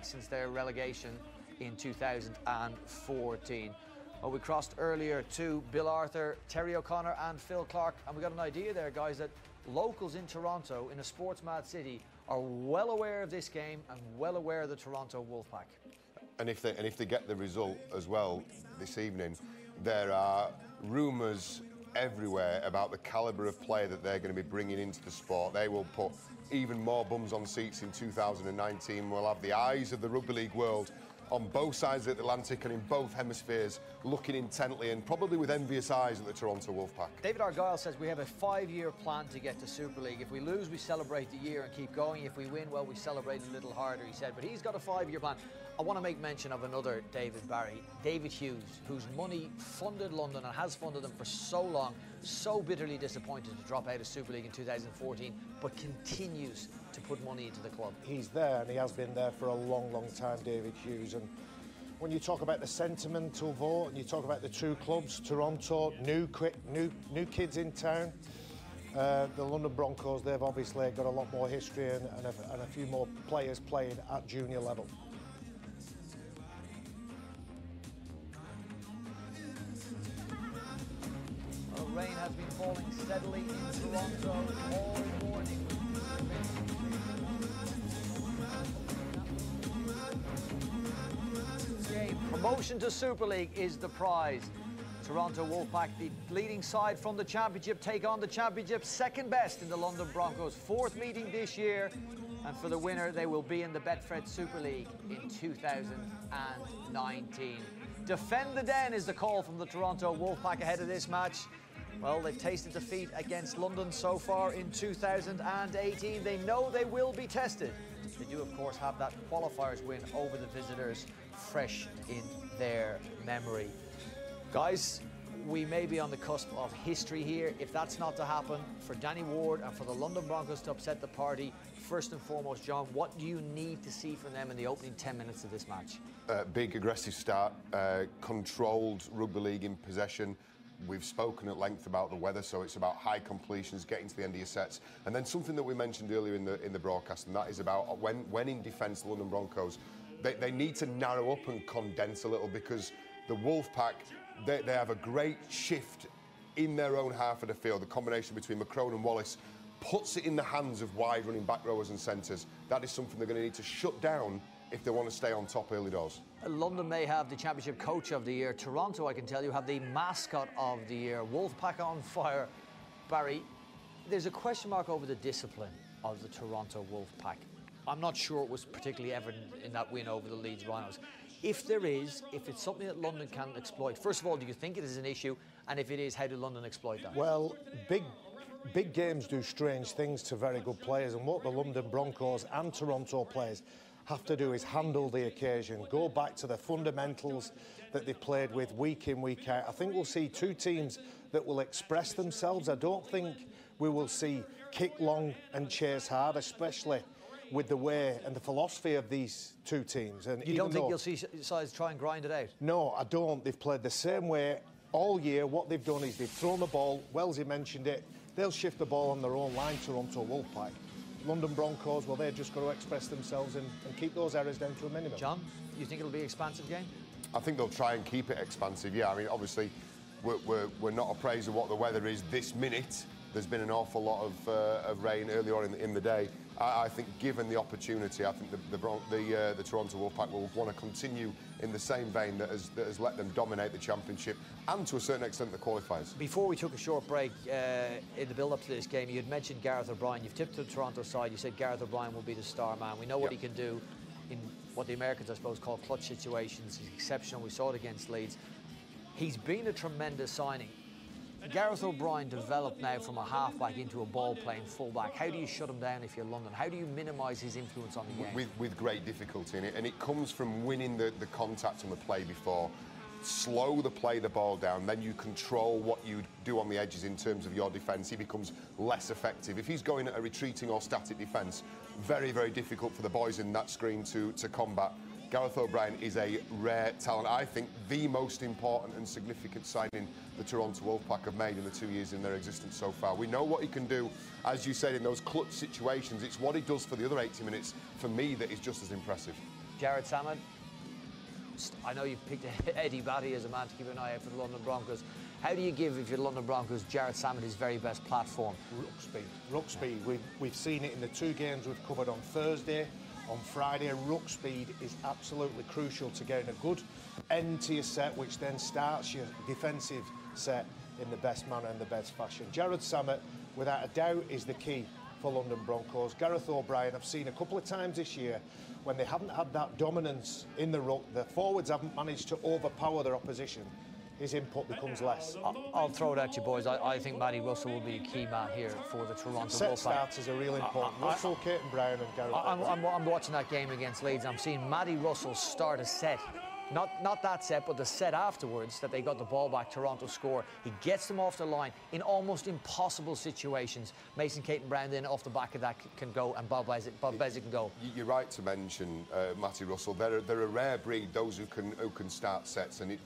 since their relegation in 2014. Well, we crossed earlier to Bill Arthur, Terry O'Connor and Phil Clark, and we got an idea there, guys, that locals in Toronto, in a sports-mad city, are well aware of this game and well aware of the Toronto Wolfpack. And if they get the result as well this evening, there are rumours everywhere about the calibre of player that they're going to be bringing into the sport. They will put even more bums on seats in 2019. We'll have the eyes of the rugby league world on both sides of the Atlantic and in both hemispheres, looking intently and probably with envious eyes at the Toronto Wolfpack. David Argyle says we have a 5-year plan to get to Super League. If we lose, we celebrate the year and keep going. If we win, well, we celebrate a little harder, he said. But he's got a 5-year plan. I want to make mention of another David Barry, David Hughes, whose money funded London and has funded them for so long, so bitterly disappointed to drop out of Super League in 2014, but continues to put money into the club. He's there, and he has been there for a long, long time, David Hughes. And when you talk about the sentimental vote and you talk about the two clubs, Toronto, new kids in town, the London Broncos, they've obviously got a lot more history and a few more players playing at junior level. Well, rain has been falling steadily in Toronto all morning. Promotion to Super League is the prize. Toronto Wolfpack, the leading side from the Championship, take on the Championship second best in the London Broncos. 4th meeting this year, and for the winner, they will be in the Betfred Super League in 2019. Defend the Den is the call from the Toronto Wolfpack ahead of this match. Well, they've tasted defeat against London so far in 2018. They know they will be tested. They do, of course, have that qualifiers win over the visitors fresh in their memory. Guys, we may be on the cusp of history here. If that's not to happen, for Danny Ward and for the London Broncos to upset the party, first and foremost, John, what do you need to see from them in the opening 10 minutes of this match? Big, aggressive start, controlled rugby league in possession. We've spoken at length about the weather, so it's about high completions, getting to the end of your sets. And then something that we mentioned earlier in the broadcast, and that is about when in defence, the London Broncos, they need to narrow up and condense a little, because the Wolfpack, they have a great shift in their own half of the field. The combination between McCrone and Wallace puts it in the hands of wide running back rowers and centres. That is something they're going to need to shut down if they want to stay on top early doors. London may have the Championship Coach of the Year. Toronto, I can tell you, have the Mascot of the Year. Wolfpack on fire. Barry, there's a question mark over the discipline of the Toronto Wolfpack. I'm not sure it was particularly evident in that win over the Leeds Rhinos. If there is, if it's something that London can exploit, first of all, do you think it is an issue? And if it is, how do London exploit that? Well, big games do strange things to very good players, and what the London Broncos and Toronto players have to do is handle the occasion, go back to the fundamentals that they've played with week in, week out. I think we'll see two teams that will express themselves. I don't think we will see kick long and chase hard, especially with the way and the philosophy of these two teams. And you don't think you'll see sides try and grind it out? No, I don't. They've played the same way all year. What they've done is they've thrown the ball. Wellesley mentioned it. They'll shift the ball on their own line, Toronto Wolfpack. London Broncos, well, they're just going to express themselves and keep those errors down to a minimum. John, you think it'll be an expansive game? I think they'll try and keep it expansive, yeah. I mean, obviously, we're not appraised of what the weather is this minute. There's been an awful lot of rain earlier on in the day. I think, given the opportunity, I think the Toronto Wolfpack will want to continue in the same vein that has let them dominate the Championship and, to a certain extent, the qualifiers. Before we took a short break in the build-up to this game, you had mentioned Gareth O'Brien. You've tipped to the Toronto side. You said Gareth O'Brien will be the star man. We know what he can do in what the Americans, I suppose, call clutch situations. He's exceptional. We saw it against Leeds. He's been a tremendous signing. Gareth O'Brien developed now from a halfback into a ball-playing fullback. How do you shut him down if you're London? How do you minimise his influence on the game? With great difficulty in it, and it comes from winning the contact on the play before. Slow the ball down, then you control what you do on the edges in terms of your defence. He becomes less effective. If he's going at a retreating or static defence, very, very difficult for the boys in that screen to combat. Gareth O'Brien is a rare talent. I think the most important and significant signing the Toronto Wolfpack have made in the 2 years in their existence so far. We know what he can do, as you said, in those clutch situations. It's what he does for the other 80 minutes, for me, that is just as impressive. Jared Salmon, I know you've picked Eddie Batty as a man to keep an eye out for the London Broncos. How do you give, if you're the London Broncos, Jared Salmon his very best platform? Ruck speed. Ruck speed. We've seen it in the 2 games we've covered on Thursday. On Friday, ruck speed is absolutely crucial to getting a good end to your set, which then starts your defensive set in the best manner and the best fashion. Jared Salmon, without a doubt, is the key for London Broncos. Gareth O'Brien, I've seen a couple of times this year when they haven't had that dominance in the ruck, the forwards haven't managed to overpower their opposition, his input becomes less. I'll throw it at you, boys. I think Matty Russell will be a key man here for the Toronto Set Wolfpack. starts are really important. Russell, Caton Brown and Gareth. I'm watching that game against Leeds. I'm seeing Matty Russell start a set. Not that set, but the set afterwards that they got the ball back, Toronto score. He gets them off the line in almost impossible situations. Mason Caton Brown then off the back of that can go, and Bob Bezic can go. You're right to mention Matty Russell. They're a rare breed, those who can start sets, and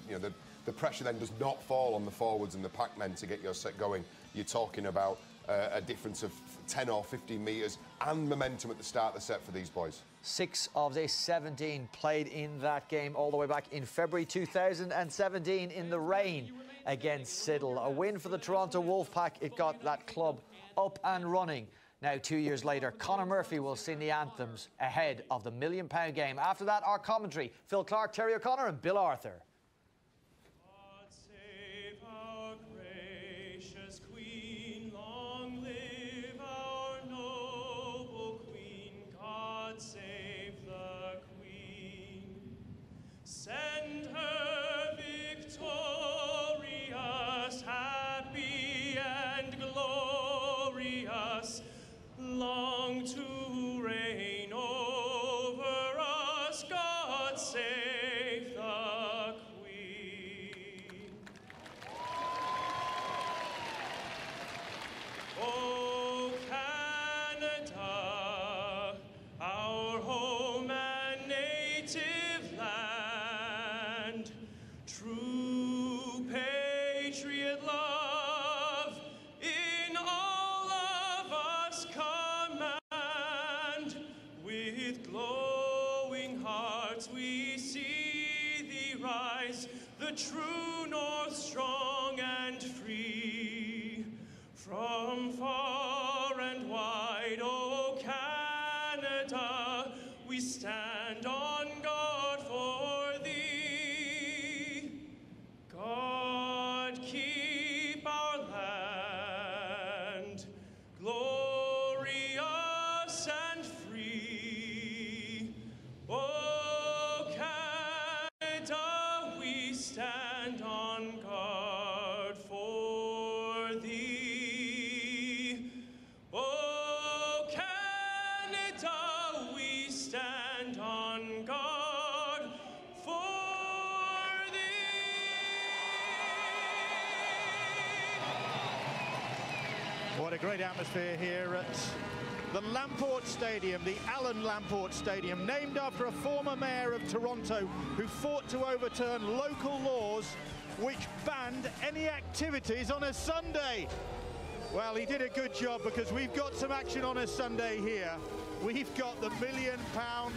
the pressure then does not fall on the forwards and the packmen to get your set going. You're talking about a difference of 10 or 15 metres and momentum at the start of the set for these boys. 6 of the 17 played in that game all the way back in February 2017 in the rain against Siddle. A win for the Toronto Wolfpack. It got that club up and running. Now, 2 years later, Conor Murphy will sing the anthems ahead of the £1 million game. After that, our commentary, Phil Clark, Terry O'Connor and Bill Arthur. Send her victorious, happy and glorious, long to reign over us. God save the Queen. Oh, Canada, our home and native land, true patriot love in all of us command. With glowing hearts we see thee rise, the true north strong and free. From far and wide, oh Canada, we stand on guard for thee. God keep our land glorious and free. Oh Canada, we stand on guard for thee. Oh Canada, we stand on guard for thee. What a great atmosphere here at the Lamport Stadium, the Alan Lamport Stadium, named after a former mayor of Toronto who fought to overturn local laws which banned any activities on a Sunday. Well, he did a good job, because we've got some action on a Sunday here. We've got the £1 million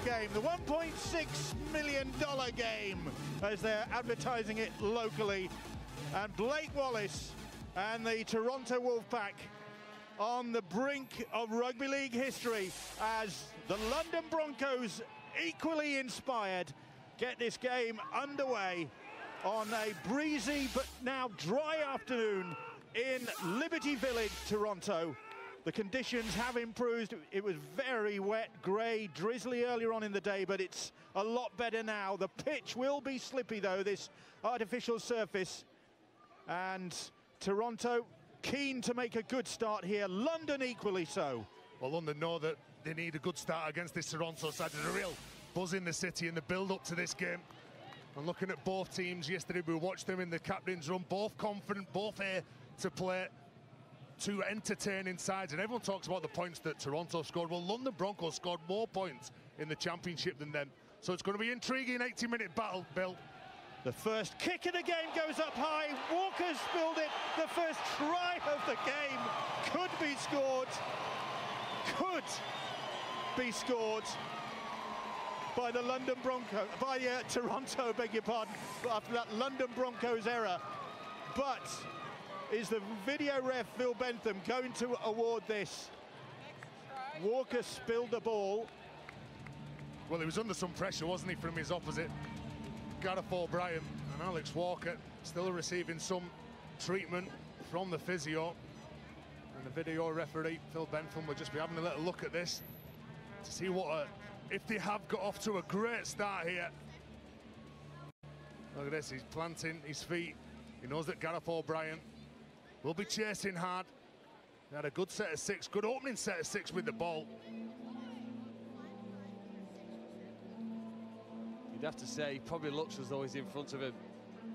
game, the $1.6 million game, as they're advertising it locally. And Blake Wallace and the Toronto Wolfpack on the brink of rugby league history, as the London Broncos, equally inspired, get this game underway on a breezy but now dry afternoon in Liberty Village, Toronto. The conditions have improved. It was very wet, grey, drizzly earlier on in the day, but it's a lot better now. The pitch will be slippy, though, this artificial surface. And Toronto keen to make a good start here. London equally so. Well, London know that they need a good start against this Toronto side. There's a real buzz in the city in the build-up to this game. And looking at both teams yesterday, we watched them in the captain's run, both confident, both here to play, two entertaining sides. And everyone talks about the points that Toronto scored. Well, London Broncos scored more points in the championship than them. So it's going to be an intriguing 80-minute battle, Bill. The first kick of the game goes up high. Walker's spilled it. The first try of the game could be scored. Could be scored. by the London Broncos, by Toronto, beg your pardon, after that London Broncos error. But is the video ref Phil Bentham going to award this? Walker spilled the ball. Well, he was under some pressure, wasn't he, from his opposite, Gareth O'Brien, and Alex Walker still receiving some treatment from the physio. And the video referee, Phil Bentham, will just be having a little look at this to see what, if they have got off to a great start here. Look at this, he's planting his feet. He knows that Gareth O'Brien will be chasing hard. He had a good set of six, good opening set of six with the ball. You'd have to say he probably looks as though he's in front of him.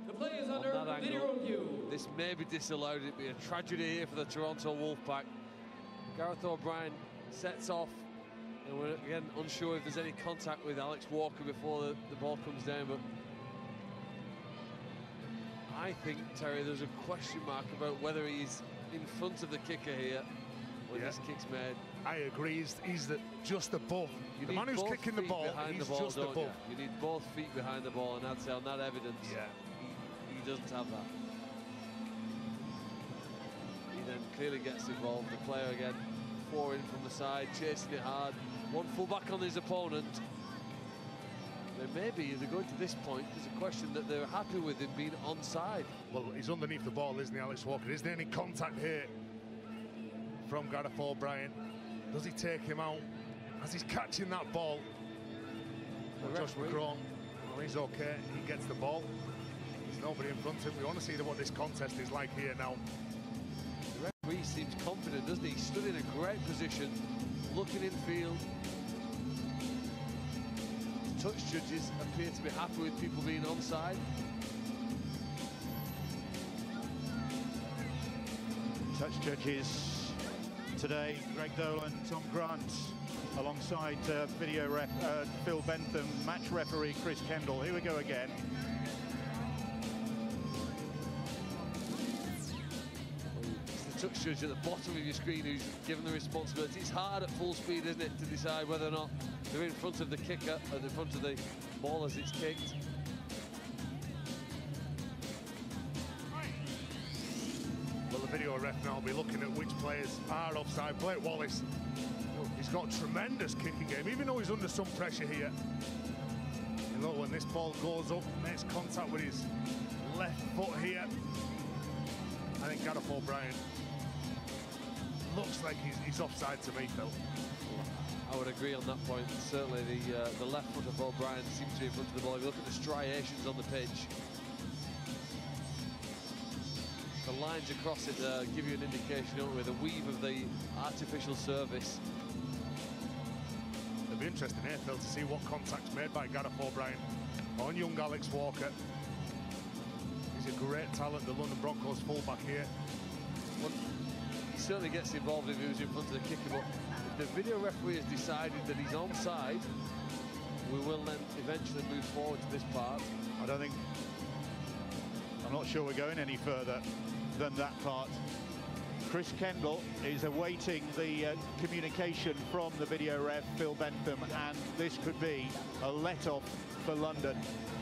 The play is under video review. This may be disallowed. It'd be a tragedy here for the Toronto Wolfpack. Gareth O'Brien sets off, and we're again unsure if there's any contact with Alex Walker before the ball comes down, but I think, Terry, there's a question mark about whether he's in front of the kicker here when this kick's made. I agree, he's just above. The man who's kicking the ball, he's just above. You need both feet behind the ball, and I'd say on that evidence, he doesn't have that. He then clearly gets involved. The player again, four in from the side, chasing it hard. One full back on his opponent. Then maybe they're going to this point. There's a question that they're happy with him being onside. Well, he's underneath the ball, isn't he, Alex Walker? Is there any contact here from Gareth O'Brien? Does he take him out as he's catching that ball? Well, Josh McCrone, well, he's okay. He gets the ball. There's nobody in front of him. We want to see what this contest is like here now. The referee seems confident, doesn't he? He stood in a great position, looking in field. Touch judges appear to be happy with people being onside. Touch judges today, Greg Dolan, Tom Grant, alongside video ref Phil Bentham, match referee Chris Kendall. Here we go again. It's the touch judge at the bottom of your screen who's given the responsibility. It's hard at full speed, isn't it, to decide whether or not they're in front of the kicker or in front of the ball as it's kicked. Well, the video ref now will be looking at which players are offside. Blake Wallace, he's got a tremendous kicking game, even though he's under some pressure here. You look, when this ball goes up, makes contact with his left foot here. I think Gareth O'Brien looks like he's offside to me, Phil. I would agree on that point. Certainly the left foot of O'Brien seems to be in front of the ball. If you look at the striations on the pitch, the lines across it give you an indication, don't we? The weave of the artificial surface. It'll be interesting here, Phil, to see what contact's made by Gareth O'Brien on young Alex Walker. He's a great talent, the London Broncos fullback here. Well, he certainly gets involved if he was in front of the kicker, but if the video referee has decided that he's onside, we will then eventually move forward to this part. I'm not sure we're going any further than that part. Chris Kendall is awaiting the communication from the video ref, Phil Bentham, and this could be a let-off for London.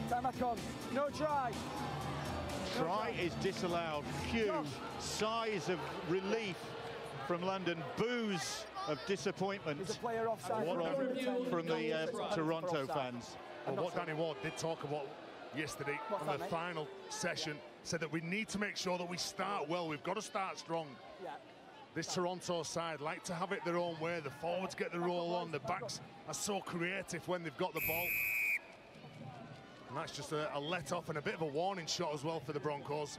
Time back on. No try. Try is disallowed. Huge sighs of relief from London. Boos of disappointment from the Toronto fans. Well, what Danny Ward did talk about yesterday on the final session, said that we need to make sure that we start well. We've got to start strong. This Toronto side like to have it their own way. The forwards get the roll on. The backs are so creative when they've got the ball. And that's just a let-off and a bit of a warning shot as well for the Broncos.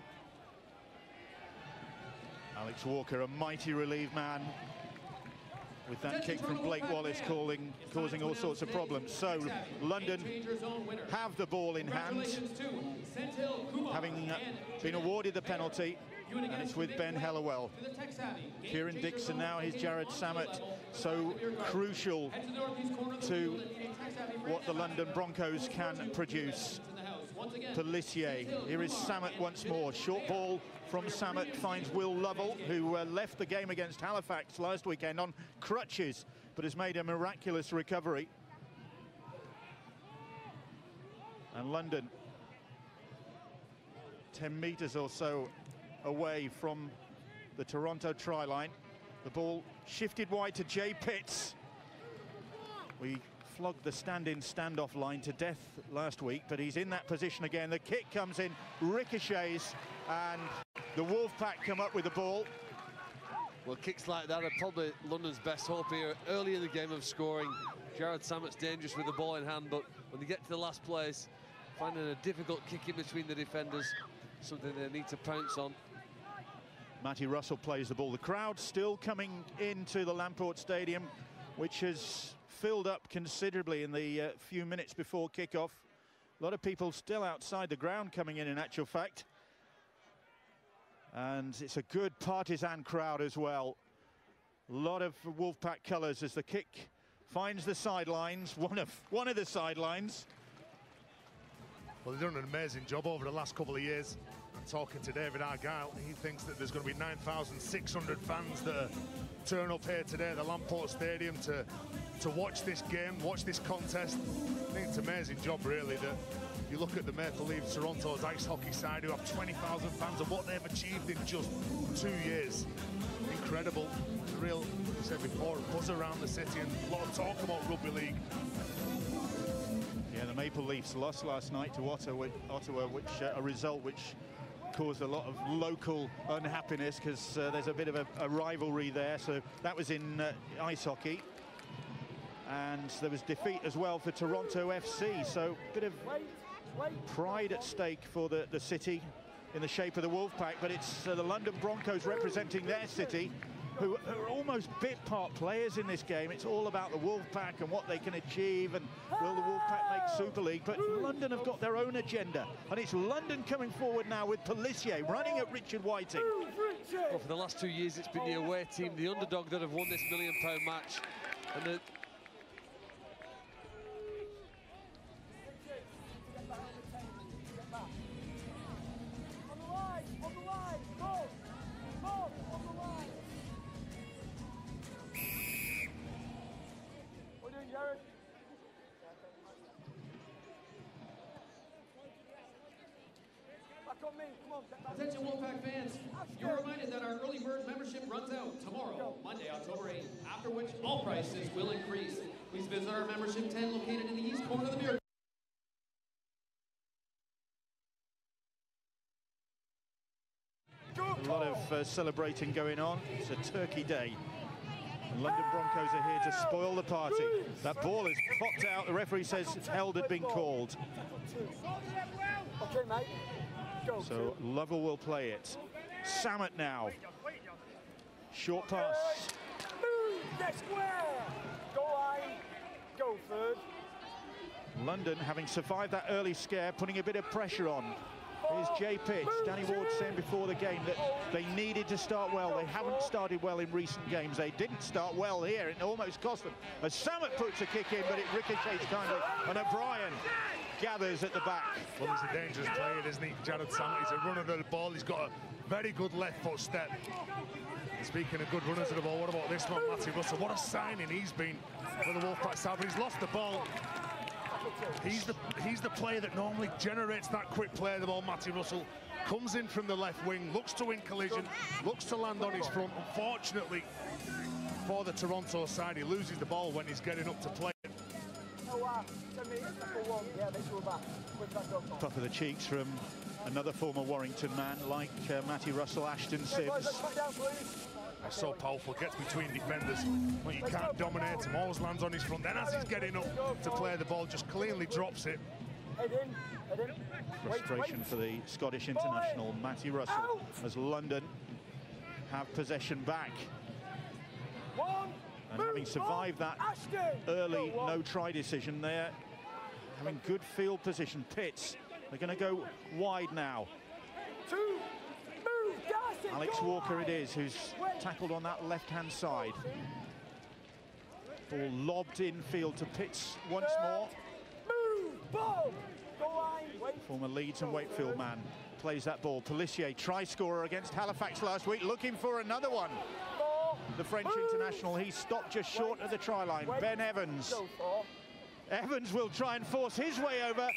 Alex Walker, a mighty relieved man, with that kick from Blake Wallace causing all sorts of problems. So London have the ball in hand, having been awarded the penalty, and it's with Ben Hellawell. Kieran Dixon now, here's Jared Samet, so crucial to what the London Broncos can produce. Pelissier, here is Samet once more. Short ball from Samet finds Will Lovell, who left the game against Halifax last weekend on crutches, but has made a miraculous recovery. And London 10 metres or so away from the Toronto try line. The ball shifted wide to Jay Pitts. We flogged the stand-in standoff line to death last week, but he's in that position again. The kick comes in, ricochets, and the Wolfpack come up with the ball. Well, kicks like that are probably London's best hope here early in the game of scoring. Jared Sammett's dangerous with the ball in hand, but when they get to the last place, finding a difficult kick in between the defenders, something they need to pounce on. Matty Russell plays the ball. The crowd still coming into the Lamport Stadium, which has filled up considerably in the few minutes before kickoff. A lot of people still outside the ground coming in actual fact. And it's a good partisan crowd as well. A lot of Wolfpack colours as the kick finds the sidelines, one of the sidelines. Well, they've done an amazing job over the last couple of years. I'm talking to David Argyle. He thinks that there's going to be 9,600 fans that turn up here today at the Lamport Stadium to watch this game, watch this contest. I think it's an amazing job, really, that you look at the Maple Leafs Toronto's ice hockey side, who have 20,000 fans, and what they've achieved in just 2 years. Incredible. There's a real, like I said before, buzz around the city and a lot of talk about rugby league. Yeah, the Maple Leafs lost last night to Ottawa, which a result which caused a lot of local unhappiness, because there's a bit of a rivalry there. So that was in ice hockey. And there was defeat as well for Toronto FC. So a bit of pride at stake for the city in the shape of the Wolfpack. But it's the London Broncos representing their city, who are almost bit part players in this game. It's all about the Wolfpack and what they can achieve, and will the Wolfpack make Super League? But London have got their own agenda, and it's London coming forward now with Pelissier running at Richard Whiting. Well, for the last 2 years, it's been the away team, the underdog, that have won this £1 million match. And Attention Wolfpack fans, you're reminded that our early bird membership runs out tomorrow, Monday, October 8th, after which all prices will increase. Please visit our membership tent located in the east corner of the beer. A lot of celebrating going on. It's a turkey day. And London Broncos are here to spoil the party. That ball is popped out. The referee says held had been called. Okay, mate. So Lovell will play it. Samet now. Short pass. Move, get square. Go line, go third. London, having survived that early scare, putting a bit of pressure on. Here's Jay Pitts. Danny Ward saying before the game that they needed to start well. They haven't started well in recent games. They didn't start well here. It almost cost them. As Samet puts a kick in, but it ricochets kindly. And O'Brien gathers at the back. Well, he's a dangerous player, isn't he, Jared Samet? He's a runner of the ball. He's got a very good left foot step. And speaking of good runners of the ball, what about this one, Matty Russell? What a signing he's been for the Wolfpack side, but he's lost the ball. He's the player that normally generates that quick play. The ball, Matty Russell, comes in from the left wing, looks to win collision, looks to land on his front. Unfortunately for the Toronto side, he loses the ball when he's getting up to play. Puff of the cheeks from another former Warrington man like Matty Russell, Ashton Sims. That's so powerful, gets between defenders, but you can't dominate him, always lands on his front. Then as he's getting up to play the ball, just cleanly drops it. Frustration for the Scottish international, Matty Russell, as London have possession back. And having survived that early no-try decision, they're having good field position. Pitts, they're going to go wide now. Alex Walker it is, who's tackled on that left-hand side. Ball lobbed infield to Pitts once more. Former Leeds and Wakefield man plays that ball. Pelissier, try-scorer against Halifax last week, looking for another one. The French international, he stopped just short of the try line. Ben Evans. Evans will try and force his way over.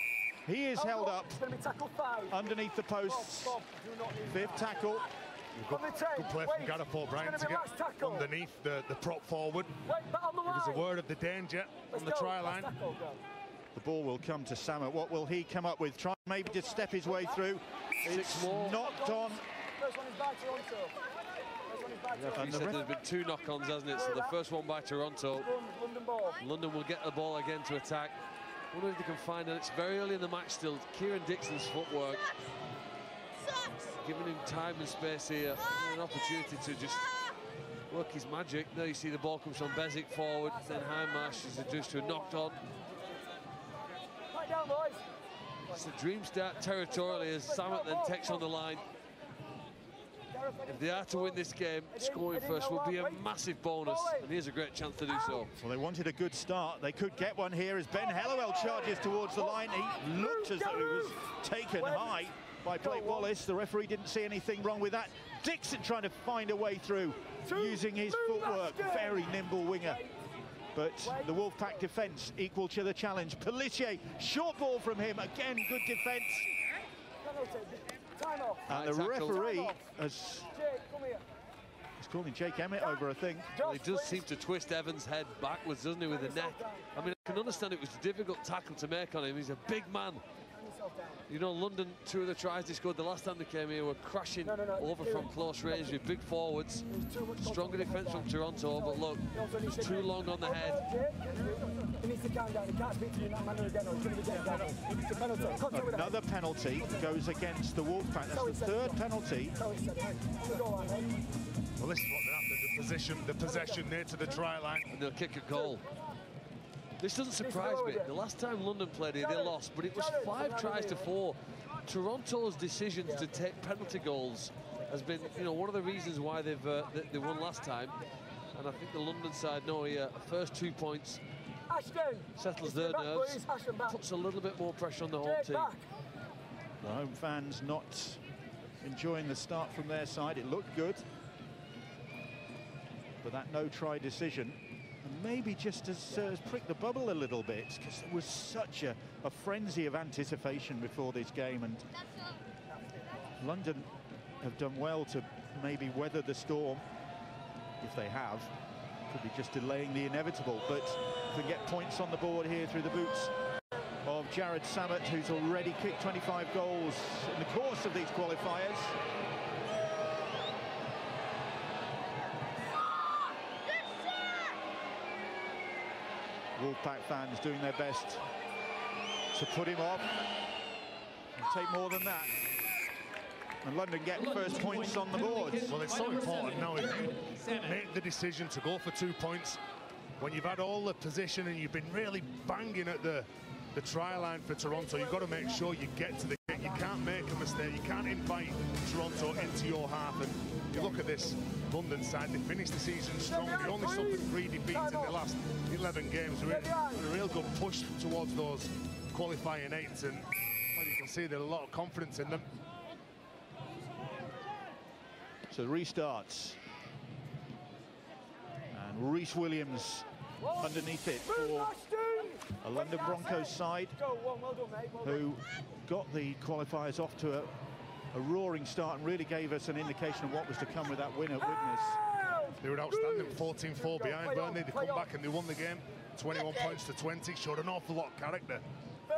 He is held up It's going to be tackle 5. underneath the posts. Bob, do not leave 5th tackle. Good play from Gareth O'Brien to get underneath the prop forward. Wait, back on the Give us a line. word of the danger on the try line. The ball will come to Samet. What will he come up with? Try maybe just step his way through. It's knocked on. First one is by Toronto. First one is by Toronto. He said there's been 2 knock-ons, hasn't it? So the first one by Toronto. London ball. London will get the ball again to attack. I wonder if they can find it. It's very early in the match still. Kieran Dixon's footwork. Giving him time and space here. An opportunity to just work his magic. There you see the ball comes from Bezic forward. Then Hindmarsh is reduced to a knocked on. Right down, boys. It's a dream start territorially as Samet then takes on the line. If they are to win this game, scoring first will be a massive bonus, and here's a great chance to do so. Well, they wanted a good start. They could get one here as Ben Hellowell charges towards the line. He looked as though he was taken high by Blake Wallace. The referee didn't see anything wrong with that. Dixon trying to find a way through using his footwork. Very nimble winger. But the Wolfpack defence equal to the challenge. Pelissier, short ball from him. Again, good defence. And the referee has... He's calling Jake Emmett over, I think. Well, he does seem to twist Evans' head backwards, doesn't he, with the neck? I mean, I can understand it was a difficult tackle to make on him. He's a big man. You know, London, 2 of the tries they scored the last time they came here were crashing over from close range with big forwards. Stronger defence from Toronto, but look, it's too long on the head. Another penalty goes against the Wolfpack. That's the 3rd penalty. Well, this is what they're after, the possession near to the try line. And they'll kick a goal. This doesn't surprise me. The last time London played here, they lost, but it was 5 tries to 4. Toronto's decisions to take penalty goals has been, you know, one of the reasons why they won last time. And I think the London side know here, first 2 points settles their nerves, puts a little bit more pressure on the home team. The home fans not enjoying the start from their side. It looked good, but that no-try decision maybe just has pricked the bubble a little bit, because there was such a frenzy of anticipation before this game, and London have done well to maybe weather the storm. If they have, could be just delaying the inevitable, but to get points on the board here through the boots of Jared Samet, who's already kicked 25 goals in the course of these qualifiers. Wolfpack fans doing their best to put him off and take more than that. And London get first points on the board. Well, it's so important now if you make the decision to go for 2 points when you've had all the position and you've been really banging at the try line for Toronto. You've got to make sure you get to the kick. You can't make a mistake. You can't invite Toronto into your half. And you look at this London side, they finished the season strong. They only suffered 3 defeats in the last 11 games. They're in a real good push towards those qualifying 8s. And well, you can see there's a lot of confidence in them. So restarts. And Rhys Williams underneath it for a London Broncos side who got the qualifiers off to a roaring start and really gave us an indication of what was to come with that win at Widnes. They were outstanding, 14-4 behind Burnley. They come back and they won the game, 21 points to 20. Showed an awful lot of character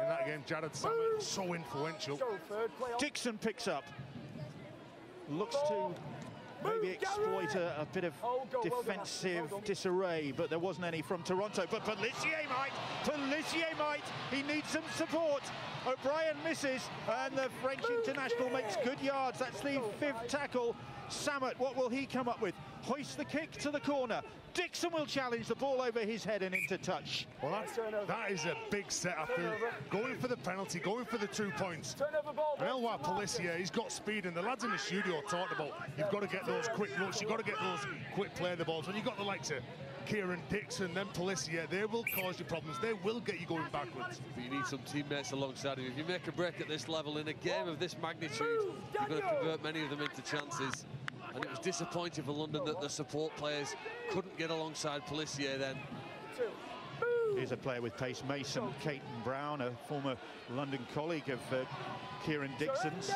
in that game. Jared Samet, so influential. Dixon picks up. Looks to maybe exploit a bit of defensive disarray, but there wasn't any from Toronto. But Pelissier might, he needs some support. O'Brien misses, and the French international makes good yards. That's the 5th tackle. Samet, what will he come up with? Hoists the kick to the corner. Dixon will challenge the ball over his head and into touch. Well, that is a big set after going for the penalty, going for the 2 points. And Elwar Pelissier, he's got speed, and the lads in the studio talked about you've got to get those quick looks, you've got to get those quick play the balls. When you've got the likes of Kieran Dixon, then Pelissier, they will cause you problems. They will get you going backwards. But you need some teammates alongside him. If you make a break at this level in a game of this magnitude, you're going to convert many of them into chances. And it was disappointing for London that the support players couldn't get alongside Pelissier then. Here's a player with pace, Mason Caton Brown, a former London colleague of Kieran Dixon's.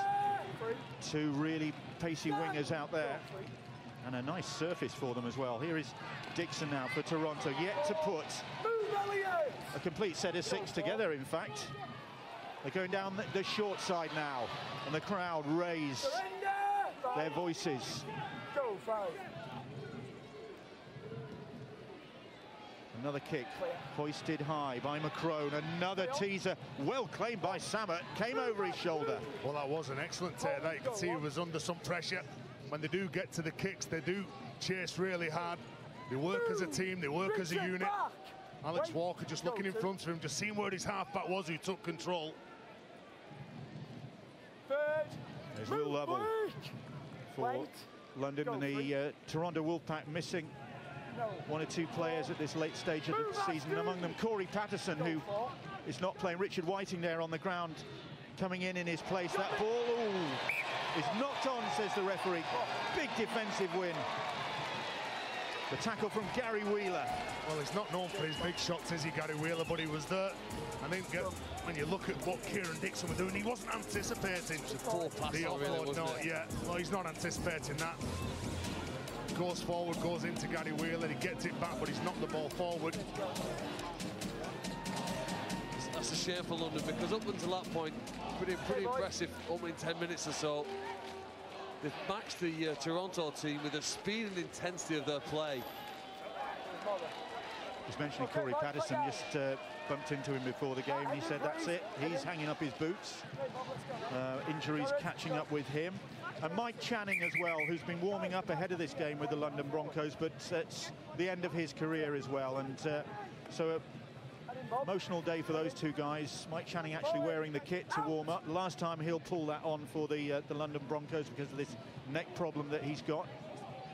Two really pacey wingers out there. And a nice surface for them as well. Here is Dixon now for Toronto, yet to put a complete set of 6 together, in fact. They're going down the short side now, and the crowd raise their voices. Another kick hoisted high by McCrone. Another teaser, well claimed by Samet, came over his shoulder. Well, that was an excellent take. That you could see he was under some pressure. When they do get to the kicks, they do chase really hard. They work as a team, they work as a unit. Alex Walker just looking in front of him, just seeing where his halfback was who took control. There's Will Lovell for London, and the Toronto Wolfpack missing 1 or 2 players at this late stage of the season. Among them, Corey Patterson, who is not playing. Richard Whiting there on the ground, coming in his place. That ball is knocked on, says the referee. Big defensive win. The tackle from Gary Wheeler. Well, he's not known for his big shots, is he, Gary Wheeler, but he was there. I think when you look at what Kieran Dixon was doing, he wasn't anticipating the offload. Really, no, yeah. Well, he's not anticipating that. Goes forward, goes into Gary Wheeler, he gets it back, but he's knocked the ball forward. That's a shame for London, because up until that point, pretty impressive opening 10 minutes or so. They've matched the Toronto team with the speed and intensity of their play. Just mentioning Corey Patterson, just bumped into him before the game, and he said that's it, he's hanging up his boots. Injuries catching up with him. And Mike Channing as well, who's been warming up ahead of this game with the London Broncos, but it's the end of his career as well. And so emotional day for those two guys. Mike Channing actually wearing the kit to warm up. Last time he'll pull that on for the London Broncos because of this neck problem that he's got.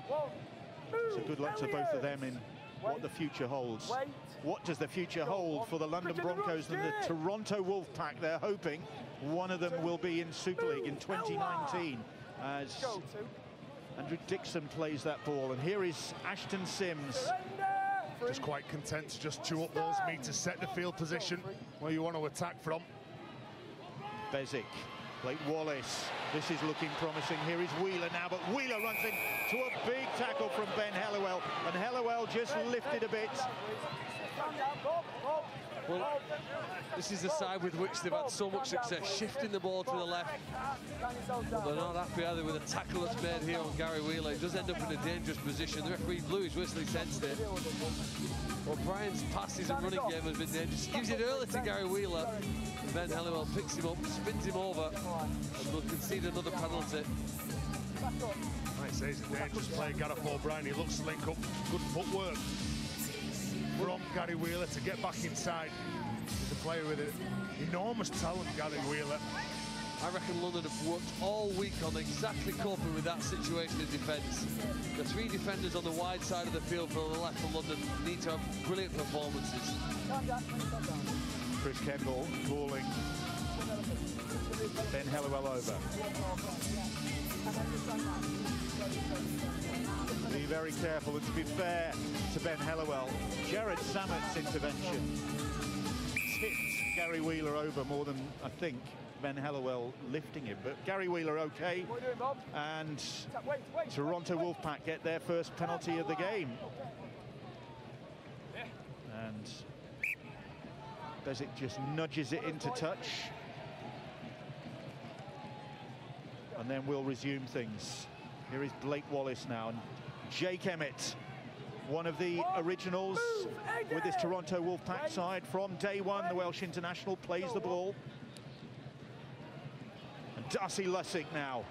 So good luck to both of them in what the future holds. What does the future hold for the London Broncos and the Toronto Wolfpack? They're hoping one of them will be in Super League in 2019 as Andrew Dixon plays that ball. And here is Ashton Sims. Just quite content to just chew up those meters, set the field position where you want to attack from. Bezic, Blake Wallace, this is looking promising. Here is Wheeler now, but Wheeler runs into a big tackle from Ben Hellawell, and Hellawell just lifted a bit. Well, this is the side with which they've had so much success, shifting the ball to the left. But they're not happy either with the tackle that's made here on Gary Wheeler. He does end up in a dangerous position. The referee blew his whistle, he sensed it. Well, Brian's passes and running game has been dangerous. He gives it early to Gary Wheeler. Ben Hellawell picks him up, spins him over, and will concede another penalty. Like I say, he's a dangerous player, Gareth O'Brien. He looks to link up. Good footwork from Gary Wheeler to get back inside. He's a player with enormous talent, Gary Wheeler. I reckon London have worked all week on exactly coping with that situation in defence. The 3 defenders on the wide side of the field for the left for London need to have brilliant performances. Chris Kendall calling Ben Hellawell over. Be very careful, and to be fair to Ben Hellawell, Jared Samet's intervention tipped Gary Wheeler over more than I think Ben Hellawell lifting him. But Gary Wheeler okay, and Toronto Wolfpack get their first penalty of the game. And Bezic just nudges it into touch, and then we'll resume things. Here is Blake Wallace now, and Jake Emmett, one of the originals with this Toronto Wolfpack side from day one. The Welsh international plays the ball. And Darcy Lussick now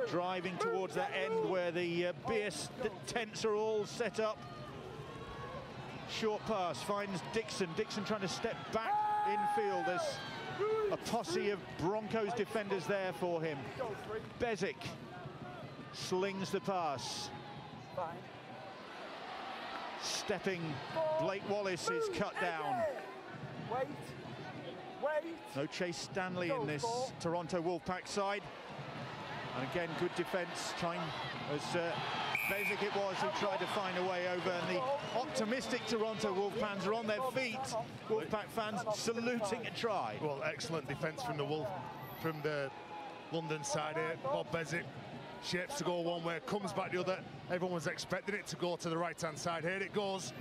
driving towards that end where the the tents are all set up. Short pass finds Dixon. Dixon trying to step back infield. There's a posse of Broncos defenders there for him. Bezic slings the pass. Stepping, Blake Wallace is cut down. No Chase Stanley in this Toronto Wolfpack side. And again, good defence, trying as Bezic it was who tried to find a way over, and the optimistic Toronto Wolf fans are on their feet. Wolfpack fans saluting a try. Well, excellent defence from the London side here. Bob Bezic shapes to go one way, comes back the other. Everyone was expecting it to go to the right-hand side. Here it goes.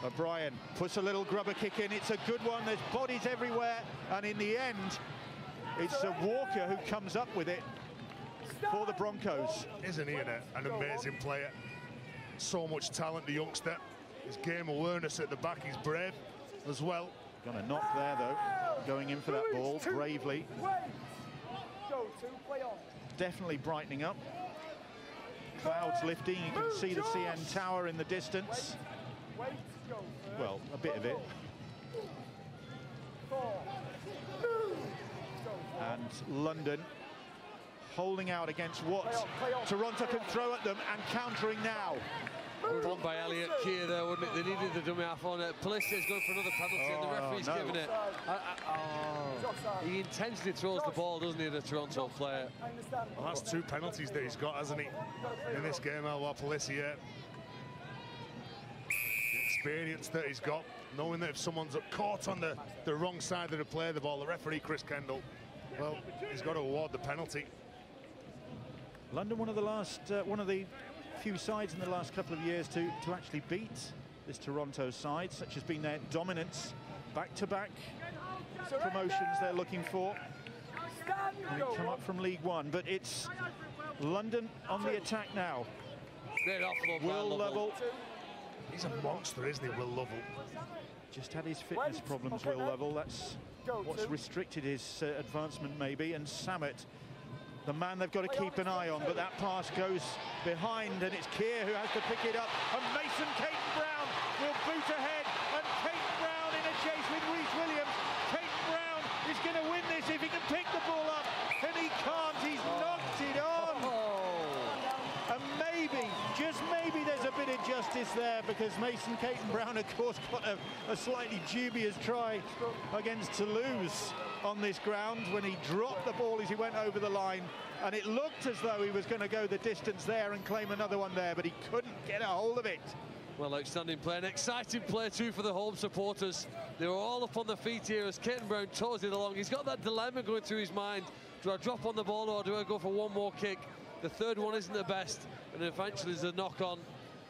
O'Brien puts a little grubber kick in. It's a good one. There's bodies everywhere, and in the end, it's Walker who comes up with it for the Broncos. Isn't he an amazing player? So much talent, the youngster. His game awareness at the back, he's brave as well. Got a knock there, though, going in for that ball bravely. Definitely brightening up. Clouds lifting. You can see the CN Tower in the distance. Well, a bit of it. And London holding out against what Toronto can throw at them and countering now. Won by Elliot Keir there, wouldn't it? They needed the dummy half on it. Pelissier's going for another penalty, and the referee's giving it. He intentionally throws the ball, doesn't he, the Toronto player? Well, that's 2 penalties that he's got, hasn't he, in this game, Elwar Pelissier. The experience that he's got, knowing that if someone's caught on the wrong side of the play, the ball, the referee, Chris Kendall, well, he's got to award the penalty. London, one of the few sides in the last couple of years to actually beat this Toronto side. Such has been their dominance. Back-to-back promotions they're looking for. Having come up from League One, but it's London on the attack now. Great offload. Will Lovell. He's a monster, isn't he, Will Lovell? Just had his fitness problems, Will Lovell. That's what's restricted his advancement, maybe. And Samet, the man they've got to keep an eye on, but that pass goes behind, and it's Keir who has to pick it up, and Mason Caton-Brown will boot ahead, and Caton-Brown in a chase with Rhys Williams. Caton-Brown is going to win this if he can pick the ball up, and he can't. He's knocked it on. And maybe, just maybe, there's a bit of justice there, because Mason Caton-Brown, of course, got a slightly dubious try against Toulouse on this ground when he dropped the ball as he went over the line, and it looked as though he was going to go the distance there and claim another one there, but he couldn't get a hold of it. Well, outstanding play, an exciting play too for the home supporters. They were all up on their feet here as Caton-Brown toes it along. He's got that dilemma going through his mind. Do I drop on the ball, or do I go for one more kick? The third one isn't the best, and eventually there's a knock on.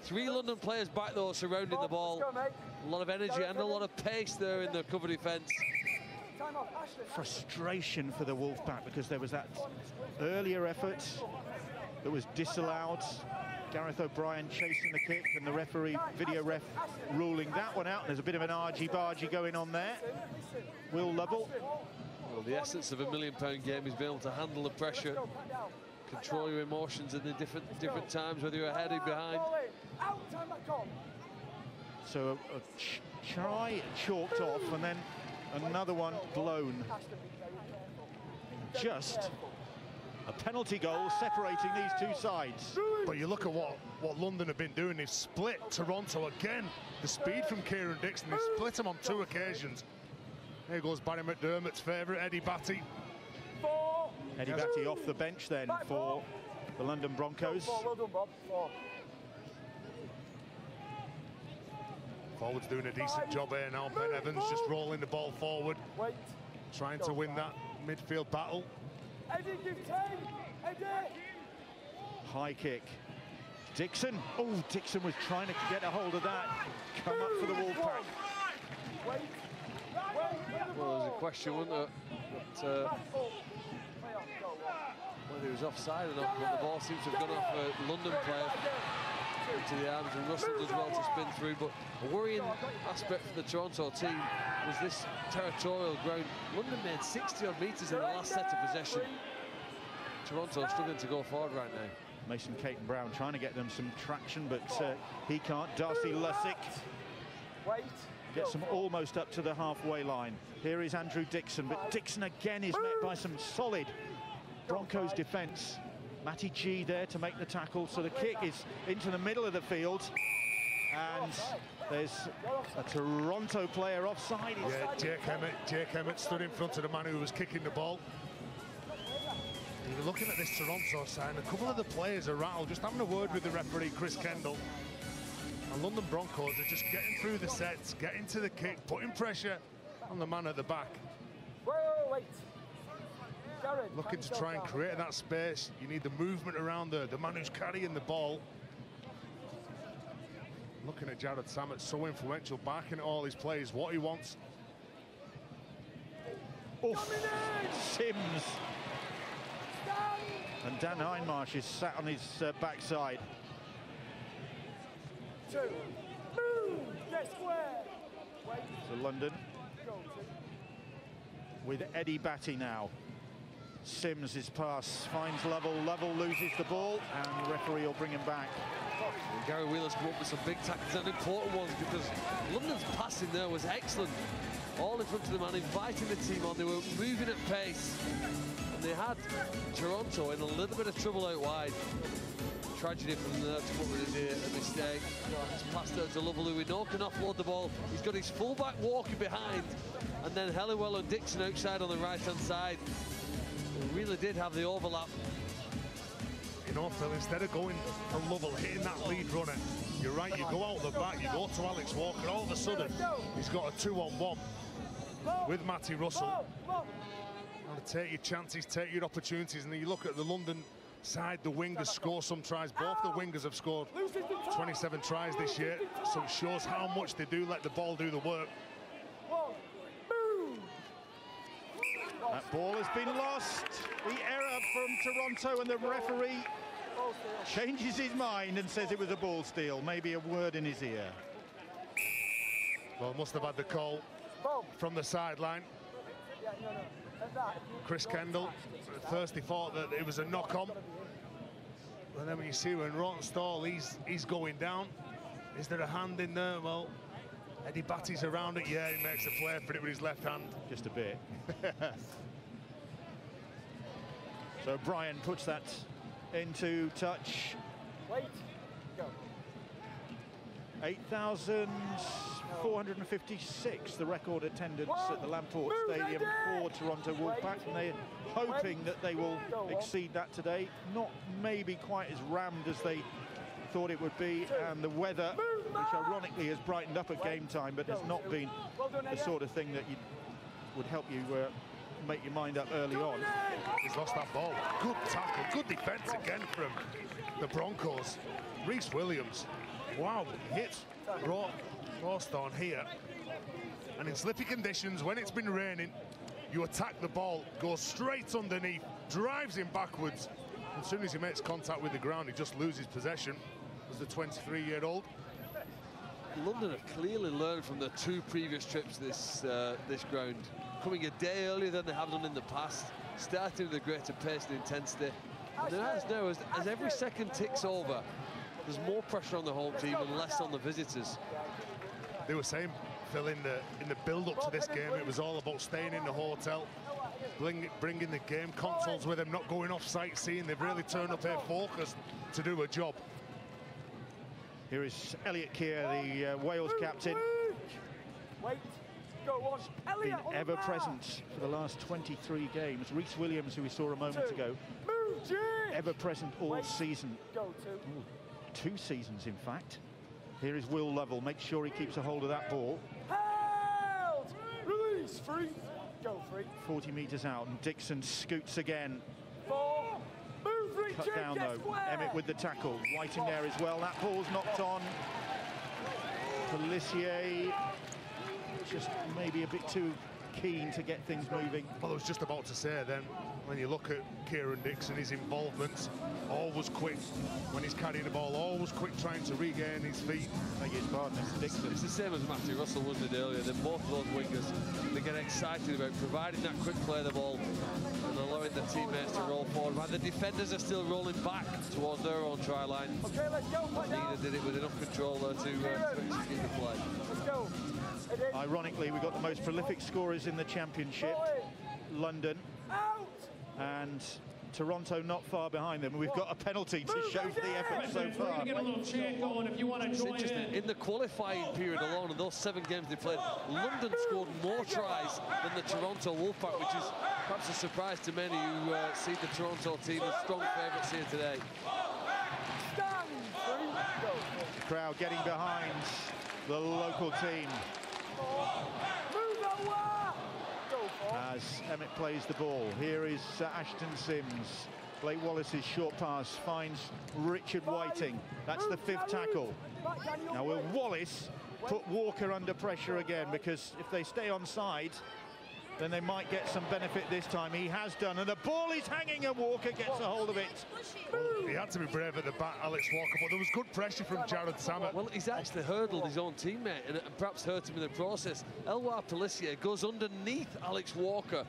3 London players back though surrounding the ball. A lot of energy and a lot of pace there in the cover defence. Frustration for the Wolfpack, because there was that earlier effort that was disallowed. Gareth O'Brien chasing the kick, and the referee, video ref, ruling that one out. There's a bit of an argy-bargy going on there. Will Lovell. Well, the essence of a £1 million game is being able to handle the pressure, control your emotions in the different times, whether you're ahead or behind. So a try chalked off, and then another one blown. Just a penalty goal separating these two sides. But you look at what London have been doing. They've split Toronto again. The speed from Kieran Dixon, they've split him on 2 occasions. There goes Barry McDermott's favourite, Eddie Batty. Eddie Batty off the bench then for the London Broncos. Forward's doing a decent job here now. Ben Evans just rolling the ball forward, trying to win that midfield battle. High kick. Dixon. Oh, Dixon was trying to get a hold of that. Come up for the Wolfpack. Well, there's a question, wasn't there, that, whether he was offside or not, but the ball seems to have gone off a London player into the arms, and Russell does well to spin through. But a worrying aspect for the Toronto team was this territorial ground. London made 60 odd metres in the last set of possession. Toronto struggling to go forward right now. Mason Caton-Brown trying to get them some traction, but he can't. Darcy Lussick gets them almost up to the halfway line. Here is Andrew Dixon, but Dixon again is met by some solid Broncos defence. Matty G there to make the tackle, so the kick is into the middle of the field, and there's a Toronto player offside. Yeah, Jake Emmett stood in front of the man who was kicking the ball. You're looking at this Toronto side, a couple of the players are rattled, just having a word with the referee, Chris Kendall. And London Broncos are just getting through the sets, getting to the kick, putting pressure on the man at the back. Wait. Jared, Looking to try and create that space. You need the movement around the man who's carrying the ball. Looking at Jared Samet, so influential, backing all his plays, what he wants. Sims. And Dan Hindmarsh is sat on his backside. 2. Move! Get square! Wait. So London with Eddie Batty now. Sims' his pass finds Lovell. Lovell loses the ball, and the referee will bring him back. And Gary Wheeler's come up with some big tackles and important ones, because London's passing there was excellent. All in front of the man, inviting the team on. They were moving at pace, and they had Toronto in a little bit of trouble out wide. Tragedy from there to come up with a mistake. It's passed out to Lovell, who we know can offload the ball. He's got his fullback walking behind, and then Helliwell and Dixon outside on the right-hand side. They really did have the overlap. You know, Phil, instead of going to Lovell, hitting that lead runner, you're right, you go out the back, you go to Alex Walker, all of a sudden, he's got a 2-on-1 with Matty Russell. Now, take your chances, take your opportunities, and then you look at the London side, the wingers score some tries. Both the wingers have scored 27 tries this year, so it shows how much they do let the ball do the work. That ball has been lost. The error from Toronto, and the referee changes his mind and says it was a ball steal. Maybe a word in his ear. Well, must have had the call from the sideline. Chris Kendall at first he thought that it was a knock-on, and then when you see when Rottenstall, he's going down, is there a hand in there? Well, Eddie Batty's around it, yeah, he makes a play for it with his left hand. Just a bit. So Brian puts that into touch. Wait. Go. 8,456, the record attendance at the Lamport Stadium for Toronto Wolfpack, and they're hoping that they will exceed that today. Not maybe quite as rammed as they thought it would be, and the weather, which ironically has brightened up at game time, but has not been the sort of thing that would help you make your mind up early on. He's lost that ball. Good tackle, good defense again from the Broncos. Reese Williams, wow, hits Rawstorn here. And in slippy conditions, when it's been raining, you attack the ball, goes straight underneath, drives him backwards. As soon as he makes contact with the ground, he just loses possession as the 23-year-old. London have clearly learned from their 2 previous trips this ground, coming a day earlier than they have done in the past, starting with a greater pace and intensity. And now, as every second ticks over, there's more pressure on the home team and less on the visitors. They were saying, Phil, in the build-up to this game, it was all about staying in the hotel, bringing the game consoles with them, not going off sightseeing. They've really turned up here focused to do a job. Here is Elliot Keir, the Wales captain. Wait. Go on. Been ever present for the last 23 games. Reese Williams, who we saw a moment ago, ever present all season. Go 2 seasons, in fact. Here is Will Lovell. Make sure he keeps a hold of that ball. Held! Release! Free! Go free. 40 metres out, and Dixon scoots again. 4. Move, free. Cut down, though. Emmett with the tackle. White in there as well. That ball's knocked on. Pelissier just maybe a bit too keen to get things moving. Well, I was just about to say then, when you look at Kieran Dixon, his involvement, always quick when he's carrying the ball, always quick trying to regain his feet. Beg his pardon, it's Dixon. It's the same as Matty Russell, wasn't it, earlier? Then both of those wingers, they get excited about providing that quick play of the ball and allowing the teammates to roll forward. But the defenders are still rolling back towards their own try line. Okay, let's go. Neither did it with enough control there to execute the play. Let's go. Ironically, we've got the most prolific scorers in the championship, London, and Toronto not far behind them. We've got a penalty to show for the effort so We're going far. to get a little chant going if you want to It's join interesting, in the qualifying period alone, in those 7 games they played, London scored more tries than the Toronto Wolfpack, which is perhaps a surprise to many who see the Toronto team as strong favourites here today. The crowd getting behind the local team as Emmett plays the ball. Here is Ashton Sims. Blake Wallace's short pass finds Richard Whiting. That's the 5th tackle. Now will Wallace put Walker under pressure again, because if they stay onside, then they might get some benefit this time. He has done, and the ball is hanging and Walker gets a hold of it. Well, he had to be brave at the back, Alex Walker, but there was good pressure from Jared Samet. Well, he's actually hurdled his own teammate and perhaps hurt him in the process. Elwar Pelissier goes underneath Alex Walker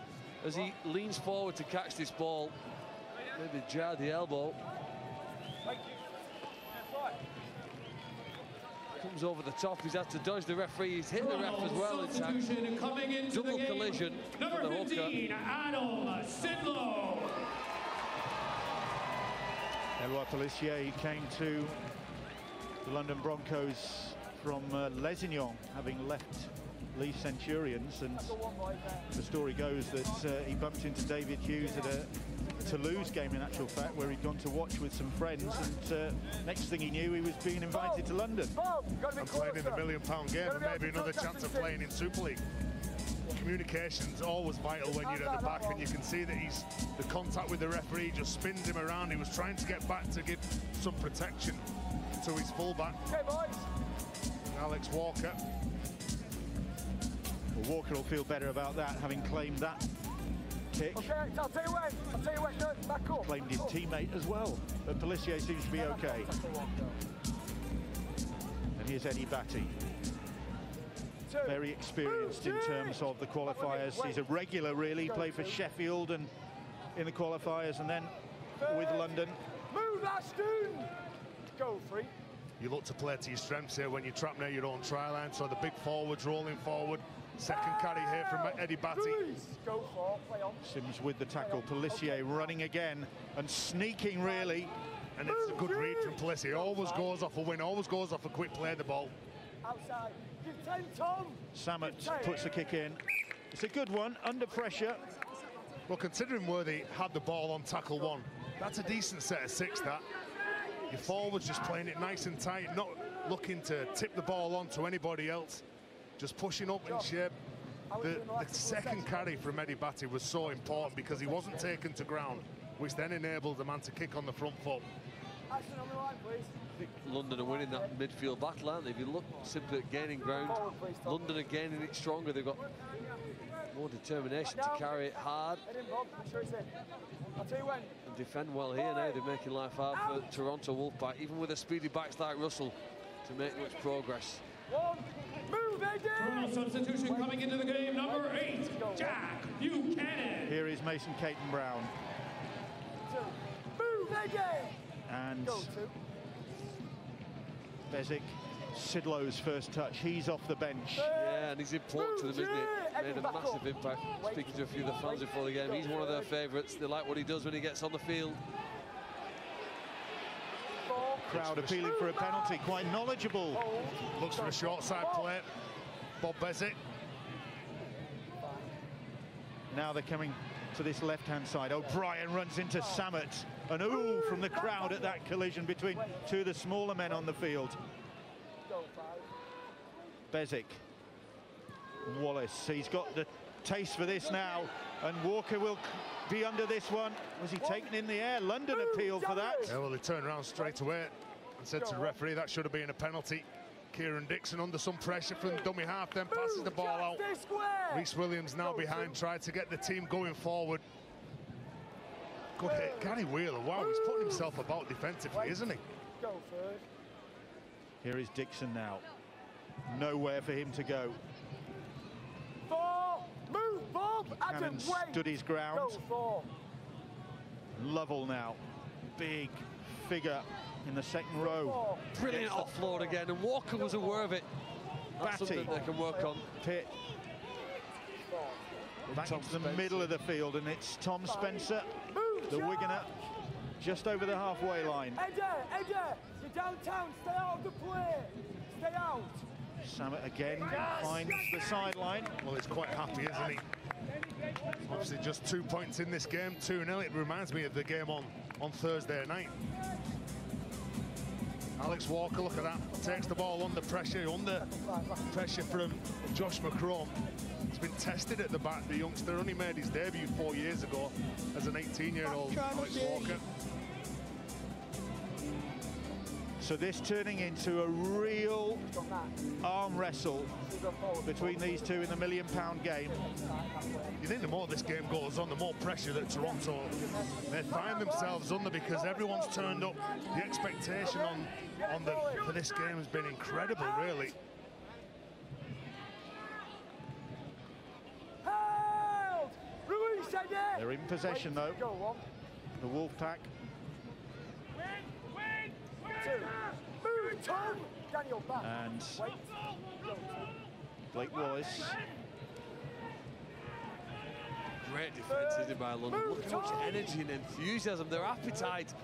as he leans forward to catch this ball. Maybe jar the elbow. Comes over the top. He's had to dodge the referee. He's hit the ref as well. In fact, coming into double the game, collision number for the hooker. 15, Adam Sidlow. Elwar Pelissier came to the London Broncos from Lesignan, having left Leeds Centurions, and the story goes that he bumped into David Hughes at a Toulouse game, in actual fact, where he'd gone to watch with some friends, and next thing he knew, he was being invited to London. And playing in the £1 million game, and maybe another chance of playing in Super League. Communication's always vital when you're at the back, and you can see that the contact with the referee just spins him around. He was trying to get back to give some protection to his fullback. Okay, boys. Alex Walker. Well, Walker will feel better about that, having claimed that kick. Okay, I'll tell you when, no, back up. Claimed his teammate as well, but Pelissier seems to be okay. And here's Eddie Batty. Very experienced in terms of the qualifiers. He's a regular, really. He played for Sheffield and in the qualifiers, and then with London. Move, Ashton! Go, free. You look to play to your strengths here when you trap near your own try line, so the big forwards rolling forward. Second carry here from Eddie Batty. Go for, play on. Sims with the tackle. Pelissier running again and sneaking, really. And it's a good read from Pelissier. Always goes off a win, always goes off a quick play the ball. Outside. Give 10, Tom. Samet puts the kick in. It's a good one, under pressure. Well, considering Worthy had the ball on tackle 1, that's a decent set of 6, that. Your forwards just playing it nice and tight, not looking to tip the ball on to anybody else. Just pushing up in shape. The second carry from Eddie Batty was so important because he wasn't taken to ground, which then enabled the man to kick on the front foot. Ashton on the line, please. London are winning that midfield battle, aren't they? If you look simply at gaining ground, London are gaining it stronger. They've got more determination to carry it hard. Head in, Bob. Make sure it's in. I'll tell you when. And defend well here now. They're making life hard for Toronto Wolfpack, even with the speedy backs like Russell, to make much progress. One. Move, Eddie! Toronto substitution coming into the game, number 8, Jack Buchanan. Here is Mason Caton-Brown. 2. Move, Eddie! And Go, 2. Bezic, Sidlow's first touch. He's off the bench. Yeah, and he's important to them, isn't he? Made a massive impact. Speaking to a few of the fans before the game, he's one of their favourites. They like what he does when he gets on the field. Crowd appealing for a penalty, quite knowledgeable. Looks for a short side play. Bob Bezic. Now they're coming to this left-hand side. O'Brien runs into Samet. An ooh from the crowd at that collision between two of the smaller men on the field. Bezic. Wallace, he's got the taste for this now, and Walker will be under this one. Was he taken in the air? London appealed for that. Yeah, well, they turned around straight away and said to the referee that should have been a penalty. Kieran Dixon under some pressure from the dummy half, then passes the ball out. Rhys Williams now behind, tried to get the team going forward. Good hit. Gary Wheeler, wow, he's putting himself about defensively, isn't he? Here is Dixon now. Nowhere for him to go. 4. Move, Bob! Cannon stood his ground. Go, 4. Lovell now. Big figure in the second row. Brilliant offload again, and Walker was aware of it. That's Batty. something they can work on. Pitt. Back into the middle of the field, and it's Tom Spencer. the Wiganer, just over the halfway line. Eddie, you're downtown, stay out of the play. Stay out. Samet again finds the sideline. Well, he's quite happy, isn't he? Obviously just 2 points in this game, 2-0. It reminds me of the game on Thursday night. Alex Walker, look at that, takes the ball under pressure from Josh McCrone. He's been tested at the back, the youngster, only made his debut 4 years ago as an 18-year-old Alex Walker. So this turning into a real arm wrestle between these two in the £1 million game. You think the more this game goes on, the more pressure that Toronto they find themselves under, because everyone's turned up. The expectation for this game has been incredible, really. They're in possession though, the Wolfpack. And Blake Wallace. Great defence, isn't it, by London? Look how much energy and enthusiasm, their appetite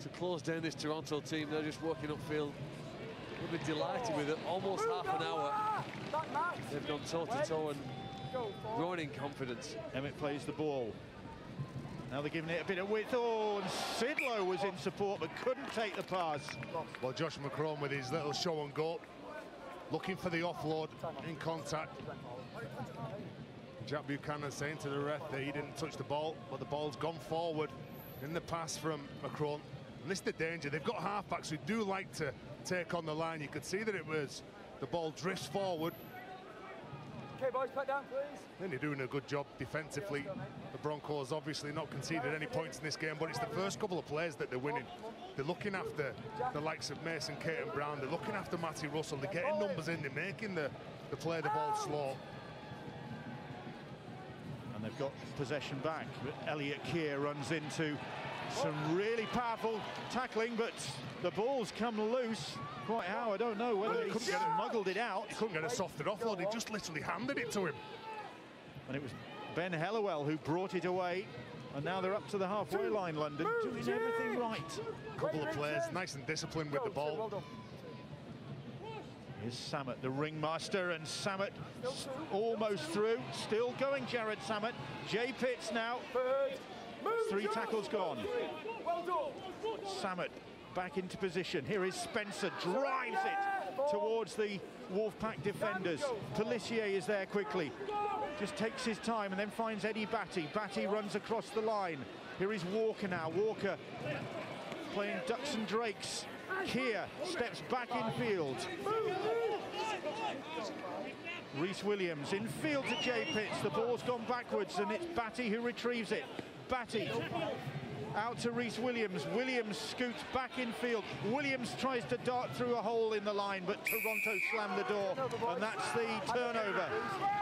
to close down this Toronto team. They're just working upfield. They'll be delighted with it. Almost half an hour. They've gone toe-to-toe and growing in confidence. Emmett plays the ball. Now they're giving it a bit of width. Oh, and Sidlow was in support but couldn't take the pass. Well, Josh McCrone with his little show and go, looking for the offload, in contact. Jack Buchanan saying to the ref that he didn't touch the ball, but the ball's gone forward in the pass from McCrone. And this is the danger. They've got halfbacks who do like to take on the line. You could see that the ball drifts forward. Okay, boys, put down, please. Then they're doing a good job defensively. The Broncos obviously not conceded any points in this game, but it's the first couple of plays that they're winning. They're looking after the likes of Mason, Caton Brown. They're looking after Matty Russell. They're getting numbers in. They're making the play the ball slow. And they've got possession back. But Elliot Keir runs into some really powerful tackling, but the ball's come loose. Quite how, I don't know whether he smuggled it out. He couldn't get a softer offload. He just literally handed it to him. And it was Ben Hellowell who brought it away. And now they're up to the halfway line, London, doing everything right. Couple of players, nice and disciplined with the ball. Here's Samet, the ringmaster, and Samet almost through. Still going, Jared Samet. Jay Pitts now. 3 tackles gone. Samet back into position. Here is Spencer, drives it towards the Wolfpack defenders. Pelissier is there quickly. Just takes his time and then finds Eddie Batty. Batty runs across the line. Here is Walker now. Walker playing ducks and drakes. Keir steps back in field. Rhys Williams in field to Jay Pitts. The ball's gone backwards and it's Batty who retrieves it. Batty out to Rhys Williams. Williams scoots back in field. Williams tries to dart through a hole in the line, but Toronto slammed the door, and that's the turnover.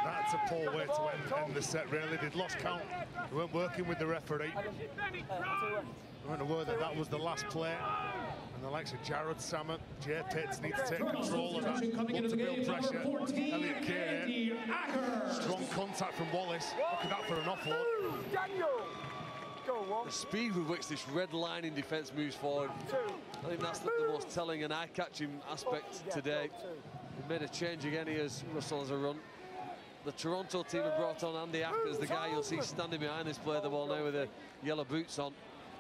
That's a poor way to end the set, really. They'd lost count. They weren't working with the referee. They weren't aware that that was the last play. And the likes of Jared Samet, Jay Pitts need to take control of that. Want to build pressure. Elliot Keir. Strong contact from Wallace. Look at that for an offload. The speed with which this red line in defence moves forward, I think that's the most telling and eye-catching aspect today. We've made a change again here as Russell has a run. The Toronto team have brought on Andy Ackers, the guy you'll see standing behind this player the ball now with the yellow boots on.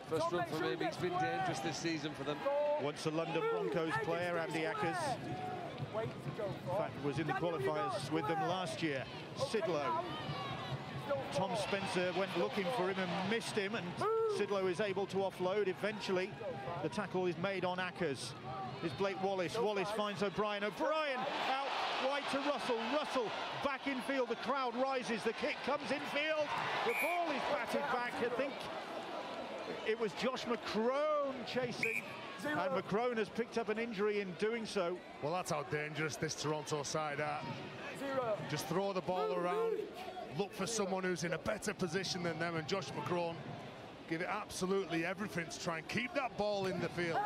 First run from him, he's been dangerous this season for them. Once a London Broncos player, Andy Ackers. In fact, was in the qualifiers with them last year. Sidlow. Tom Spencer went looking for him and missed him, and Sidlow is able to offload. Eventually, the tackle is made on Ackers. It's Blake Wallace. Wallace finds O'Brien. O'Brien out wide to Russell. Russell back in field. The crowd rises. The kick comes in field. The ball is batted back. I think it was Josh McCrone chasing, and McCrone has picked up an injury in doing so. Well, that's how dangerous this Toronto side are. Just throw the ball around. Look for someone who's in a better position than them, and Josh McCrone give it absolutely everything to try and keep that ball in the field.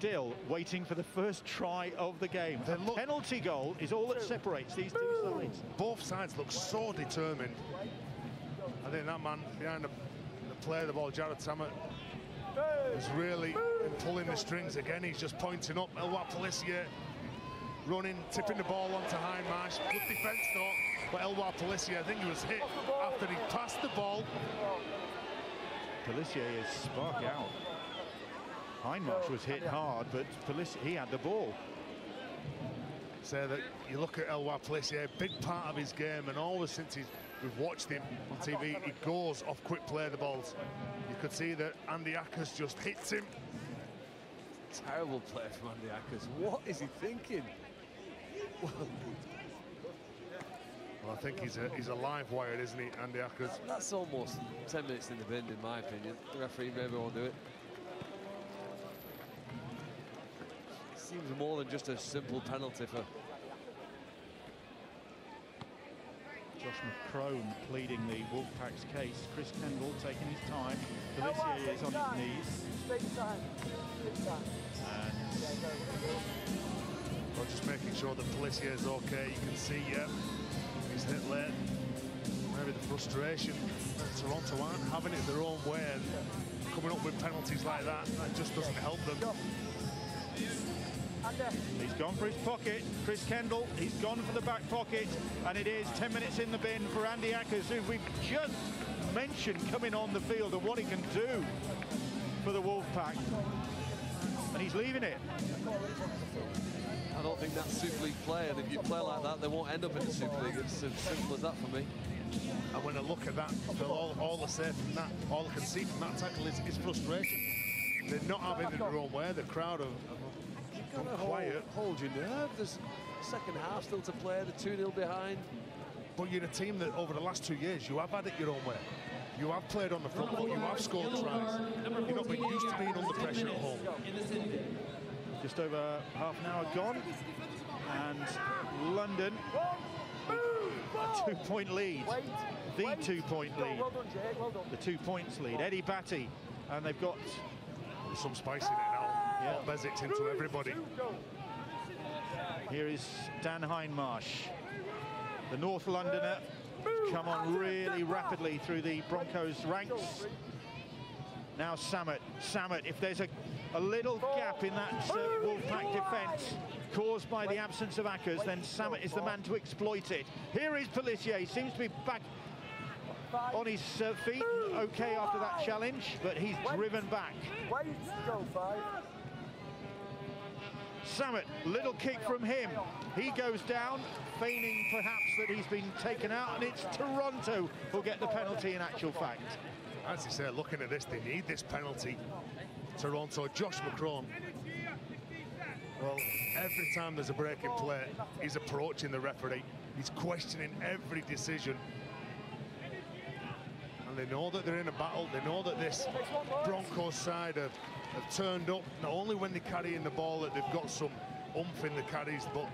still waiting for the first try of the game. The penalty goal is all that separates these two sides. Both sides look so determined. I think that man behind the play of the ball, Jared Samet, is really pulling the strings again. He's just pointing up. Elwar Pelissier running, tipping the ball onto Hindmarsh. Good defence though, but Elwar Pelissier, I think he was hit after he passed the ball. Pelissier is spark out. Hindmarsh was hit hard, but Pelissier, he had the ball. Say that you look at Elwar Pelissier, big part of his game, and always since we've watched him on TV, he goes off quick play the balls. You could see that Andy Ackers just hits him. Terrible play from Andy Ackers. What is he thinking? Well, I think he's a live wire, isn't he, Andy Ackers? That's almost 10 minutes in the bin, in my opinion. The referee maybe won't do it. Seems more than just a simple penalty for... Josh McCrone pleading the Wolfpack's case. Chris Kendall taking his time. Pelissier is on his knees. And well, just making sure that Pelissier is okay. You can see, he's hit late. Maybe the frustration that Toronto aren't having it their own way and coming up with penalties like that just doesn't help them. He's gone for his pocket. Chris Kendall, he's gone for the back pocket, and it is 10 minutes in the bin for Andy Ackers, who we've just mentioned coming on the field and what he can do for the Wolfpack. And he's leaving it. I don't think that's Super League play, and if you play like that, they won't end up in the Super League. It's as simple as that for me. And when I look at that, all I say from that, all I can see from that tackle is frustration. They're not having it their own way. The crowd have gone quiet. Hold your nerve. There's second half still to play. The 2-0 behind. But you're a team that over the last 2 years, you have had it your own way. You have played on the front foot, you have scored tries. You're not been used to being under pressure at home. Just over half an hour gone. And London, a 2-point lead. The 2-point lead. The 2 points lead. Eddie Batty. And they've got some spice in it now. Yeah. Bezic's into everybody. Here is Dan Hindmarsh, the North Londoner, who's come on really rapidly through the Broncos ranks. Now Samet, if there's a little gap in that Wolfpack defence caused by the absence of Ackers, then Samet is the man to exploit it. Here is Pelissier, he seems to be back on his feet, okay after that challenge, but he's driven back. Samet, little kick from him. He goes down, feigning perhaps that he's been taken out, and it's Toronto who'll get the penalty in actual fact. As you say, looking at this, they need this penalty. Toronto, Josh McCrone. Well, every time there's a break in play, he's approaching the referee. He's questioning every decision. And they know that they're in a battle. They know that this Broncos side have turned up, not only when they're carrying the ball, that they've got some oomph in the carries, but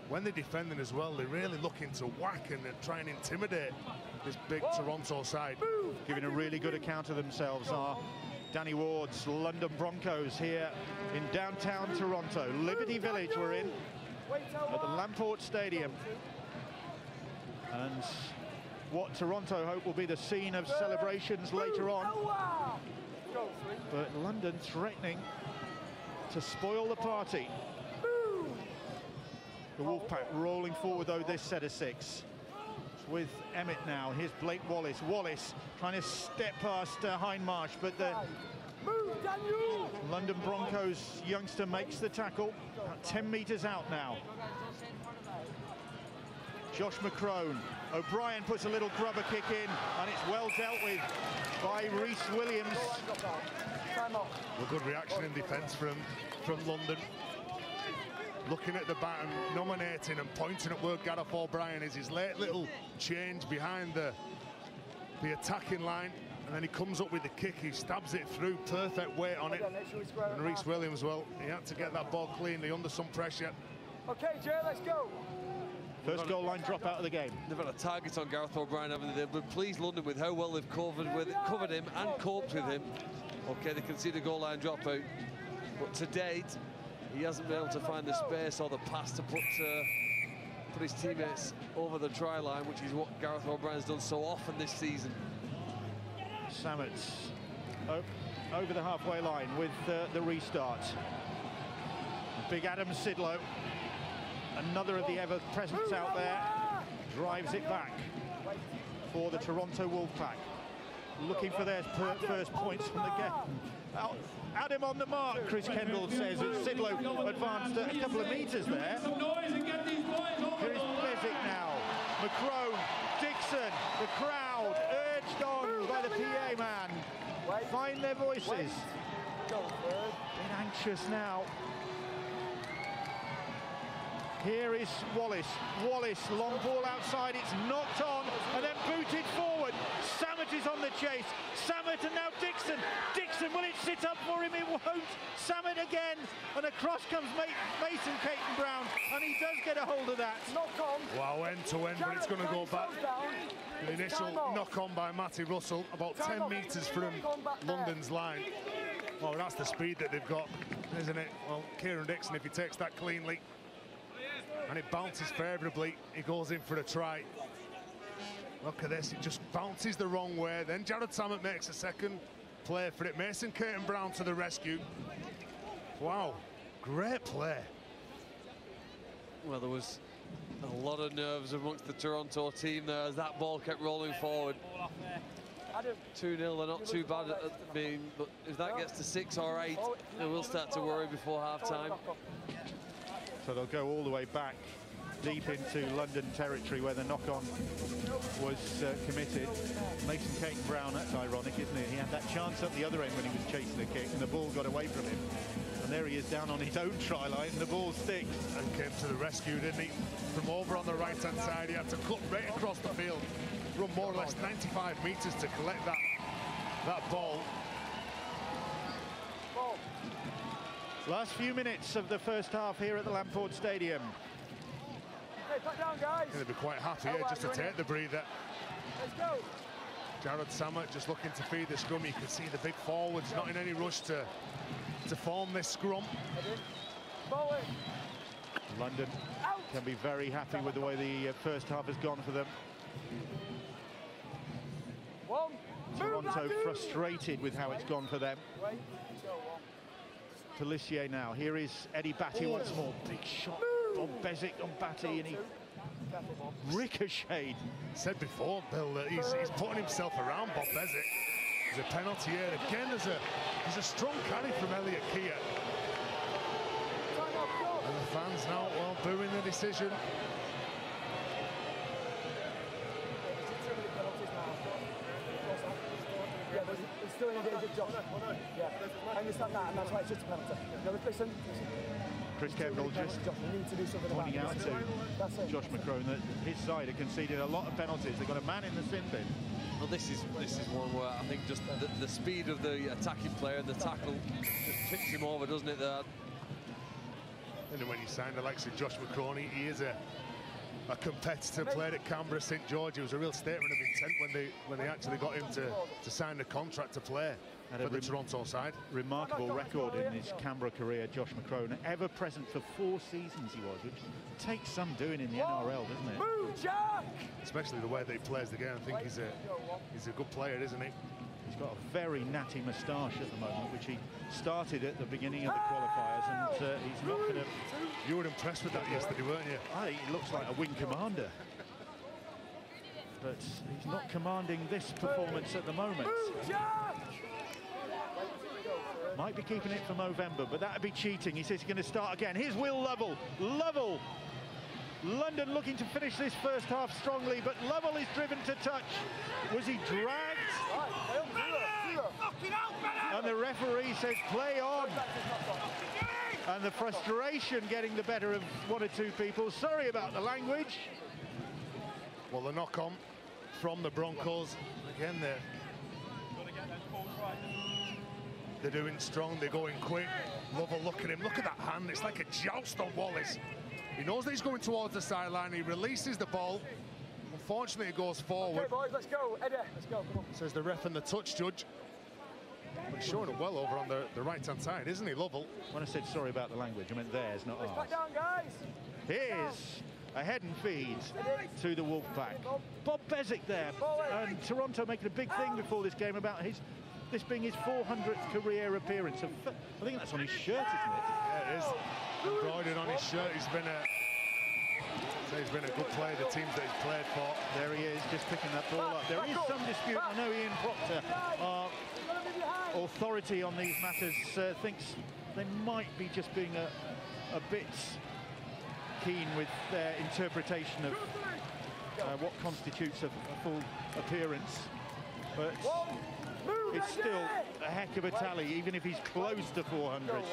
when they're defending as well, they're really looking to whack and try and intimidate this big Toronto side. Giving a really good account of themselves are Danny Ward's London Broncos here in downtown Toronto. Liberty Village we're in at the Lamport Stadium. And what Toronto hope will be the scene of celebrations later on. But London threatening to spoil the party. The Wolfpack rolling forward though this set of 6. With Emmett now, here's Blake Wallace. Wallace trying to step past Hindmarsh, but the London Broncos youngster makes the tackle. About 10 metres out now. Josh McCrone. O'Brien puts a little grubber kick in, and it's well dealt with by Rhys Williams. A good reaction in defence from London. Looking at the bat and nominating and pointing at where Gareth O'Brien is. His late little change behind the attacking line, and then he comes up with the kick. He stabs it through, perfect weight on it. And Rhys Williams, well, he had to get that ball cleanly under some pressure. Okay, Jay, let's go. First goal line drop out of the game. They've got a target on Gareth O'Brien, haven't they? But please London with how well they've covered him and coped with him. Okay, they can see the goal line drop out. But to date, he hasn't been able to find the space or the pass to put his teammates over the try line, which is what Gareth O'Brien's done so often this season. Sammett's over the halfway line with the restart. Big Adam Sidlow, another of the ever-presents out there, drives it back for the Toronto Wolfpack, looking for their first points from the game. Adam on the mark, Chris Kendall says, as Sidlow advanced a couple of metres there. Here's Bezic now, McCrone, Dixon, the crowd urged on by the PA man. Find their voices. Bit anxious now. Here is Wallace. Wallace, long ball outside, it's knocked on and then booted forward. Samet is on the chase. Samet and now Dixon. Dixon, will it sit up for him? It won't. Samet again, and across comes Mason Caton-Brown, and he does get a hold of that. Wow, end to end, but it's going to go back. The initial knock on by Matty Russell, about 10 metres from London's line. Well, that's the speed that they've got, isn't it? Well, Kieran Dixon, if he takes that cleanly, and it bounces favourably, he goes in for a try. Look at this, it just bounces the wrong way. Then Jared Samet makes a second play for it. Mason Caton-Brown to the rescue. Wow, great play. Well, there was a lot of nerves amongst the Toronto team there as that ball kept rolling forward. 2-0, they're not too bad at being, but if that gets to 6 or 8, they will start to worry before half-time. So they'll go all the way back deep into London territory where the knock-on was committed. Mason Caton-Brown, that's ironic, isn't it? He had that chance up the other end when he was chasing the kick and the ball got away from him. And there he is down on his own try line and the ball sticks. And came to the rescue, didn't he? From over on the right-hand side, he had to cut right across the field, run more or less 95 metres to collect that ball. Last few minutes of the first half here at the Lamport Stadium. Going to be quite happy here just to take the breather. Let's go. Jared Samet just looking to feed the scrum. You can see the big forwards not in any rush to form this scrum. London can be very happy with the way the first half has gone for them. Toronto frustrated with how it's gone for them. Pelissier now. Here is Eddie Batty once more. Big shot on Bezic on Batty, and he ricocheted. Said before, Bill, that he's putting himself around Bob Bezic. There's a penalty here. Again, there's a strong carry from Elliot Keir. And the fans now, well, booing the decision. Still in a very good job. Yeah, I understand that, and that's why it's just a penalty. No, listen. Chris Kendall just pointing out to Josh McCrone that his side are conceded a lot of penalties. They've got a man in the sin bin. Well, this is one where I think just the speed of the attacking player and the tackle just tips him over, doesn't it? There. And when you signed Alexis Josh McCrone, he is a competitor, played at Canberra, St George. It was a real statement of intent when they actually got him to sign the contract to play for the Toronto side. Remarkable record in his Canberra career, Josh McCrone. Ever present for 4 seasons he was, which takes some doing in the NRL, doesn't it? Move, Jack! Especially the way that he plays the game. I think he's a good player, isn't he? He's got a very natty moustache at the moment, which he started at the beginning of the qualifiers, and he's not going to... You were impressed with that yesterday, weren't you? I think he looks like a wing commander. But he's not commanding this performance at the moment. Might be keeping it for November, but that would be cheating. He says he's going to start again. Here's Will Lovell. Lovell! London looking to finish this first half strongly, but Lovell is driven to touch. Was he dragged? And the referee says play on. And the frustration getting the better of 1 or 2 people. Sorry about the language. Well, the knock-on from the Broncos. Again, they're doing strong, they're going quick. Lovell, look at him, look at that hand. It's like a joust on Wallace. He knows that he's going towards the sideline. He releases the ball. Unfortunately, it goes forward. Okay, boys, let's go. Eddie, let's go. Come on. Says the ref and the touch judge. He's showing it well over on the right-hand side, isn't he, Lovell? When I said sorry about the language, I meant theirs, not ours. Back down, guys. Here's a head and feed to the Wolfpack. Bob Bezic there, and Toronto making a big thing before this game about this being his 400th career appearance. I think that's on his shirt, isn't it? Yeah, it is. Embroidered on his shirt. He's been a good player, the teams that he's played for. There he is, just picking that ball up. There is some dispute. I know Ian Proctor, our authority on these matters, thinks they might be just being a bit keen with their interpretation of what constitutes a full appearance. But it's still a heck of a tally, even if he's close to 400.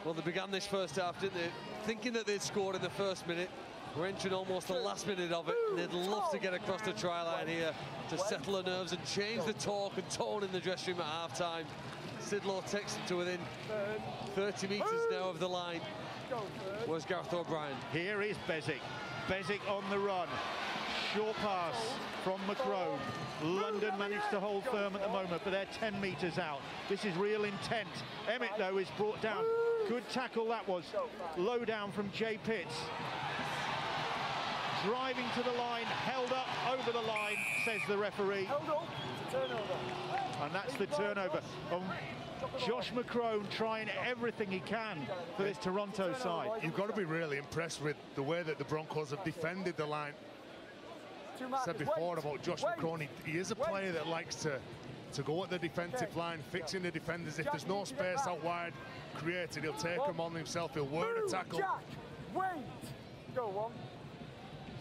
Well, they began this first half, didn't they? Thinking that they'd scored in the first minute. We're entering almost the last minute of it. They'd love to get across the try line here to settle the nerves and change the talk and tone in the dressing room at half-time. Sidlow takes them to within 30 metres now of the line. Where's Gareth O'Brien? Here is Bezic. Bezic on the run. Short pass from McCrone. London managed to hold firm at the moment, but they're 10 metres out. This is real intent. Emmett, though, is brought down. Good tackle that was. Low down from Jay Pitts. Driving to the line, held up over the line, says the referee. And that's the turnover. Josh McCrone trying everything he can for this Toronto side. You've got to be really impressed with the way that the Broncos have defended the line. I said before about Josh McCrone, he is a player that likes to go at the defensive line, fixing the defenders. If there's no space out wide created, he'll take them on himself, he'll work the tackle. Go on.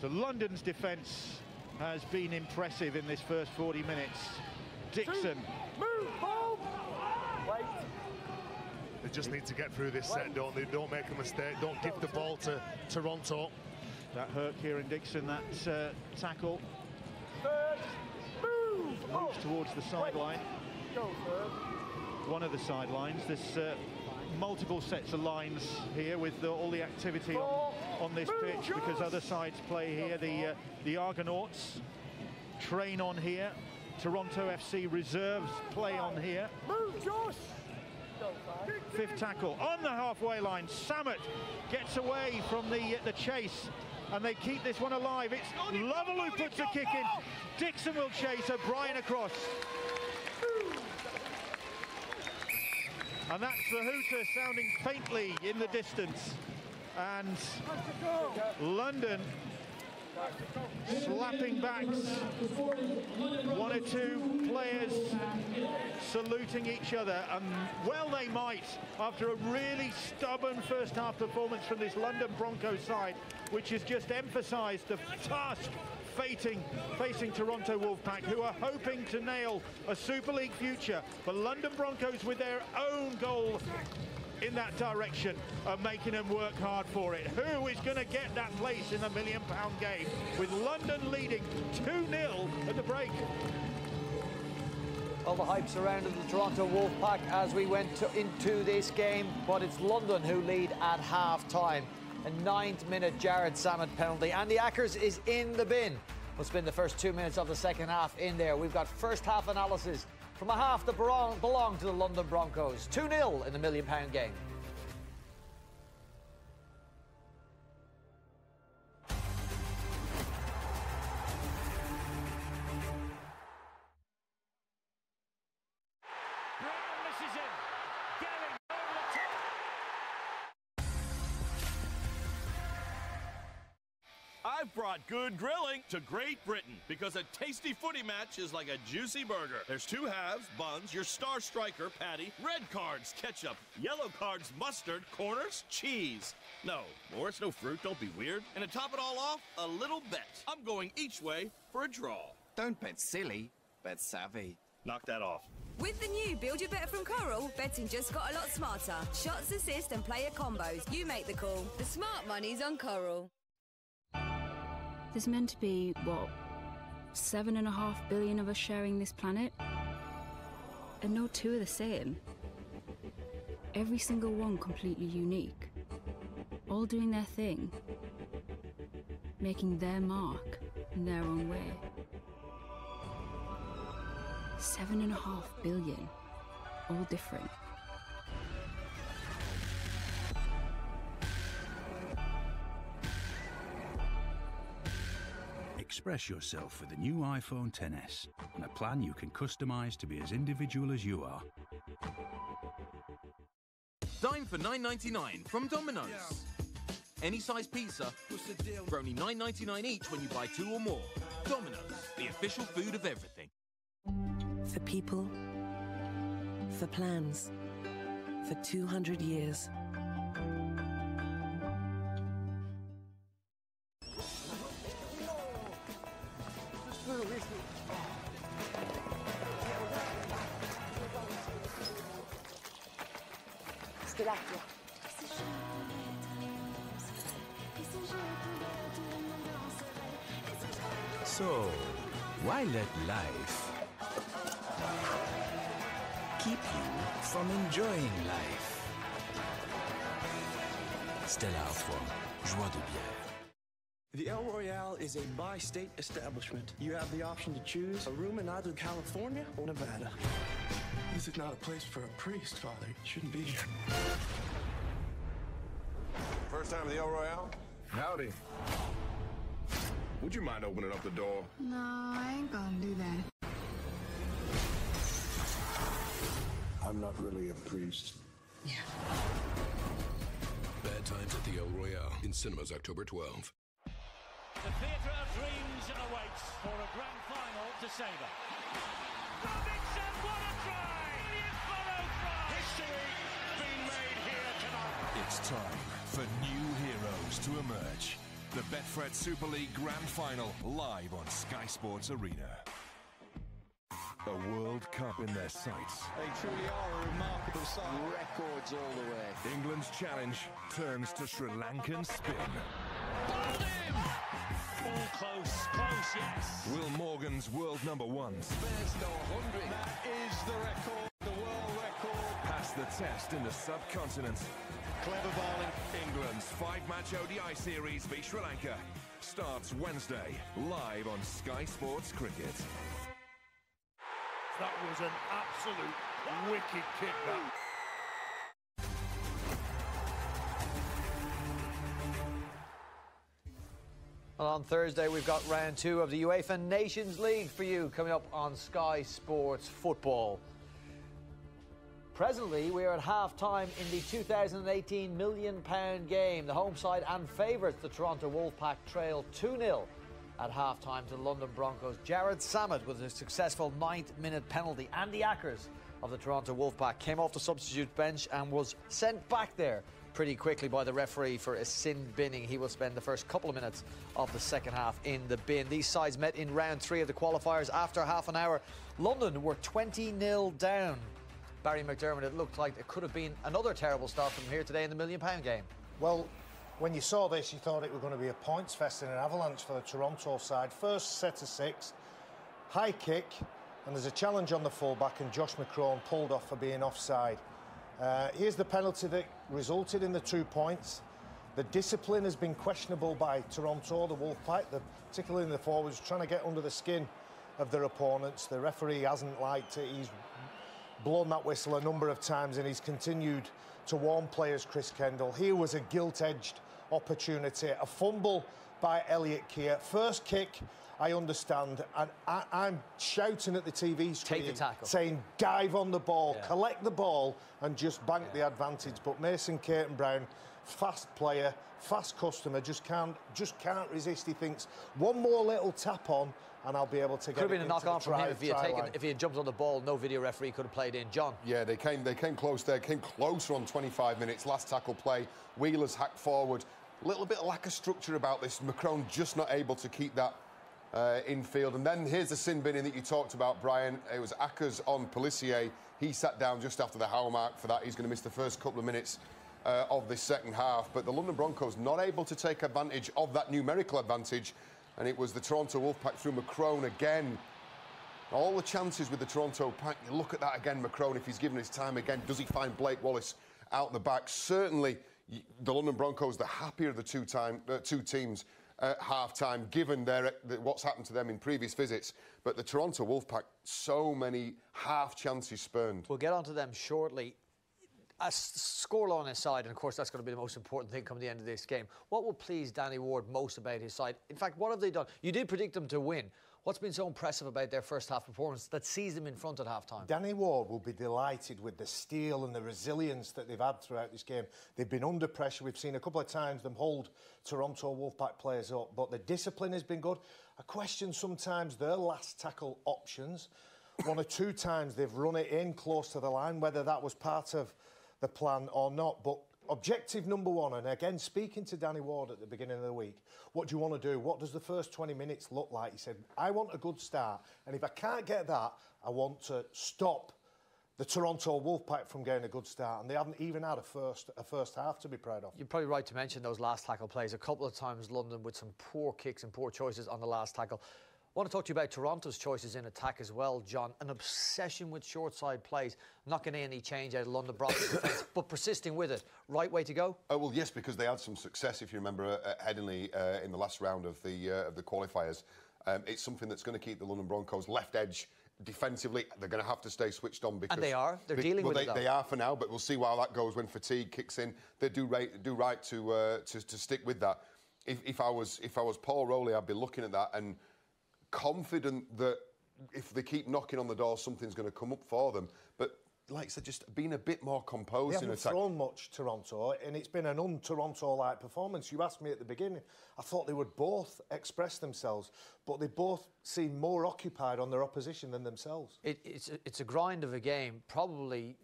So London's defence has been impressive in this first 40 minutes. Dixon. They just need to get through this set, don't they? Don't make a mistake. Don't give the ball to Toronto. That hurt Kieran Dixon, that tackle. Moves towards the sideline. One of the sidelines. There's multiple sets of lines here with all the activity on this pitch, because other sides play here. The Argonauts train on here. Toronto FC reserves play on here. Fifth tackle on the halfway line. Samet gets away from the chase, and they keep this one alive. It's Lovell who puts a kick in. Dixon will chase O'Brien across. And that's the hooter sounding faintly in the distance. And London slapping backs. One or two players saluting each other, and well they might, after a really stubborn first half performance from this London Broncos side, which has just emphasised the task facing Toronto Wolfpack, who are hoping to nail a Super League future. But London Broncos, with their own goal in that direction, are making them work hard for it. Who is going to get that place in the £1 million game, with London leading 2-0 at the break? Well, the hype surrounded the Toronto Wolfpack as we went into this game, but it's London who lead at half-time. A 9th minute Jared Samet penalty. Andy Ackers is in the bin. We'll spend the first 2 minutes of the second half in there. We've got first half analysis from a half that belonged to the London Broncos. 2-0 in the £1 million game. I've brought good grilling to Great Britain because a tasty footy match is like a juicy burger. There's two halves, buns, your star striker, patty, red cards, ketchup, yellow cards, mustard, corners, cheese. No, or it's no fruit, don't be weird. And to top it all off, a little bet. I'm going each way for a draw. Don't bet silly, bet savvy. Knock that off. With the new Build Your Bet from Coral, betting just got a lot smarter. Shots, assist and player combos. You make the call. The smart money's on Coral. There's meant to be, what, 7.5 billion of us sharing this planet? And no two are the same. Every single one completely unique. All doing their thing. Making their mark in their own way. 7.5 billion. all different. Express yourself with the new iPhone XS on a plan you can customize to be as individual as you are. Dine for $9.99 from Domino's. Any size pizza for only $9.99 each when you buy 2 or more. Domino's, the official food of everything. For people, for plans, for 200 years. So, why let life keep you from enjoying life? Stella Artois, joie de bière. The El Royale is a bi-state establishment. You have the option to choose a room in either California or Nevada. This is not a place for a priest, Father. You shouldn't be here. First time at the El Royale? Howdy. Would you mind opening up the door? No, I ain't gonna do that. I'm not really a priest. Yeah. Bad Times at the El Royale in cinemas October 12. The theatre of dreams awaits for a grand final to savour. Robinson, what a try! Brilliant follow try! History being made here tonight. It's time for new heroes to emerge. The Betfred Super League Grand Final live on Sky Sports Arena. A World Cup in their sights. They truly are a remarkable side. Records all the way. England's challenge turns to Sri Lankan spin. Bowled him! All close, yes. Will Morgan's world #1 There's no 100. That is the record, the world record. pass the test in the subcontinent? Clever bowling. England's 5-match ODI series v Sri Lanka starts Wednesday, live on Sky Sports Cricket. That was an absolute wicked kick, that. Well, on Thursday, we've got round 2 of the UEFA Nations League for you coming up on Sky Sports Football. Presently, we are at half-time in the 2018 £1 million game. The home side and favourites, the Toronto Wolfpack, trail 2-0 at half-time to the London Broncos. Jared Sammet with a successful 9th-minute penalty. Andy Ackers of the Toronto Wolfpack came off the substitute bench and was sent back there pretty quickly by the referee for a sin binning. He will spend the first couple of minutes of the second half in the bin. These sides met in round 3 of the qualifiers. After half an hour, London were 20-0 down. Barry McDermott, it looked like it could have been another terrible start from here today in the £1 million game. Well, when you saw this, you thought it was going to be a points fest and an avalanche for the Toronto side. First set of 6, high kick, and there's a challenge on the fullback, and Josh McCrone pulled off for being offside. Here's the penalty that resulted in the 2 points. The discipline has been questionable by Toronto, the Wolfpack, particularly in the forwards, trying to get under the skin of their opponents. The referee hasn't liked it. He's blown that whistle a number of times, and he's continued to warn players. Chris Kendall. Here was a gilt-edged opportunity, a fumble by Elliot Keir. First kick, I understand, and I'm shouting at the TV screen, take the tackle, saying dive on the ball, collect the ball, and just bank the advantage. But Mason Caton-Brown, fast player, fast customer, just can't resist. He thinks one more little tap on, and I'll be able to get it. Could have been a knock on from him if he had jumped on the ball. No video referee could have played in. John. Yeah, they came close there. Came closer on 25 minutes. Last tackle play. Wheeler's hacked forward. A little bit of lack of structure about this. Macron just not able to keep that infield. And then here's the sin binning that you talked about, Brian. It was Ackers on Pelissier. He sat down just after the hour mark for that. He's going to miss the first couple of minutes of this second half. But the London Broncos not able to take advantage of that numerical advantage. And it was the Toronto Wolfpack through Macron again. All the chances with the Toronto pack. You look at that again, Macron, if he's given his time again, does he find Blake Wallace out the back? Certainly, the London Broncos, the happier of the two teams. at half-time, given what's happened to them in previous visits. But the Toronto Wolfpack, so many half chances spurned. We'll get onto them shortly. A scoreline aside, and of course that's going to be the most important thing come the end of this game, what will please Danny Ward most about his side? In fact, what have they done? You did predict them to win. What's been so impressive about their first half performance that sees them in front at half-time? Danny Ward will be delighted with the steel and the resilience that they've had throughout this game. They've been under pressure. We've seen a couple of times them hold Toronto Wolfpack players up, but the discipline has been good. I question sometimes their last tackle options. One or two times they've run it in close to the line, whether that was part of the plan or not. But objective number one, and again, speaking to Danny Ward at the beginning of the week, what do you want to do? What does the first 20 minutes look like? He said, I want a good start, and if I can't get that, I want to stop the Toronto Wolfpack from getting a good start, and they haven't even had a first half to be proud of. You're probably right to mention those last tackle plays. A couple of times London with some poor kicks and poor choices on the last tackle. I want to talk to you about Toronto's choices in attack as well, John. An obsession with short side plays, not getting any change out of London Broncos defence, but persisting with it. Right way to go? Oh, well, yes, because they had some success, if you remember, at Headingley in the last round of the qualifiers. It's something that's going to keep the London Broncos left edge defensively. They're going to have to stay switched on because... And they are. They're dealing with it, though. They are for now, but we'll see how that goes when fatigue kicks in. They do right to stick with that. If I was Paul Rowley, I'd be looking at that and confident that if they keep knocking on the door, something's going to come up for them. But like I said, just being a bit more composed in attack. They haven't thrown much, Toronto, and it's been an un-Toronto-like performance. You asked me at the beginning, I thought they would both express themselves, but they both seem more occupied on their opposition than themselves. It's a grind of a game, probably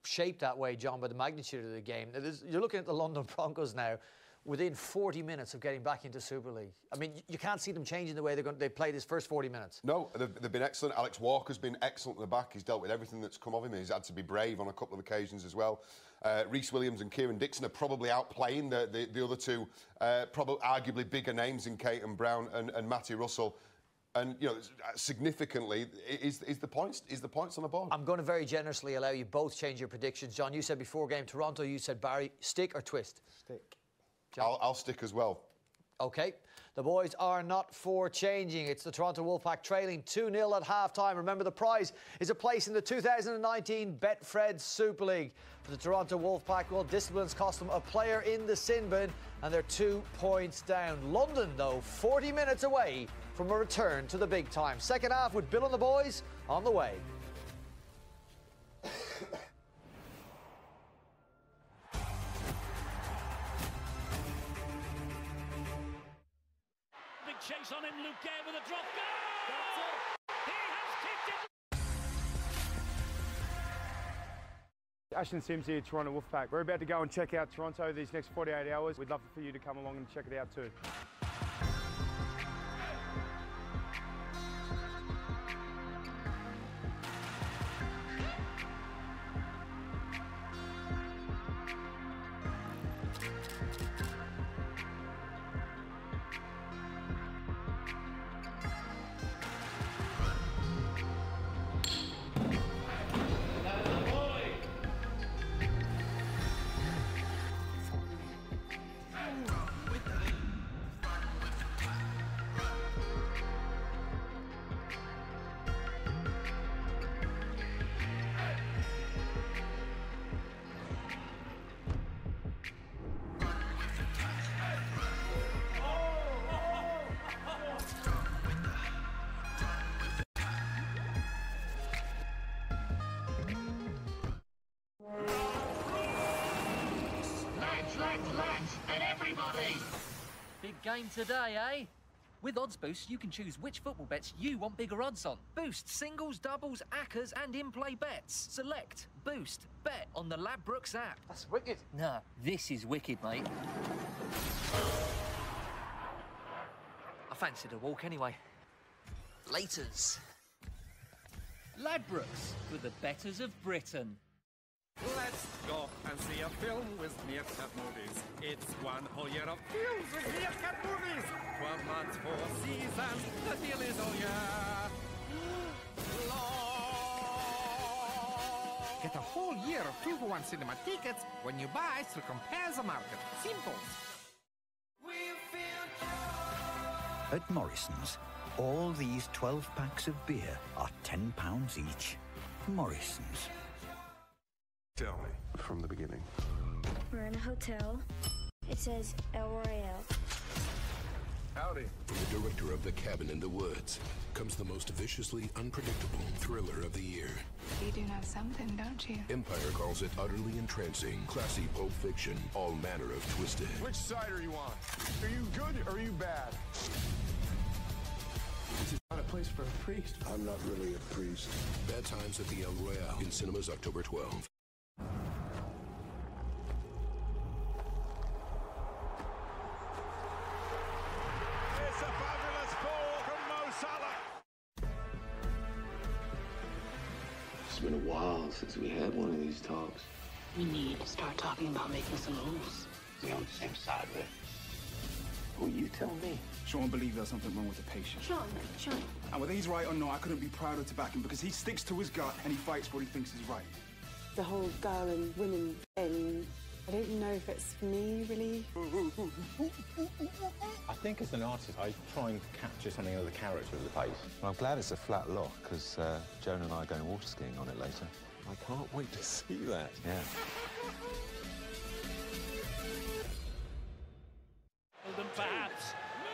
shaped that way, John, by the magnitude of the game. You're looking at the London Broncos now, within 40 minutes of getting back into Super League. I mean, you can't see them changing the way they play this first 40 minutes. No, they've been excellent. Alex Walker's been excellent in the back. He's dealt with everything that's come of him. He's had to be brave on a couple of occasions as well. Rhys Williams and Kieran Dixon are probably outplaying the other two, probably arguably bigger names in Caton Brown and Matty Russell. And, you know, significantly, is the points on the board? I'm going to very generously allow you both change your predictions. John, you said before game Toronto, you said Barry, stick or twist? Stick. I'll stick as well. OK. The boys are not for changing. It's the Toronto Wolfpack trailing 2-0 at half-time. Remember, the prize is a place in the 2019 Betfred Super League. For the Toronto Wolfpack, well, disciplines cost them a player in the sin bin, and they're 2 points down. London, though, 40 minutes away from a return to the big time. Second half with Bill and the boys on the way. Chase on him, Luke Gay with a drop goal! He has kicked it! Ashton Sims here, Toronto Wolfpack. We're about to go and check out Toronto these next 48 hours. We'd love for you to come along and check it out too. Big game today, eh? With Odds Boost, you can choose which football bets you want bigger odds on. Boost singles, doubles, accas, and in-play bets. Select, boost, bet on the Ladbrokes app. That's wicked. Nah, this is wicked, mate. I fancied a walk anyway. Laters. Ladbrokes, for the betters of Britain. Let's go and see a film with Meerkat Movies. It's one whole year of films with Meerkat Movies. 12 months, 4 seasons. The deal is all year. Get a whole year of 2-for-1 cinema tickets when you buy through Compare the Market. Simple. We feel joy. At Morrison's, all these 12 packs of beer are £10 each. Morrison's. Tell me from the beginning. We're in a hotel. It says El Royale. Howdy. From the director of The Cabin in the Woods comes the most viciously unpredictable thriller of the year. You do know something, don't you? Empire calls it utterly entrancing, classy pulp fiction, all manner of twisted. Which side are you on? Are you good or are you bad? This is not a place for a priest. I'm not really a priest. Bad Times at the El Royale in cinemas October 12. It's a fabulous ball from Mo Salah. It's been a while since we had one of these talks. We need to start talking about making some moves. We're on the same side, but who you tell me? Sean believes there's something wrong with the patient. Sean. And whether he's right or not, I couldn't be prouder to back him because he sticks to his gut and he fights what he thinks is right. The whole girl and women thing, I don't know if it's for me, really. I think as an artist, I try and capture something of the character of the place. Well, I'm glad it's a flat lock, because Joan and I are going water skiing on it later. I can't wait to see that. Yeah. And perhaps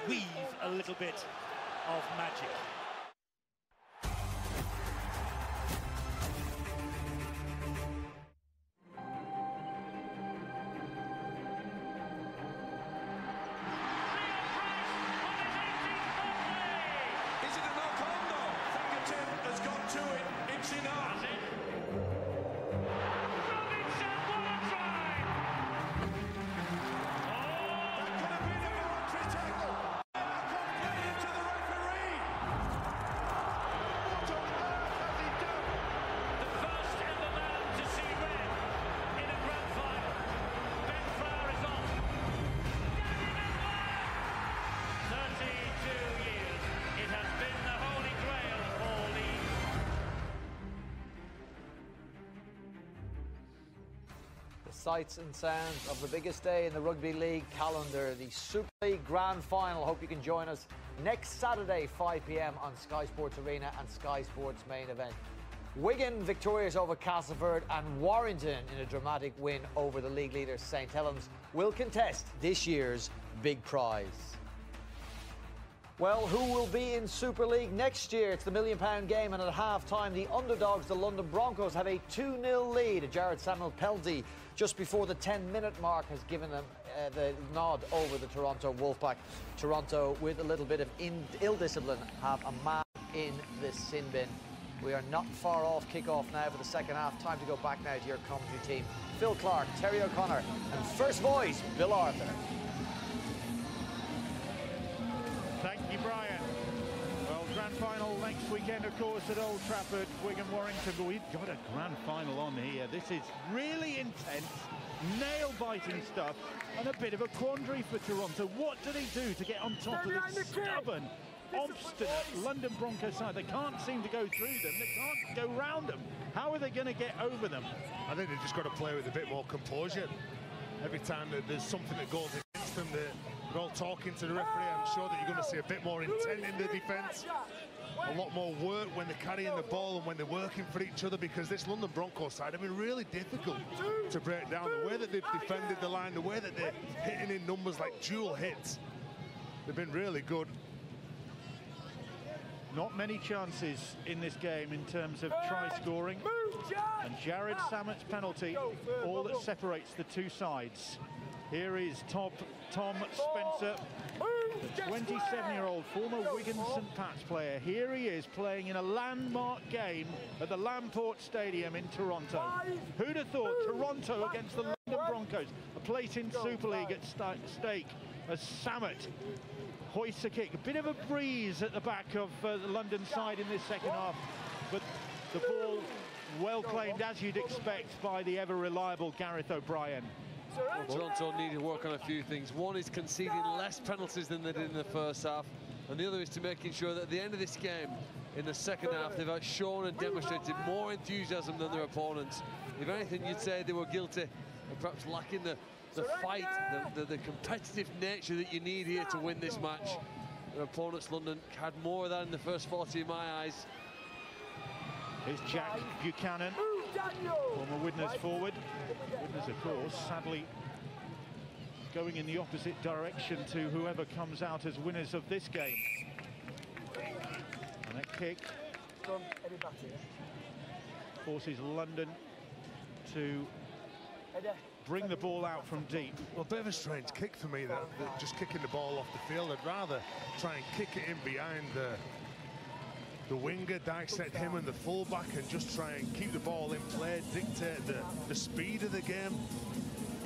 weave a little bit of magic. Is it a knock-on? No. Fingertip has gone to it. It's enough. Robinson, what a try! Oh, that could have been a voluntary tackle. Complaining to the referee. What on earth has he done? The first ever man to see red in a grand final. Ben Flower is on. 32 years. It has been the holy grail for Leeds. The sights and sounds of the biggest day in the Rugby League calendar, the Super League Grand Final. Hope you can join us next Saturday, 5 p.m. on Sky Sports Arena and Sky Sports Main Event. Wigan victorious over Castleford, and Warrington in a dramatic win over the league leader St Helens will contest this year's big prize. Well, who will be in Super League next year? It's the £1 million game, and at half-time, the underdogs, the London Broncos, have a 2-0 lead. Jared Samuel penalty just before the 10-minute mark has given them the nod over the Toronto Wolfpack. Toronto, with a little bit of ill discipline, have a man in the sin bin. We are not far off kick-off now for the second half. Time to go back now to your commentary team. Phil Clark, Terry O'Connor, and first voice, Bill Arthur. Thank you, Brian. Well, grand final next weekend, of course, at Old Trafford, Wigan Warrington. But we've got a grand final on here. This is really intense, nail-biting stuff, and a bit of a quandary for Toronto. What do they do to get on top of this stubborn, obstinate London Broncos side? They can't seem to go through them. They can't go round them. How are they going to get over them? I think they've just got to play with a bit more composure. Every time that there's something that goes against them, they're all talking to the referee. I'm sure that you're going to see a bit more intent in the defence, a lot more work when they're carrying the ball and when they're working for each other, because this London Broncos side have been really difficult to break down. The way that they've defended the line, the way that they're hitting in numbers like dual hits, they've been really good. Not many chances in this game in terms of try scoring. And Jared Sammett's penalty, all that separates the two sides. Here is Tom Spencer, the 27-year-old former Wigan St Pat's player. Here he is playing in a landmark game at the Lamport Stadium in Toronto. Who'd have thought Toronto against the London Broncos, a place in Super League at stake, as Sammett hoists a kick. A bit of a breeze at the back of the London side in this second half, but the ball well claimed, as you'd expect, by the ever-reliable Gareth O'Brien. Well, Toronto need to work on a few things. One is conceding less penalties than they did in the first half, and the other is to making sure that at the end of this game, in the second half, they've shown and demonstrated more enthusiasm than their opponents. If anything, you'd say they were guilty of perhaps lacking the fight, the competitive nature that you need here to win this match. their opponents, London, had more of that in the first 40 in my eyes. Here's Jack Buchanan, former Widnes forward. Widnes, of course, sadly going in the opposite direction to whoever comes out as winners of this game. And a kick forces London to bring the ball out from deep. Well, a bit of a strange kick for me, that just kicking the ball off the field. I'd rather try and kick it in behind the winger, dissect him and the fullback, and just try and keep the ball in play, dictate the speed of the game.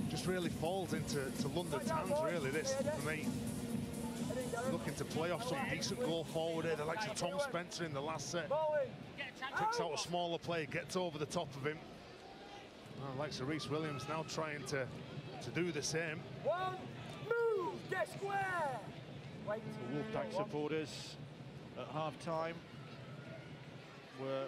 Just really falls into London's hands, really, this, for me. Looking to play off some decent goal forward here, the likes of Tom Spencer in the last set. Picks out a smaller player, gets over the top of him. Well, likes of Reece Williams now trying to do the same. One, move, get square! The Wolfpack supporters at half-time were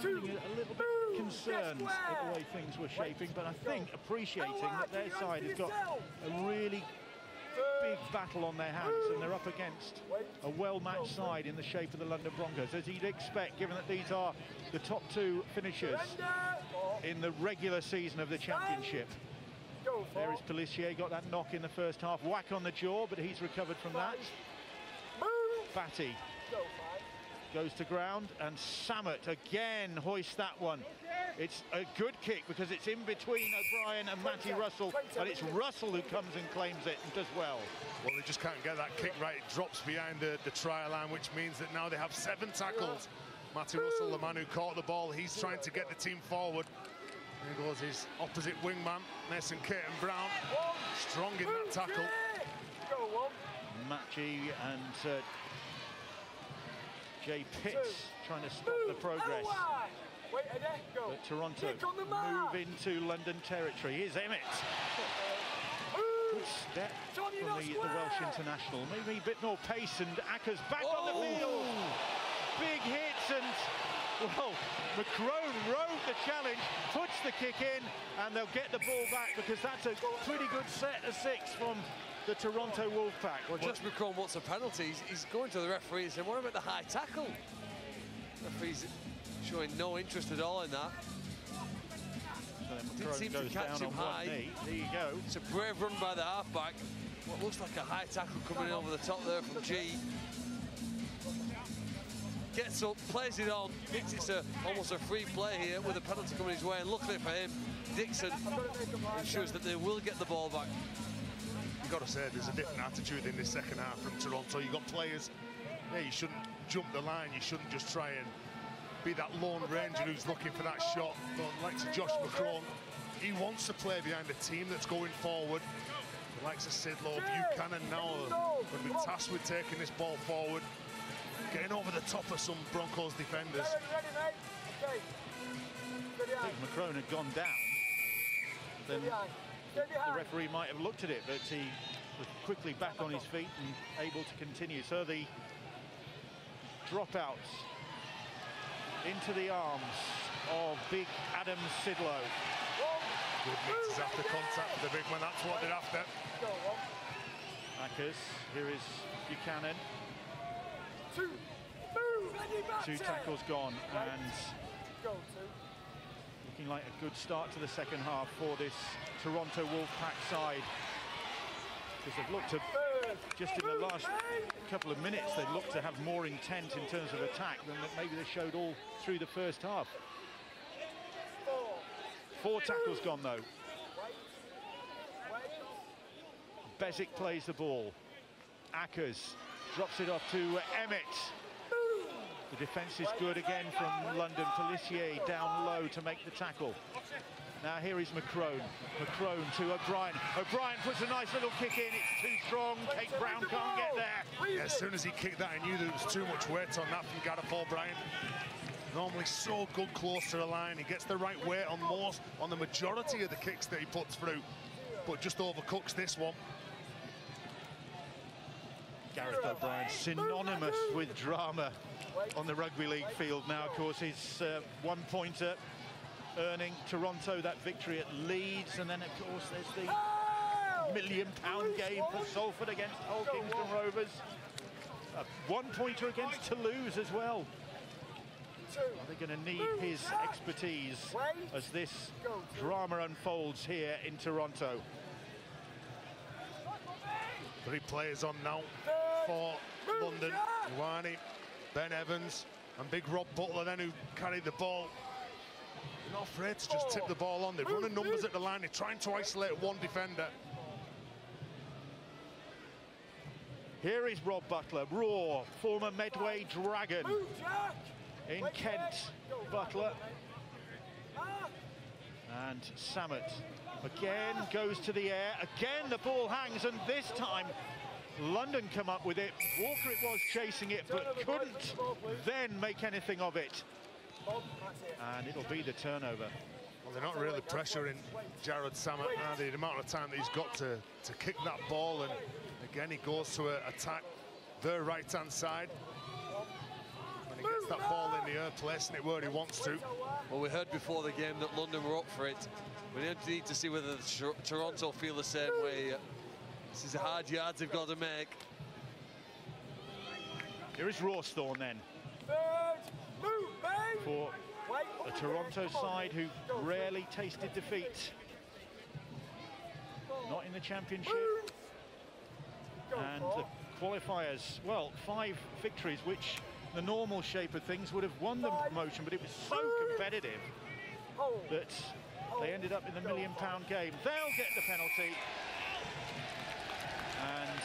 sounding a little bit concerned at the way things were shaping, but I think appreciating that their side has got a really big battle on their hands, and they're up against a well-matched side in the shape of the London Broncos, as you'd expect, given that these are the top two finishers in the regular season of the championship. There is Pelissier, got that knock in the first half, whack on the jaw, but he's recovered from that. Batty goes to ground, and Samet again hoists that one. It's a good kick because it's in between O'Brien and Matty Russell, but it's Russell who comes and claims it and does well. Well, they just can't get that kick right. It drops behind the try line, which means that now they have 7 tackles. Matty Russell, the man who caught the ball, he's trying to get the team forward. There goes his opposite wingman, Mason Caton-Brown, strong in that tackle. Matchy and Jay Pitts trying to stop the progress. But Toronto move into London territory. Here's Emmett. Good step from the Welsh international. Maybe a bit more pace, and Acker's back on the field. Big hits, and well, McCrone rode the challenge, puts the kick in, and they'll get the ball back because that's a pretty good set of 6 from the Toronto Wolfpack. Well, Josh McCrone wants a penalty. He's going to the referee and saying, what about the high tackle? The referee's showing no interest at all in that. So didn't seem to catch him high. There you go. It's a brave run by the halfback. What looks like a high tackle coming in over the top there from G. Gets up, plays it on, thinks it's almost a free play here with a penalty coming his way, and luckily for him, Dixon ensures that they will get the ball back. You've got to say, there's a different attitude in this second half from Toronto. You've got players, yeah, you shouldn't jump the line, you shouldn't just try and be that lone ranger who's looking for that shot. But like Josh McCrone, he wants to play behind a team that's going forward. The likes of Sidlow, Buchanan now are going to be tasked with taking this ball forward, getting over the top of some Broncos defenders. I think McCrone had gone down, then the referee might have looked at it, but he was quickly back on his feet and able to continue. So the dropouts into the arms of big Adam Sidlow. Good mixes after contact with the big man, that's what they're after. Ackers, here is Buchanan. 2 tackles gone, and looking like a good start to the second half for this Toronto Wolfpack side. Because they've looked to, just in the last couple of minutes, they've looked to have more intent in terms of attack than that maybe they showed all through the first half. 4 tackles gone though. Bezic plays the ball. Ackers drops it off to Emmett. The defence is good again from London. Pelissier down low to make the tackle. Now here is McCrone. McCrone to O'Brien. O'Brien puts a nice little kick in. It's too strong. Caton-Brown can't get there. Yeah, as soon as he kicked that, I knew there was too much weight on that from Gareth O'Brien. Normally so good close to the line. He gets the right weight on the majority of the kicks that he puts through, but just overcooks this one. Gareth O'Brien, synonymous with drama on the rugby league field now. Of course, his one-pointer earning Toronto that victory at Leeds, and then of course there's the £1 million game for Salford against Hull Kingston Rovers. one-pointer against Toulouse as well. Are they going to need his expertise as this drama unfolds here in Toronto? 3 players on now for London. Ioane, Ben Evans, and big Rob Butler then, who carried the ball. They're not afraid to just tip the ball on. They're running numbers at the line. They're trying to isolate one defender. Here is Rob Butler, raw, former Medway Dragon. In Kent, Butler. And Samet again goes to the air. Again, the ball hangs, and this time London come up with it. Walker it was chasing it, but couldn't then make anything of it. And it'll be the turnover. Well, they're not really pressuring Jared Samet, are they? The amount of time that he's got to kick that ball, and again he goes to attack the right-hand side. When he gets that ball in the air, placing it where he wants to. Well, we heard before the game that London were up for it. We need to see whether Toronto feel the same way. This is hard yards they've got to make. Here is Rawsthorne then. For the Toronto side, who rarely tasted defeat. Not in the championship. And the qualifiers, well, 5 victories, which the normal shape of things would have won them promotion, but it was so competitive that they ended up in the £1 million game. They'll get the penalty. And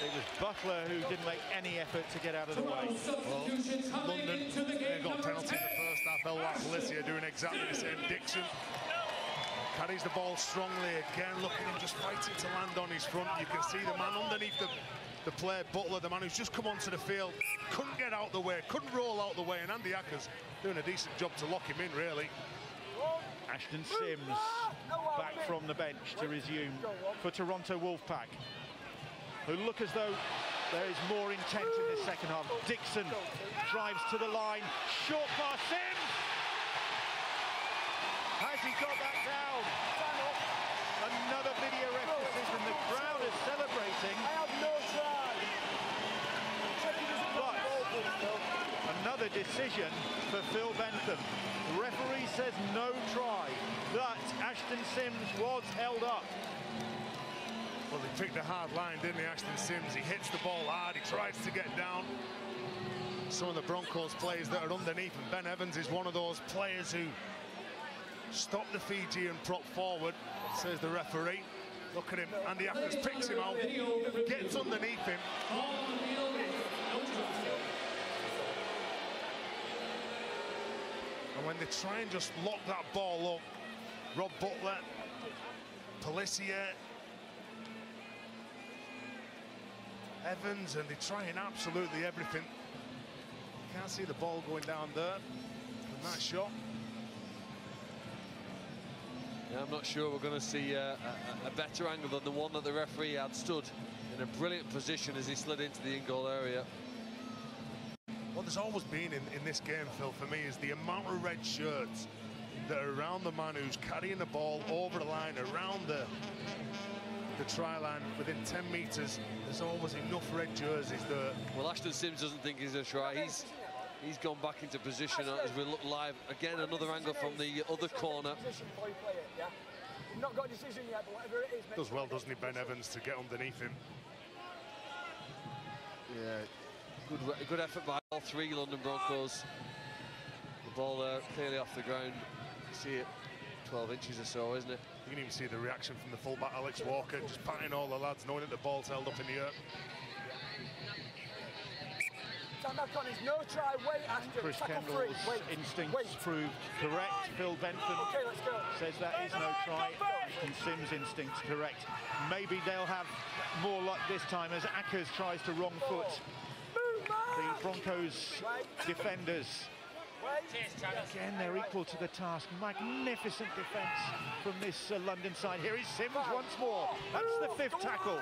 it was Butler who didn't make any effort to get out of the way. Well, London, they got a penalty in the first half. Elwar Policia doing exactly the same. Dixon carries the ball strongly again. Look at him just fighting to land on his front. You can see the man underneath the player, Butler, the man who's just come onto the field, couldn't get out the way, couldn't roll out the way, and Andy Ackers doing a decent job to lock him in, really. Ashton Sims back from the bench to resume for Toronto Wolfpack, who look as though there is more intent in this second half. Dixon drives to the line, short pass, Sims! Has he got that down? Another video ref decision. The crowd is celebrating. But another decision for Phil Bentham. The referee says no try, but Ashton Sims was held up. Well, he picked a hard line, didn't he, Ashton Sims? He hits the ball hard, he tries to get down. Some of the Broncos players that are underneath, and Ben Evans is one of those players who stopped the Fijian prop forward, says the referee. Look at him, Andy Ackers picks him out, gets underneath him. And when they try and just lock that ball up, Rob Butler, Policia, Evans, and they're trying absolutely everything. Can't see the ball going down there from that shot. Yeah, I'm not sure we're going to see a better angle than the one that the referee had stood in a brilliant position as he slid into the in-goal area. What there's always been in this game, Phil, for me, is the amount of red shirts that are around the man who's carrying the ball over the line, around the try line, within 10 metres. There's always enough red jerseys there. Well, Ashton Sims doesn't think he's a try. He's gone back into position as we look live. Again, another angle from the other corner. Not got a decision yet, but whatever it is. Does well, doesn't he, Ben Evans, to get underneath him? Yeah, good effort by all 3 London Broncos. The ball there clearly off the ground. You see it 12 inches or so, isn't it? You can even see the reaction from the fullback Alex Walker, just patting all the lads, knowing that the ball's held up in the air. Stand back on his no try, wait, Ashton. Chris Kendall's instincts proved correct. Phil Bentham says that is no try. And Sims' instincts correct. Maybe they'll have more luck this time as Ackers tries to wrong foot the Broncos defenders. Again, they're equal to the task. Magnificent defence from this London side. Here is Sims once more. That's the 5th tackle.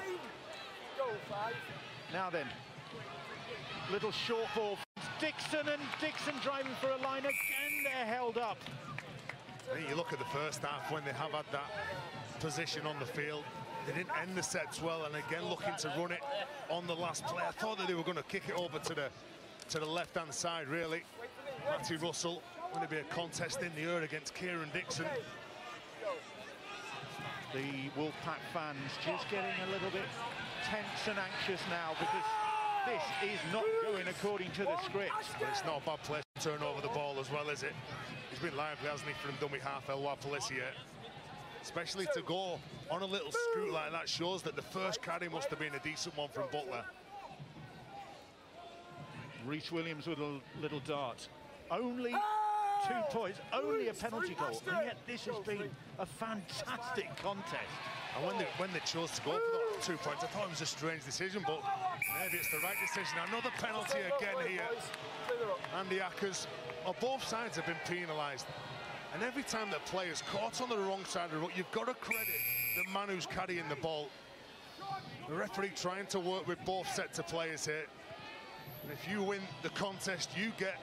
Now then, little short ball. Dixon, and Dixon driving for a line. Again, they're held up. I think you look at the first half when they have had that position on the field. They didn't end the sets well, and again looking to run it on the last play. I thought that they were going to kick it over to the left-hand side, really. Matty Russell, going to be a contest in the air against Kieran Dixon. The Wolfpack fans just getting a little bit tense and anxious now, because this is not going according to the script. But it's not a bad place to turn over the ball as well, is it? He's been lively, hasn't he, from dummy half Elwar Pelissier. Especially to go on a little scoot like that shows that the first carry must have been a decent one from Butler. Rhys Williams with a little dart. Only 2 points, only a penalty goal, and yet this has been a fantastic contest. And when they chose to go for those 2 points, I thought it was a strange decision, but maybe it's the right decision. Another penalty again here. Andy Ackers, both sides have been penalised. And every time that player's caught on the wrong side of the road, you've got to credit the man who's carrying the ball. The referee trying to work with both sets of players here. And if you win the contest, you get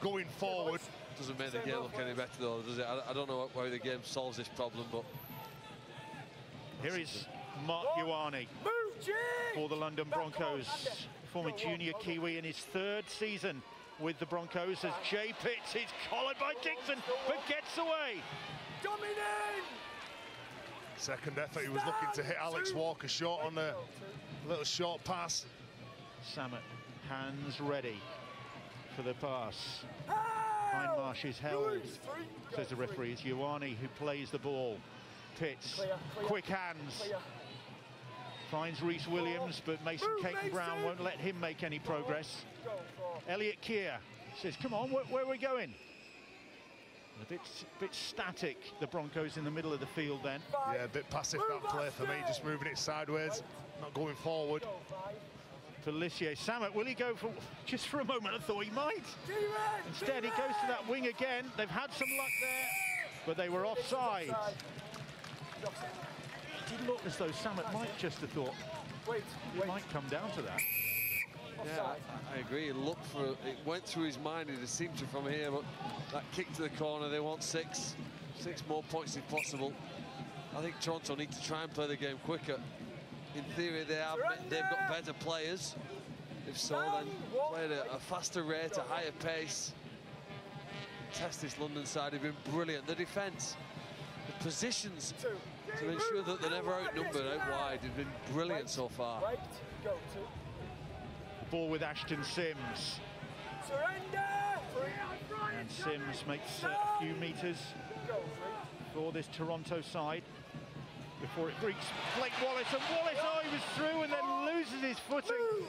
going forward. Doesn't make the game look any better, though, does it? I don't know how the game solves this problem, but... Here is Mark Ioane for the London Broncos, former junior Kiwi in his 3rd season with the Broncos, as Jay Pitts is collared by Dixon, but gets away. Dominant! Second effort, he was looking to hit Alex Walker short on a little short pass. Samet, hands ready for the pass. Hindmarsh is held, says the referee. It's Ioane who plays the ball. Pitts, quick hands. Finds Rhys Williams, but Mason Caton-Brown won't let him make any progress. Elliot Keir says, come on, where are we going? A bit static, the Broncos in the middle of the field then. Yeah, a bit passive that play for me, just moving it sideways, not going forward. Pelissier, Samet, will he go for... Just for a moment I thought he might. Instead he goes to that wing again. They've had some luck there, but they were offside. It did look as though Samet might just have thought it might come down to that. Yeah, I agree. It went through his mind. It seemed to from here, but that kick to the corner, they want 6 more points if possible. I think Toronto need to try and play the game quicker. In theory, they've got better players. If so, then play at a faster rate, a higher pace. Test this London side have been brilliant. The defence, the positions to ensure that they're never outnumbered out wide have been brilliant so far. The ball with Ashton Sims. And Sims makes a few metres for this Toronto side before it breaks Blake Wallace, and Wallace, he was through and then loses his footing.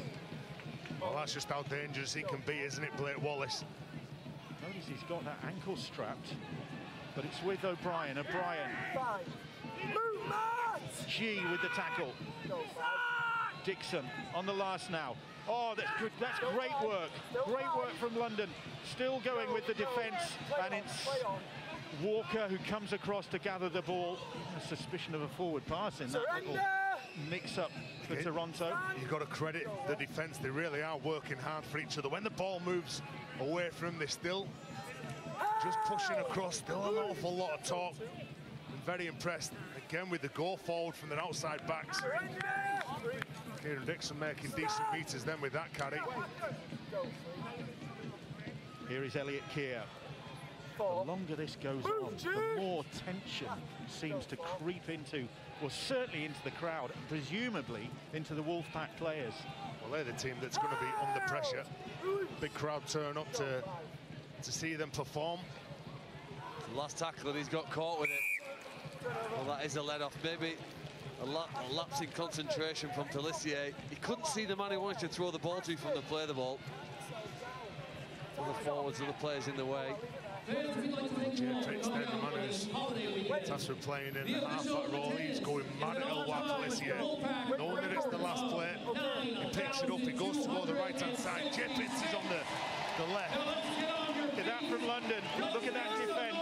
Well, that's just how dangerous he can be, isn't it, Blake Wallace? Notice he's got that ankle strapped, but it's with O'Brien. G with the tackle. Dixon on the last now. Oh, that's good. That's great work. Great work from London. Still going with the defence, and it's Walker who comes across to gather the ball. A suspicion of a forward pass in that little mix-up for Toronto. You've got to credit the defence. They really are working hard for each other. When the ball moves away from them, they're still just pushing across. Still an awful lot of talk. I'm very impressed, again, with the go forward from their outside backs. Kieran Dixon making decent meters then with that carry. Here is Elliot Keir. The longer this goes on, the more tension seems to creep into, well, certainly into the crowd, and presumably into the Wolfpack players. Well, they're the team that's going to be under pressure. Big crowd turn up to see them perform. The last tackle, and he's got caught with it. Well, that is a let-off. Maybe a lapse in concentration from Pelissier. He couldn't see the man he wanted to throw the ball to from the play the ball. For the forwards and the players in the way. Jay Pitts then, the man who's tasked with playing in the half-back role. He's going mad at Elwar Pelissier. Knowing that it's the last play, he picks it up, he goes to go the right-hand side. Jay Pitts is on the left. Look at that from London. Look at that defence.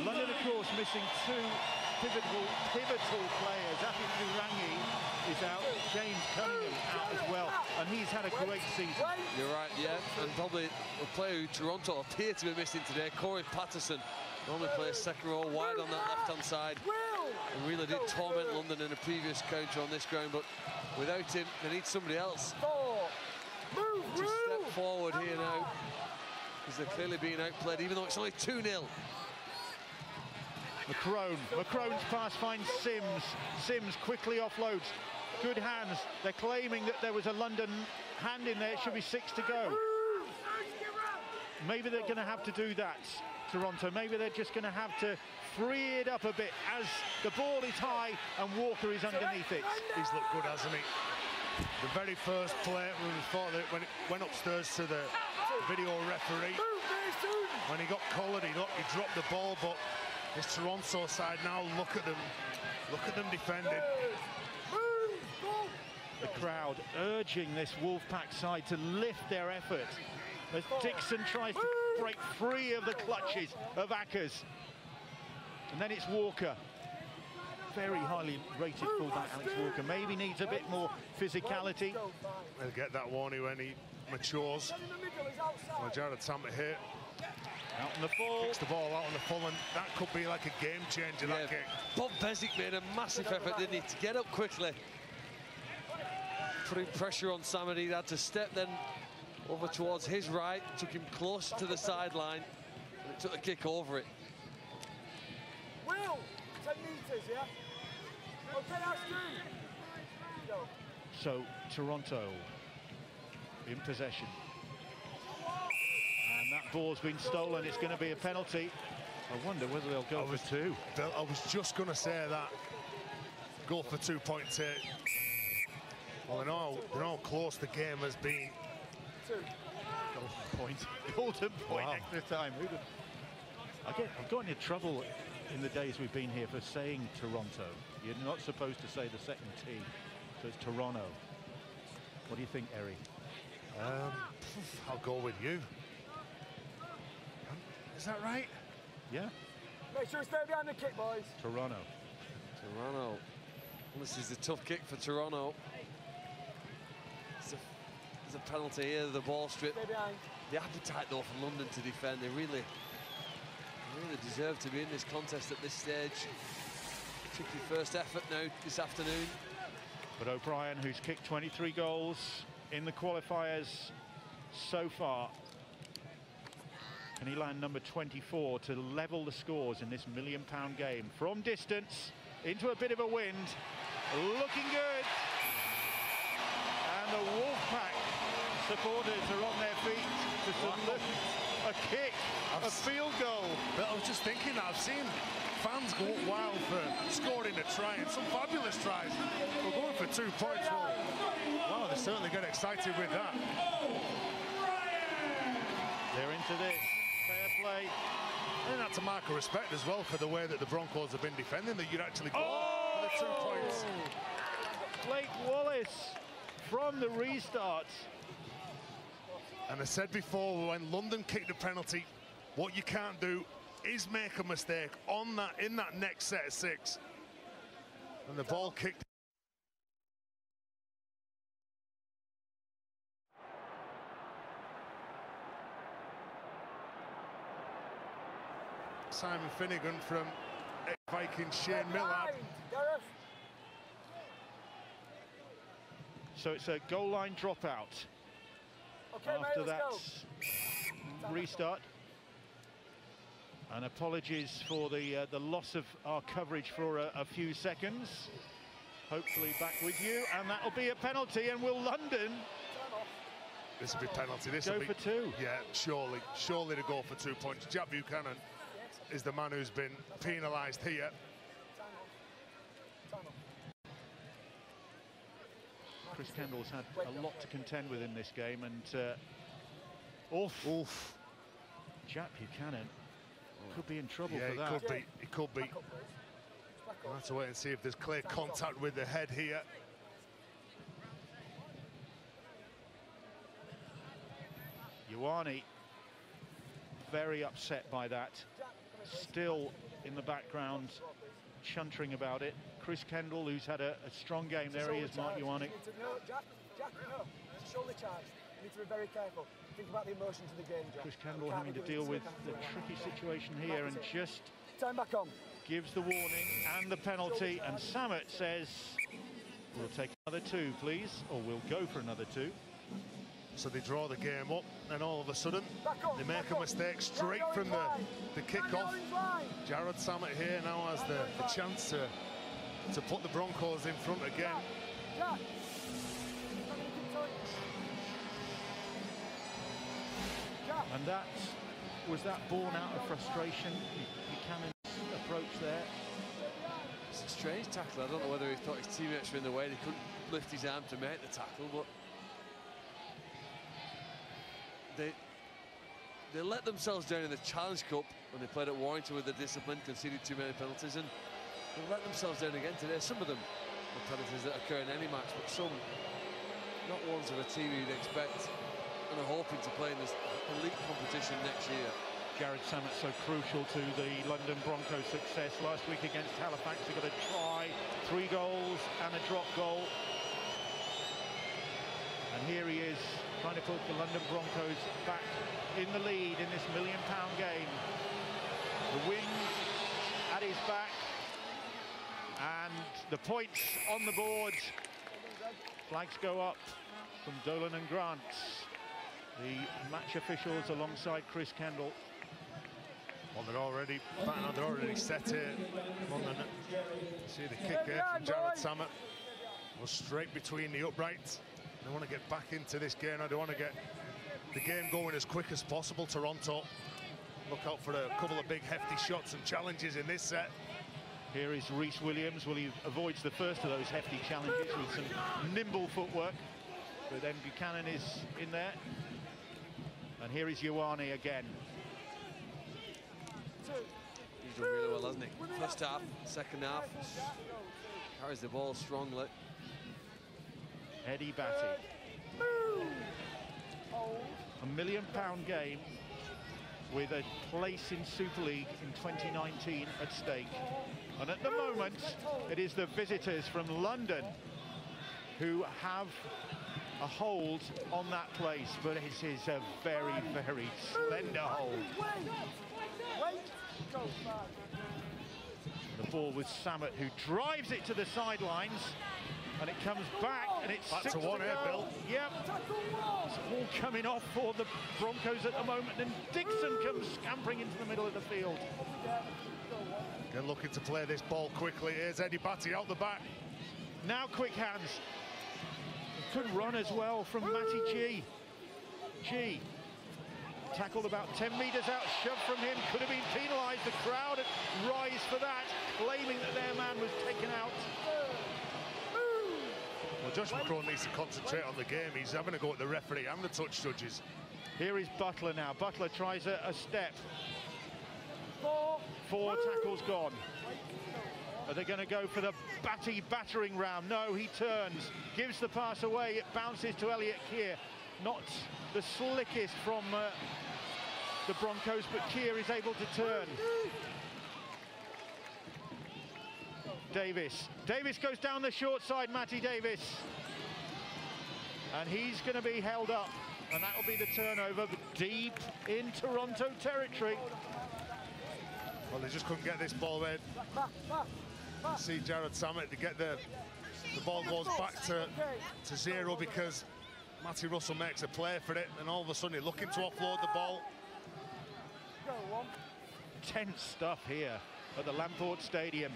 London, of course, missing 2 pivotal players. Afi Turangi is out, James Cunningham out as well, and he's had a great season. You're right, yeah, and probably a player who Toronto appear to be missing today, Corey Patterson, Normally plays second row wide on that left-hand side. And really did torment London in a previous counter on this ground, but without him, they need somebody else to step forward here now, because they're clearly being outplayed, even though it's only 2-0. McCrone's pass finds Sims. Sims quickly offloads. Good hands. They're claiming that there was a London hand in there. It should be 6 to go. Maybe they're going to have to do that, Toronto. Maybe they're just going to have to free it up a bit as the ball is high and Walker is underneath it. He's looked good, hasn't he? The very first play, we thought that when it went upstairs to the video referee, when he got collared, he dropped the ball, but this Toronto side now, look at them defending. The crowd urging this Wolfpack side to lift their effort as Dixon tries to break free of the clutches of Ackers. And then it's Walker. Very highly rated fullback, Alex Walker. Maybe needs a bit more physicality. He'll get that warning when he matures. Well, Jared Tampa here. Out on the full. Kicks the ball out on the full, and that could be like a game changer, that kick. Bob Bezic made a massive effort, didn't he, to get up quickly. Putting pressure on Samad, he had to step then over towards his right, took him close to the sideline, and took the kick over it. Will, 10 metres, yeah? Okay, that's good. So, Toronto in possession. And that ball's been stolen. It's going to be a penalty. I wonder whether they'll go for 2. I was just going to say that. Go for 2 points here. Well, they're all close the game has been. Golden point, extra time. I've got into trouble in the days we've been here for saying Toronto. You're not supposed to say the second T, so it's Toronto. What do you think, Eri? I'll go with you. Is that right? Yeah. Make sure you stay behind the kick, boys. Toronto. Well, this is a tough kick for Toronto. There's a penalty here, the ball strip. The appetite, though, for London to defend. They really deserve to be in this contest at this stage. Particularly first effort now this afternoon. But O'Brien, who's kicked 23 goals in the qualifiers so far, can he land number 24 to level the scores in this £1 million game? From distance, into a bit of a wind, looking good. And the Wolfpack supporters are on their feet to salute a kick, a field goal. But I was just thinking that I've seen fans go wild for scoring a try, and some fabulous tries. We're going for 2 points. Wow, they certainly get excited with that. They're into this. Fair play. And that's a mark of respect as well for the way that the Broncos have been defending, that you'd actually go for the 2 points. Blake Wallace from the restart. And I said before, when London kicked the penalty, what you can't do is make a mistake on that in that next set of 6. And the ball kicked. Simon Finnegan from ex-Viking Shane Millard. So it's a goal line dropout. Okay, after mate, that restart. And apologies for the loss of our coverage for a few seconds. Hopefully back with you, and that'll be a penalty. And will London? This will be penalty. This go will be, for 2. Yeah, surely to go for 2 points. Jack Buchanan is the man who's been penalised here. Chris Kendall's had a lot to contend with in this game, and Jack Buchanan could be in trouble for that. He could be. We'll have to wait and see if there's clear contact with the head here. Ioane very upset by that. Still in the background, chuntering about it. Chris Kendall, who's had a strong game. There he is, Mark Ioane. Jack, no. It's a shoulder charge. You need to be very careful. Think about the emotions of the game, John. Chris Kendall having to deal with the tricky situation here and just time back on. Gives the warning and the penalty, and Samet says, we'll take another 2, please, or we'll go for another 2. So they draw the game up, and all of a sudden, they make a mistake straight from the kick-off. Jared Samet here now has the chance to put the Broncos in front again. And was that born out of frustration? Buchanan's approach there. It's a strange tackle. I don't know whether he thought his teammates were in the way. They couldn't lift his arm to make the tackle, but they let themselves down in the Challenge Cup when they played at Warrington with the discipline, conceded too many penalties, and they let themselves down again today. Some of them are penalties that occur in any match, but some not ones of a team you'd expect and are hoping to play in this elite competition next year. Jared Samet so crucial to the London Broncos' success. Last week against Halifax, he got a try, 3 goals and a drop goal. And here he is, trying to put the London Broncos back in the lead in this £1 million game. The wind at his back, and the points on the board. Flags go up from Dolan and Grant, the match officials alongside Chris Kendall. Well, they're already set here. See the kick here from Jared Samet. Was straight between the uprights. They want to get back into this game. They want to get the game going as quick as possible, Toronto. Look out for a couple of big hefty shots and challenges in this set. Here is Rhys Williams. Well, he avoids the first of those hefty challenges with some nimble footwork. But then Buchanan is in there. And here is Ioane again. He's done really well, hasn't he? First half, second half. Carries the ball strongly. Eddie Batty. £1 million game with a place in Super League in 2019 at stake. And at the moment, it is the visitors from London who have a hold on that place, but it is a very, very slender hold. The ball with Samet, who drives it to the sidelines, and it comes back, and it's back to 1 here, Bill. Yep. It's all coming off for the Broncos at the moment, and Dixon comes scampering into the middle of the field. Again, looking to play this ball quickly. Here's Eddie Batty out the back. Now quick hands. Good run as well from Matty G. G tackled about 10 metres out, shoved from him, could have been penalised. The crowd rise for that, claiming that their man was taken out. Well, Josh McCrone needs to concentrate on the game. He's having a go at the referee and the touch judges. Here is Butler now. Butler tries a step. 4 tackles gone. Are they going to go for the Batty battering ram? No, he turns, gives the pass away. It bounces to Elliot Keir. Not the slickest from the Broncos, but Keir is able to turn. Davis. Davis goes down the short side, Matty Davis. And he's going to be held up. And that'll be the turnover, but deep in Toronto territory. Well, they just couldn't get this ball in. See Jared Samet to get the ball goes back to 0 because Matty Russell makes a play for it, and all of a sudden he's looking to offload the ball. Tense stuff here at the Lamport Stadium,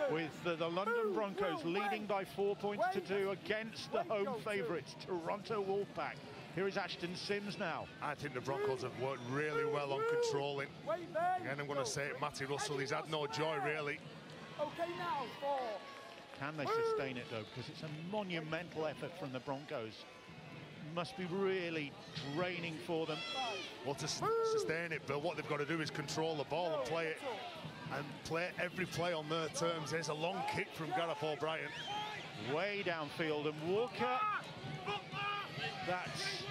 with the London Broncos leading by 4 points to 2 against the home favourites, Toronto Wolfpack. Here is Ashton Sims now. I think the Broncos have worked really well on controlling. Again, I'm going to say it, Matty Russell, he's had no joy really. Can they sustain it though? Because it's a monumental effort from the Broncos. Must be really draining for them. Well, to sustain it, Bill, what they've got to do is control the ball and play it. And play every play on their terms. There's a long kick from Gareth O'Brien. Way downfield, and Walker. That's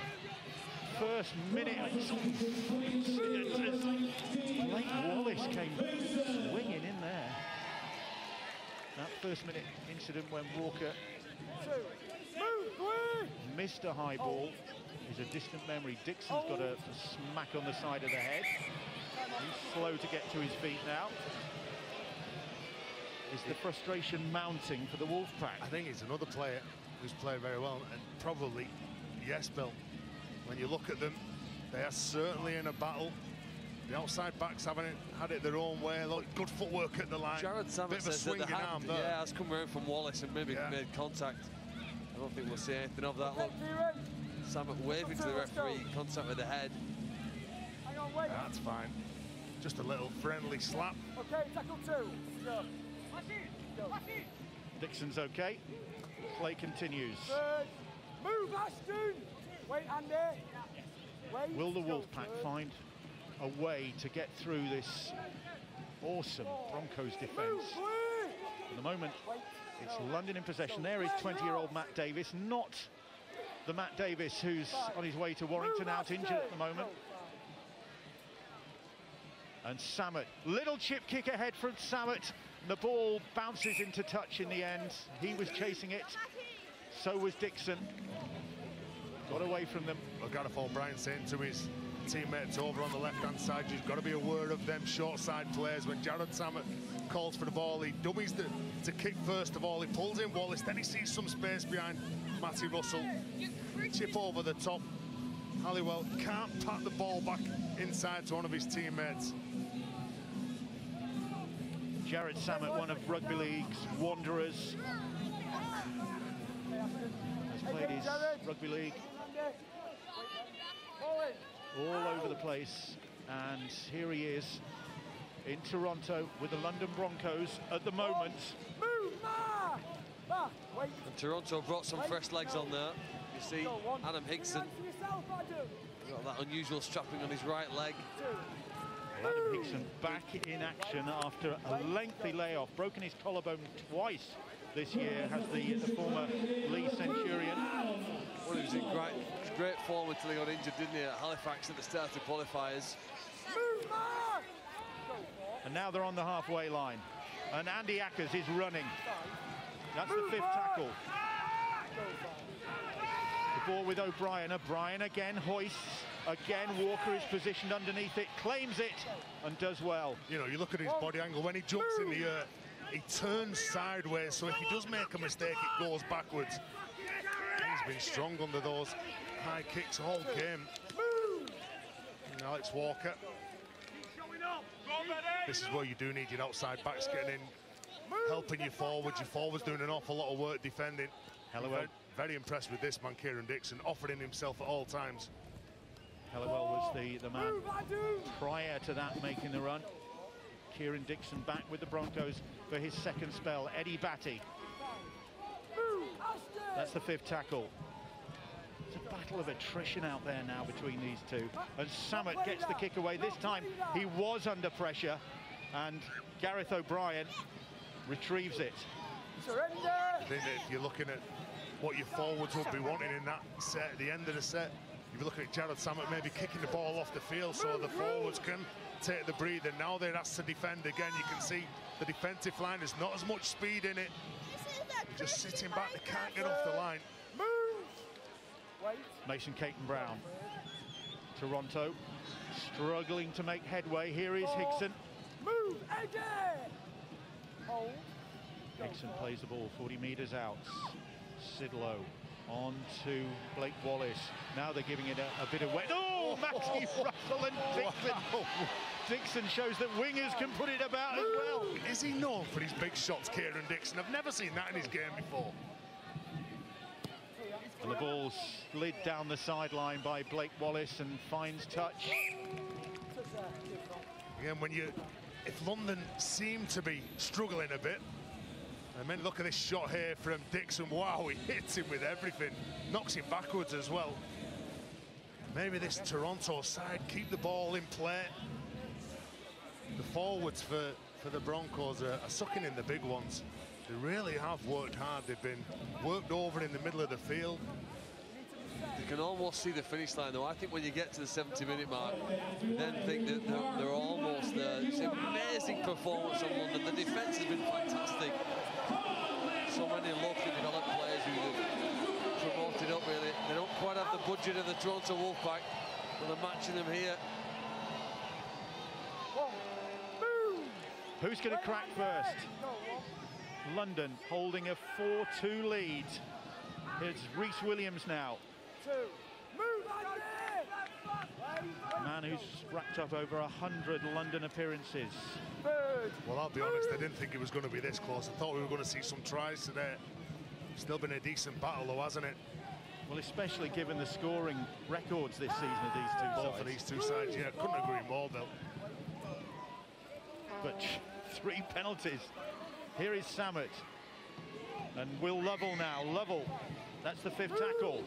first minute. Blake Wallace came swinging in there. That first minute incident when Walker missed a high ball. is a distant memory. Dixon's got a smack on the side of the head. He's slow to get to his feet now. Is the frustration mounting for the Wolfpack? I think he's another player who's played very well, and probably, yes, Bill, when you look at them, they are certainly in a battle. The outside backs haven't had it their own way. Look, good footwork at the line. Jared Samet bit of a says that swinging arm there. Yeah, has come around from Wallace and maybe made contact. I don't think we'll see anything of that. Look, Samet waving to the referee, contact with the head. Hang on, wait. That's fine. Just a little friendly slap. Okay, tackle 2. Go. Go. Dixon's okay. Play continues. Move, Ashton! Wait, Andy. Wait. Will the Wolfpack find a way to get through this awesome Broncos defence? At the moment, it's London in possession. There is 20-year-old Matt Davis, not the Matt Davis who's on his way to Warrington, out injured at the moment. And Samet, little chip kick ahead from Samet. The ball bounces into touch in the end. He was chasing it, so was Dixon. Got away from them. I've got to fall Brian saying to his teammates over on the left-hand side, you've got to be aware of them short side players. When Jared Samet calls for the ball, he dummies to kick first of all. He pulls in Wallace, then he sees some space behind Matty Russell. Chip over the top. Halliwell can't pat the ball back inside to one of his teammates. Jared Samet, one of Rugby League's wanderers. Has played his Rugby League all over the place, and here he is in Toronto with the London Broncos at the moment. And Toronto brought some fresh legs on there. You see Adam Higson got that unusual strapping on his right leg. Adam Higson back in action after a lengthy layoff, broken his collarbone twice this year, has the former Lee Centurion. Well, he was in great form until he got injured, didn't he, at Halifax at the start of qualifiers. And now they're on the halfway line, and Andy Ackers is running. That's the 5th tackle. The ball with O'Brien. O'Brien again hoists. Again, Walker is positioned underneath it, claims it, and does well. You know, you look at his body angle. When he jumps in the air, he turns sideways, so if he does make a mistake, it goes backwards. He's been strong under those high kicks all game. And Alex Walker. This is where you do need your outside backs getting in, helping you forward. Your forwards doing an awful lot of work defending. Halliwell. Very impressed with this man, Kieran Dixon, offering himself at all times. Halliwell was the man prior to that making the run. Kieran Dixon back with the Broncos for his second spell. Eddie Batty. That's the 5th tackle. It's a battle of attrition out there now between these two. And Samet gets the kick away. This time he was under pressure, and Gareth O'Brien retrieves it. I think that if you're looking at what your forwards would be wanting in that set, at the end of the set, if you look at Jared Samet maybe kicking the ball off the field so the forwards can take the breather. Now they're asked to defend again. You can see the defensive line, there's not as much speed in it. They're just sitting back, they can't get off the line. Mason Caton-Brown. Toronto struggling to make headway. Here is Higson. Move, Eddie! Hold. Higson plays the ball 40 metres out. Sidlow on to Blake Wallace. Now they're giving it a bit of wet. Oh, Matty Russell and Dixon. Wow. Dixon shows that wingers can put it about as well. Is he known for his big shots, Kieran Dixon? I've never seen that in his game before. And the ball slid down the sideline by Blake Wallace and finds touch. Again, if London seem to be struggling a bit, I mean, look at this shot here from Dixon. Wow, he hits him with everything. Knocks him backwards as well. Maybe this Toronto side keep the ball in play. The forwards for the Broncos are sucking in the big ones. They really have worked hard. They've been worked over in the middle of the field. You can almost see the finish line, though. I think when you get to the 70-minute mark, you then think that they're almost there. It's an amazing performance on London. The defence has been fantastic. So many locally developed players who have promoted up, really. They don't quite have the budget of the Toronto Wolfpack, but they're matching them here. Who's going to crack first? London holding a 4-2 lead. It's Rhys Williams now. A man who's racked up over 100 London appearances. Well, I'll be honest, I didn't think it was going to be this close. I thought we were going to see some tries today. Still been a decent battle though, hasn't it? Well, especially given the scoring records this season of these two sides. Both of these two sides, yeah, couldn't agree more, Bill. But 3 penalties. Here is Samet. And Will Lovell now. Lovell, that's the 5th tackle.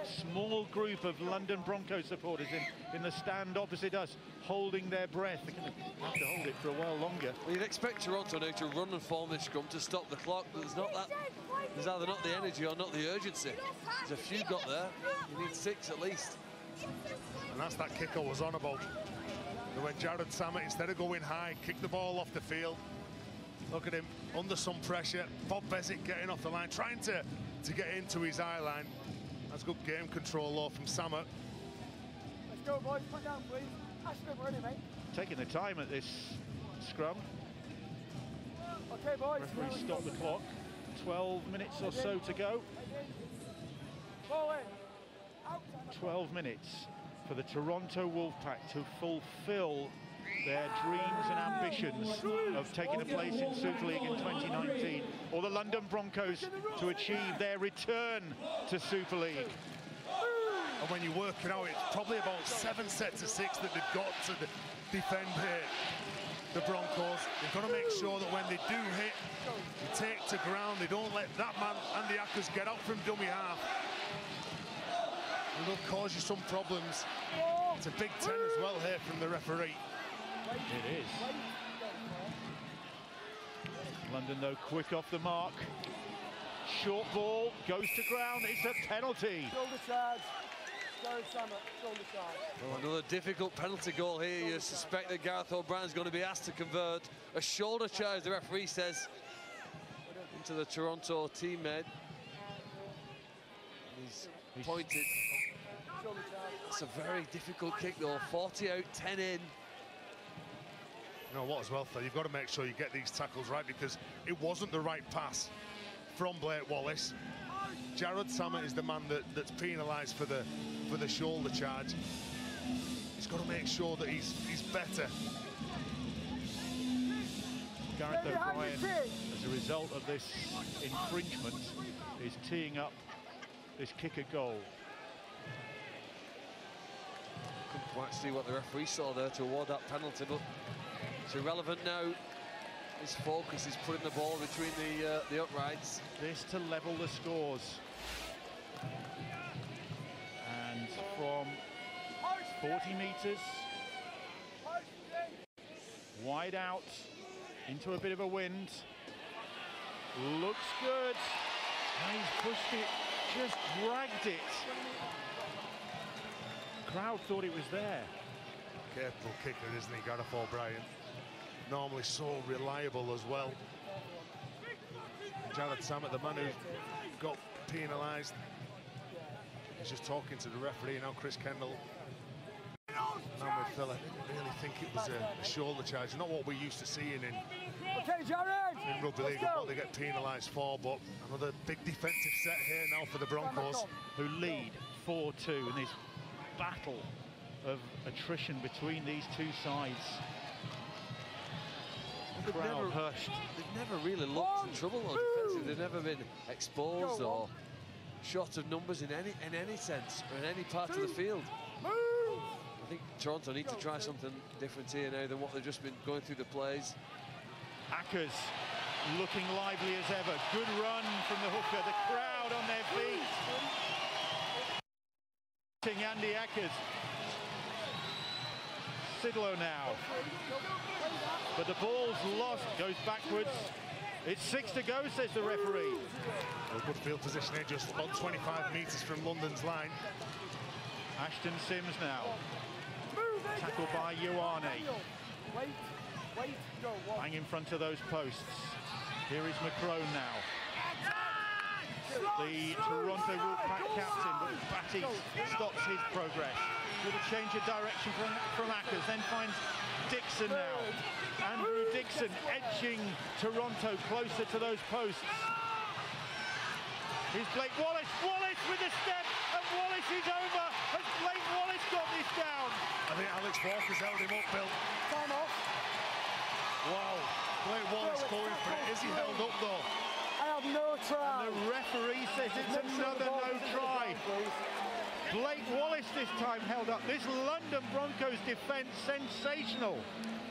Small group of London Broncos supporters in the stand opposite us, holding their breath. They're going to have to hold it for a while longer. Well, you'd expect Toronto now to run and form this scrum to stop the clock, but there's either not the energy or not the urgency. There's a few got there. You need 6 at least. And that's that kick I was on about. When Jared Samet, instead of going high, kicked the ball off the field. Look at him under some pressure. Bob Bezic getting off the line, trying to get into his eye line. That's good game control though from Samet. Let's go, boys. Put down, please. Ashton, ready, mate. Taking the time at this scrum. Okay, boys. Referee stopped the clock. 12 minutes or so to go. 12 minutes for the Toronto Wolfpack to fulfill their dreams and ambitions of taking a place in Super League in 2019, or the London Broncos to achieve their return to Super League. And when you work it out, it's probably about 7 sets of 6 that they've got to defend here. The Broncos, they've got to make sure that when they do hit, they take to ground, they don't let that man, Andy Ackers, get out from dummy half. It'll cause you some problems. It's a big 10 as well here from the referee. It is. London, though, quick off the mark. Short ball, goes to ground. It's a penalty. Shoulder charge. Shoulder charge. Well, another difficult penalty goal here. You suspect that Gareth O'Brien's going to be asked to convert. A shoulder charge, the referee says, into the Toronto teammate. He's pointed. It's a very difficult kick, though. 40 out, 10 in. You know what, as well, Phil, you've got to make sure you get these tackles right, because it wasn't the right pass from Blake Wallace. Jared Samet is the man that's penalised for the shoulder charge. He's got to make sure that he's better. Gareth O'Brien, as a result of this infringement, is teeing up this kicker goal. Couldn't quite see what the referee saw there to award that penalty, but it's irrelevant now. His focus is putting the ball between the uprights. This to level the scores. And from 40 metres, wide out, into a bit of a wind. Looks good. And he's pushed it, just dragged it. Crowd thought it was there. Careful kicker, isn't he, Gareth O'Brien? Normally so reliable as well. Jared Samet, the man who got penalised, he's just talking to the referee now, Chris Kendall. Now with Phil, I didn't really think it was a shoulder charge, not what we're used to seeing in rugby league, and what they get penalised for, but another big defensive set here now for the Broncos, who lead 4-2 in this battle of attrition between these two sides. The crowd hushed. They've never really looked in trouble on defensive. They've never been exposed or short of numbers in any sense or in any part of the field. I think Toronto need to try something different here now than what they've just been going through the plays. Ackers looking lively as ever. Good run from the hooker. The crowd on their feet. Andy Ackers. Sidlow now. But the ball's lost, goes backwards. It's 6 to go, says the referee. Well, good field position here, just about 25 metres from London's line. Ashton Sims now. Tackled by Ioane. Bang in front of those posts. Here is McCrone now. The Toronto Wolfpack captain, but Matty stops his progress. Little change of direction from Ackers, then finds Dixon now. Andrew Dixon edging Toronto closer to those posts. Here's Blake Wallace. Wallace with a step, and Wallace is over. Has Blake Wallace got this down? I think Alex Walker's held him up, Bill. Time off. Wow. Blake Wallace going for it. Is he held up, though? I have no try. And the referee says it's another no try. Blake Wallace this time held up. This London Broncos defence, sensational.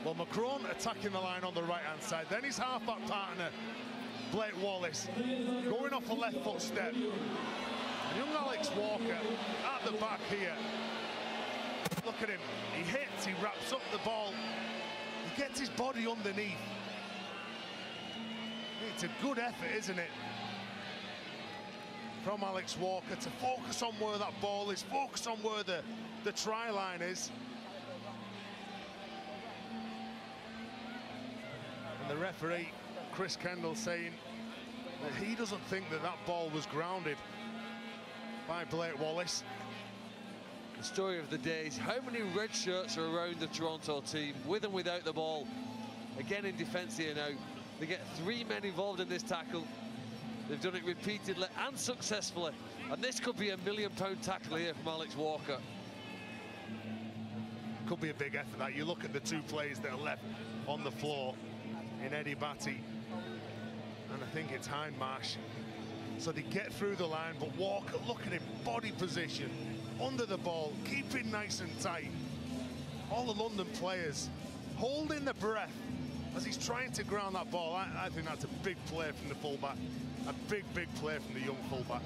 Well, Macron attacking the line on the right-hand side. Then his half-back partner, Blake Wallace, going off a left foot step. Young Alex Walker at the back here. Look at him. He hits, he wraps up the ball. He gets his body underneath. It's a good effort, isn't it? From Alex Walker to focus on where that ball is, focus on where the try line is. And the referee, Chris Kendall, saying that he doesn't think that that ball was grounded by Blake Wallace. The story of the day is how many red shirts are around the Toronto team, with and without the ball. Again in defence here now. They get 3 men involved in this tackle. They've done it repeatedly and successfully. And this could be a £1 million tackle here from Alex Walker. Could be a big effort that. You look at the 2 players that are left on the floor in Eddie Batty, and I think it's Hindmarsh. So they get through the line, but Walker, look at him, body position, under the ball, keeping nice and tight. All the London players holding the breath as he's trying to ground that ball. I think that's a big play from the fullback. A big play from the young fullback.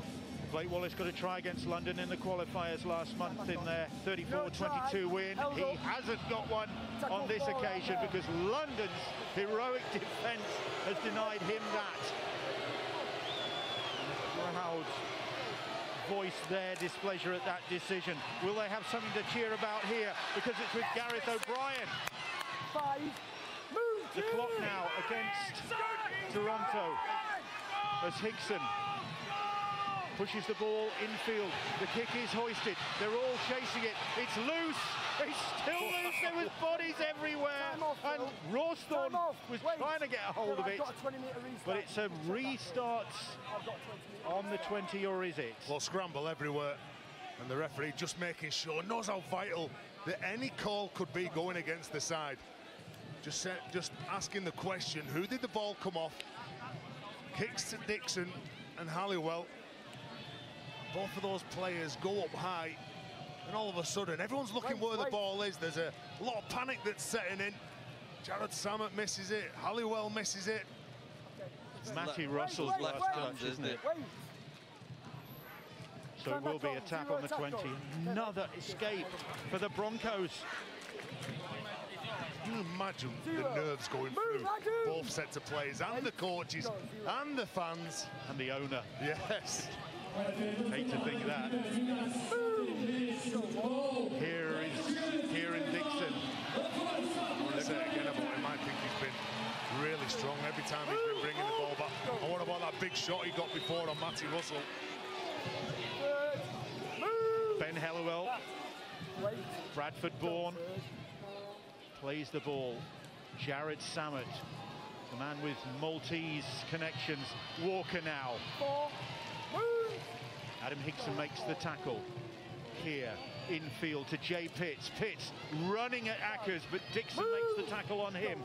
Blake Wallace got a try against London in the qualifiers last month in their 34-22 win. He hasn't got one on this occasion because London's heroic defence has denied him that. Crowd voiced their displeasure at that decision. Will they have something to cheer about here? Because it's with Gareth O'Brien. 5. Move. The clock now against Toronto as Hickson pushes the ball infield. The kick is hoisted. They're all chasing it. It's loose. It's still loose. There was bodies everywhere. And Rawsthorne was trying to get a hold of it. But it's a restart on the 20, or is it? Well, scramble everywhere. And the referee just making sure, knows how vital that any call could be going against the side. Just asking the question, who did the ball come off? Kicks to Dixon and Halliwell. Both of those players go up high, and all of a sudden, everyone's looking where the ball is. There's a lot of panic that's setting in. Jared Samet misses it. Halliwell misses it. Matty Russell's last touch, isn't it? So it will be a tap on the 20. Another escape for the Broncos. Can you imagine the nerves going through both sets of players and the coaches and the fans and the owner? Yes. Hate to think that. Here is Kieran Dixon. I want to say it again about him. I think he's been really strong every time he's been bringing the ball back. And what about that big shot he got before on Matty Russell? Ben Halliwell, Bradford-born, plays the ball. Jared Samet, the man with Maltese connections. Walker now. Adam Hickson makes the tackle. Here, infield to Jay Pitts. Pitts running at Ackers, but Dixon makes the tackle on him.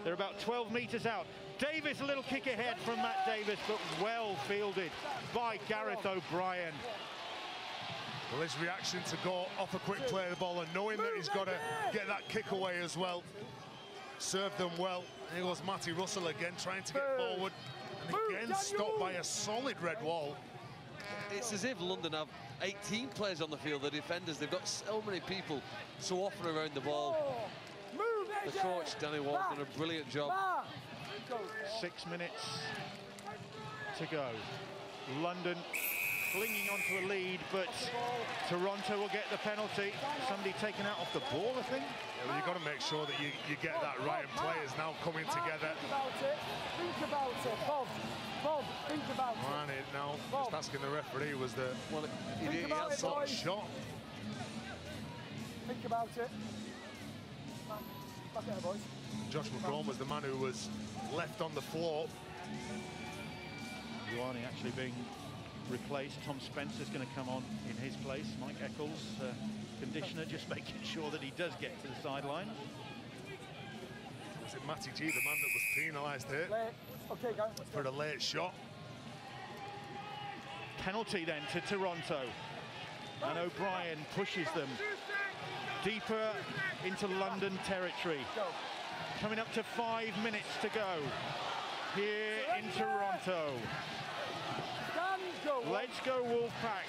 They're about 12 metres out. Davis, a little kick ahead from Matt Davis, but well fielded by Gareth O'Brien. Well, his reaction to go off a quick play of the ball and knowing that he's got to get that kick away as well. Served them well. Here goes Matty Russell again, trying to get forward. And again, stopped by a solid red wall. It's as if London have 18 players on the field, the defenders. They've got so many people so often around the ball. The coach, Danny Wall's done a brilliant job. 6 minutes to go. London clinging onto a lead, but Toronto will get the penalty. Somebody taken out off the ball, I think. Yeah, well, you've got to make sure that you get that right, and players now coming together. Think about it. Think about it. Bob, think about it. Man, now just asking the referee was the he had some shot. Think about it. Back there, boys. Josh McCrone was the man who was left on the floor. Ioane actually being replaced. Tom Spencer's going to come on in his place. Mike Eccles, conditioner, just making sure that he does get to the sideline. Was it Matty G, the man that was penalised here? Okay, go. For a late shot. Penalty then to Toronto. And O'Brien pushes them deeper into London territory. Coming up to 5 minutes to go here in Toronto. Let's go Wolfpack,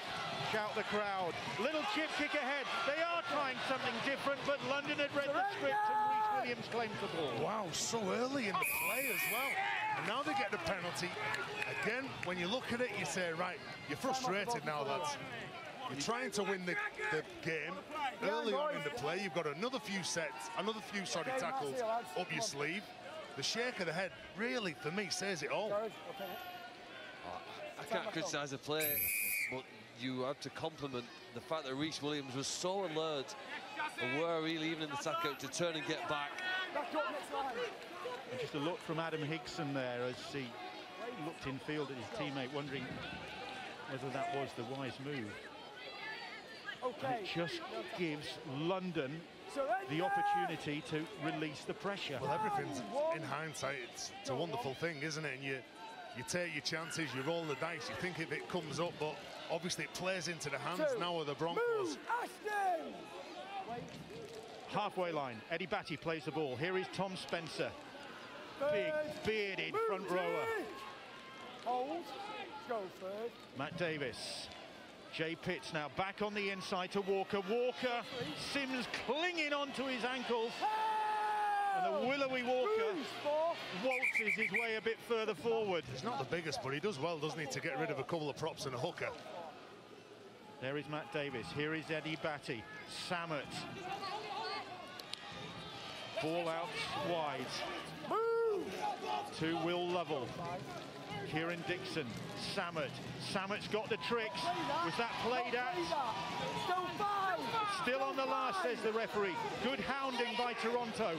shout the crowd. Little chip kick ahead. They are trying something different, but London had read the script and Rhys Williams claims the ball. Wow, so early in the play as well. And now they get the penalty. Again, when you look at it, you say, right, you're frustrated now, lads. You're trying to win the game early on in the play. You've got another few tackles up your sleeve. The shake of the head really, for me, says it all. I can't criticise the play, but you have to compliment the fact that Rhys Williams was so alert and were really even in the tackle to turn and get back. And just a look from Adam Higson there as he looked in field at his teammate, wondering whether that was the wise move. And it just gives London the opportunity to release the pressure. Well, everything's, in hindsight, it's a wonderful thing, isn't it? And you take your chances, you roll the dice, you think if it comes up, but obviously it plays into the hands now of the Broncos. Halfway line, Eddie Batty plays the ball. Here is Tom Spencer. Big, bearded front rower. Hold, go third. Matt Davis. Jay Pitts now back on the inside to Walker. Walker, Sims clinging onto his ankles. And the willowy Walker waltzes his way a bit further forward. He's not the biggest, but he does well, doesn't he, to get rid of a couple of props and a hooker. There is Matt Davis. Here is Eddie Batty. Samet. Ball out wide. To Will Lovell. Kieran Dixon. Samet. Samet's got the tricks. Was that played at? Still on the last, says the referee. Good hounding by Toronto.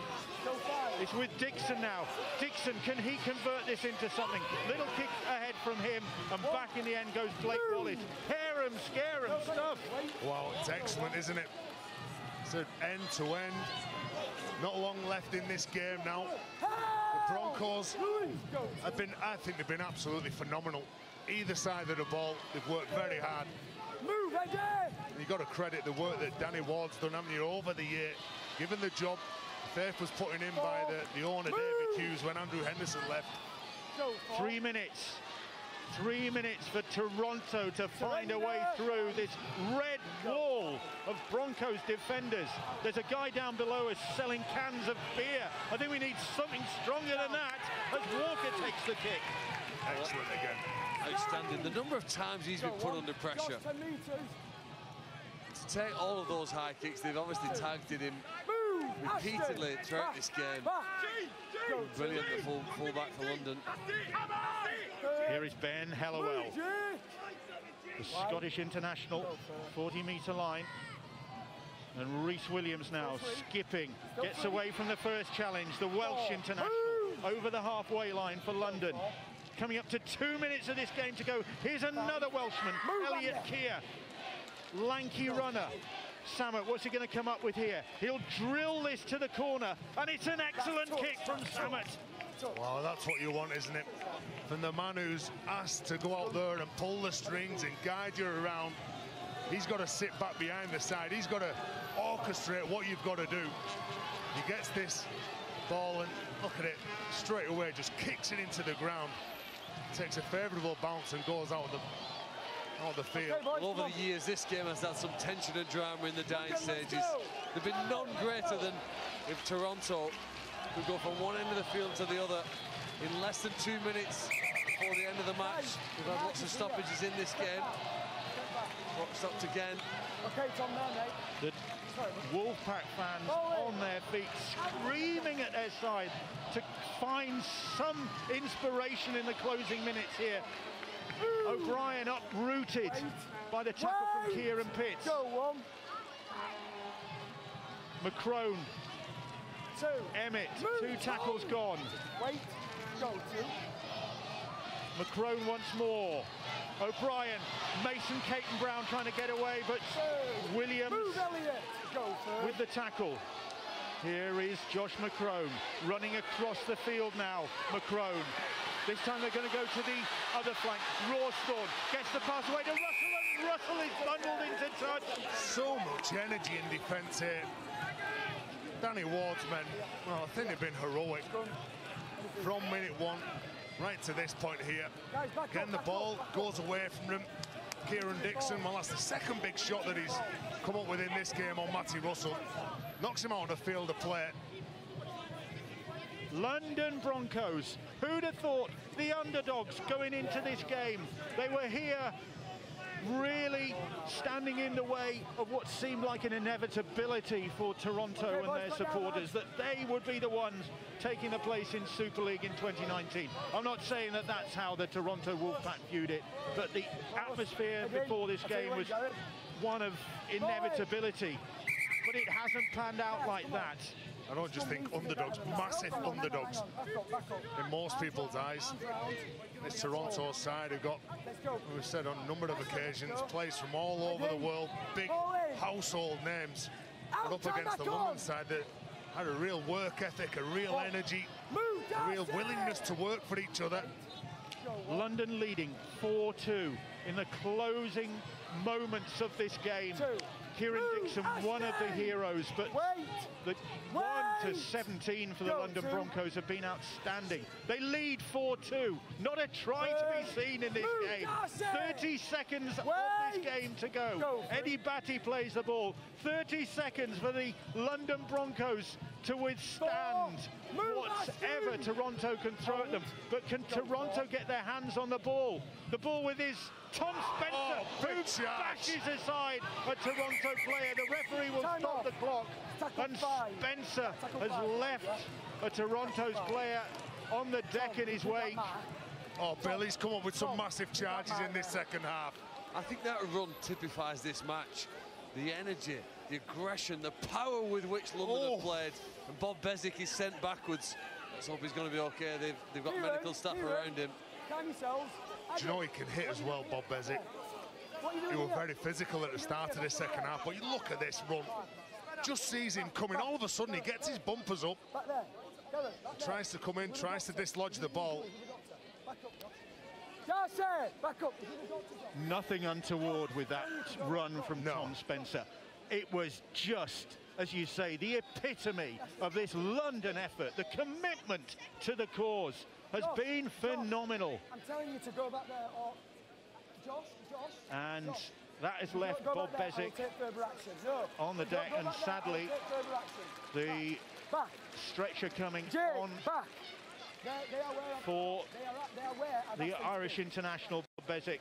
It's with Dixon now. Dixon, can he convert this into something? Little kick ahead from him, and back in the end goes Blake Wallace. Hair him, scare him stuff. Wow, it's excellent, isn't it? It's an end to end. Not long left in this game now. The Broncos have been, I think they've been absolutely phenomenal. Either side of the ball, they've worked very hard. Move, Eddie! You've got to credit the work that Danny Ward's done, haven't you, over the year. Given the job Faith was put in by the owner, David Hughes, when Andrew Henderson left. 3 minutes. 3 minutes for Toronto to find a way through this red wall of Broncos defenders. There's a guy down below us selling cans of beer. I think we need something stronger than that as Walker takes the kick. Excellent again. Outstanding. The number of times he's been put under pressure. To take all of those high kicks, they've obviously targeted him repeatedly throughout this game. Brilliant, the full-back for London. Here is Ben Hellawell, the Scottish international, 40-metre line. And Rhys Williams now skipping, gets away from the first challenge. The Welsh international over the halfway line for London. Coming up to 2 minutes of this game to go. Here's another Welshman, Elliot Keir. Lanky runner. Samet, what's he going to come up with here? He'll drill this to the corner, and it's an excellent kick from Samet. Well, that's what you want, isn't it? From the man who's asked to go out there and pull the strings and guide you around. He's got to sit back behind the side. He's got to orchestrate what you've got to do. He gets this ball and look at it, straight away just kicks it into the ground. Takes a favourable bounce and goes out of the field. Well, over the years, this game has had some tension and drama in the dying stages. There've been none greater than if Toronto could go from one end of the field to the other in less than 2 minutes before the end of the match. We've had lots of stoppages in this game. stopped again. Okay, Tom, there, mate. The Wolfpack fans on their feet, screaming at their side to find some inspiration in the closing minutes here. O'Brien uprooted by the tackle from Kieran Pitts. Go one. McCrone. Two. Emmett, Move. 2 tackles gone. Wait. Go two. McCrone once more. O'Brien, Mason Caton-Brown trying to get away, but Williams with the tackle. Here is Josh McCrone running across the field now. McCrone. This time they're going to go to the other flank. Rawsthorne gets the pass away to Russell, and Russell is bundled into touch. So much energy in defence here. Danny Ward's men, well, I think they've been heroic from minute 1 right to this point here. Again, the ball goes away from them. Kieran Dixon, well, that's the second big shot that he's come up with in this game on Matty Russell. Knocks him out on the field of play. London Broncos, who'd have thought the underdogs going into this game? They were here really standing in the way of what seemed like an inevitability for Toronto and their supporters, that they would be the ones taking the place in Super League in 2019. I'm not saying that that's how the Toronto Wolfpack viewed it, but the atmosphere before this game was one of inevitability, but it hasn't panned out like that. I don't just think underdogs, massive underdogs in most people's eyes. This Toronto side have got, we've said on a number of occasions, players from all over the world, big household names, but up against the London side that had a real work ethic, a real energy, a real willingness to work for each other. London leading 4-2 in the closing moments of this game. Kieran Dixon, one of the heroes, but the 1-17 for the London Broncos have been outstanding. They lead 4-2. Not a try to be seen in this game. 30 seconds of this game to go. Eddie Batty plays the ball. 30 seconds for the London Broncos to withstand whatever Toronto can throw at them. But can Toronto get their hands on the ball? The ball with his Tom Spencer, who bashes aside a Toronto player. The referee will stop the clock, and Spencer has left a Toronto's player on the deck in his wake. Oh, Billy's come up with some massive charges in this second half. I think that run typifies this match. The energy, the aggression, the power with which London have played. And Bob Bezic is sent backwards. Let's hope he's going to be okay. They've got medical staff around him. Do you know he can hit as well, Bob Bezic? He was very physical at the start of the second half, but you look at this run. Just sees him coming. All of a sudden, he gets his bumpers up. Tries to come in, tries to dislodge the ball. Nothing untoward with that run from Tom Spencer. It was just, as you say, the epitome of this London effort. The commitment to the cause has been phenomenal. I'm telling you to go back there, or Josh. And that has left Bob Bezic on the deck, and sadly, the back. Stretcher coming on for the Irish international Bezic.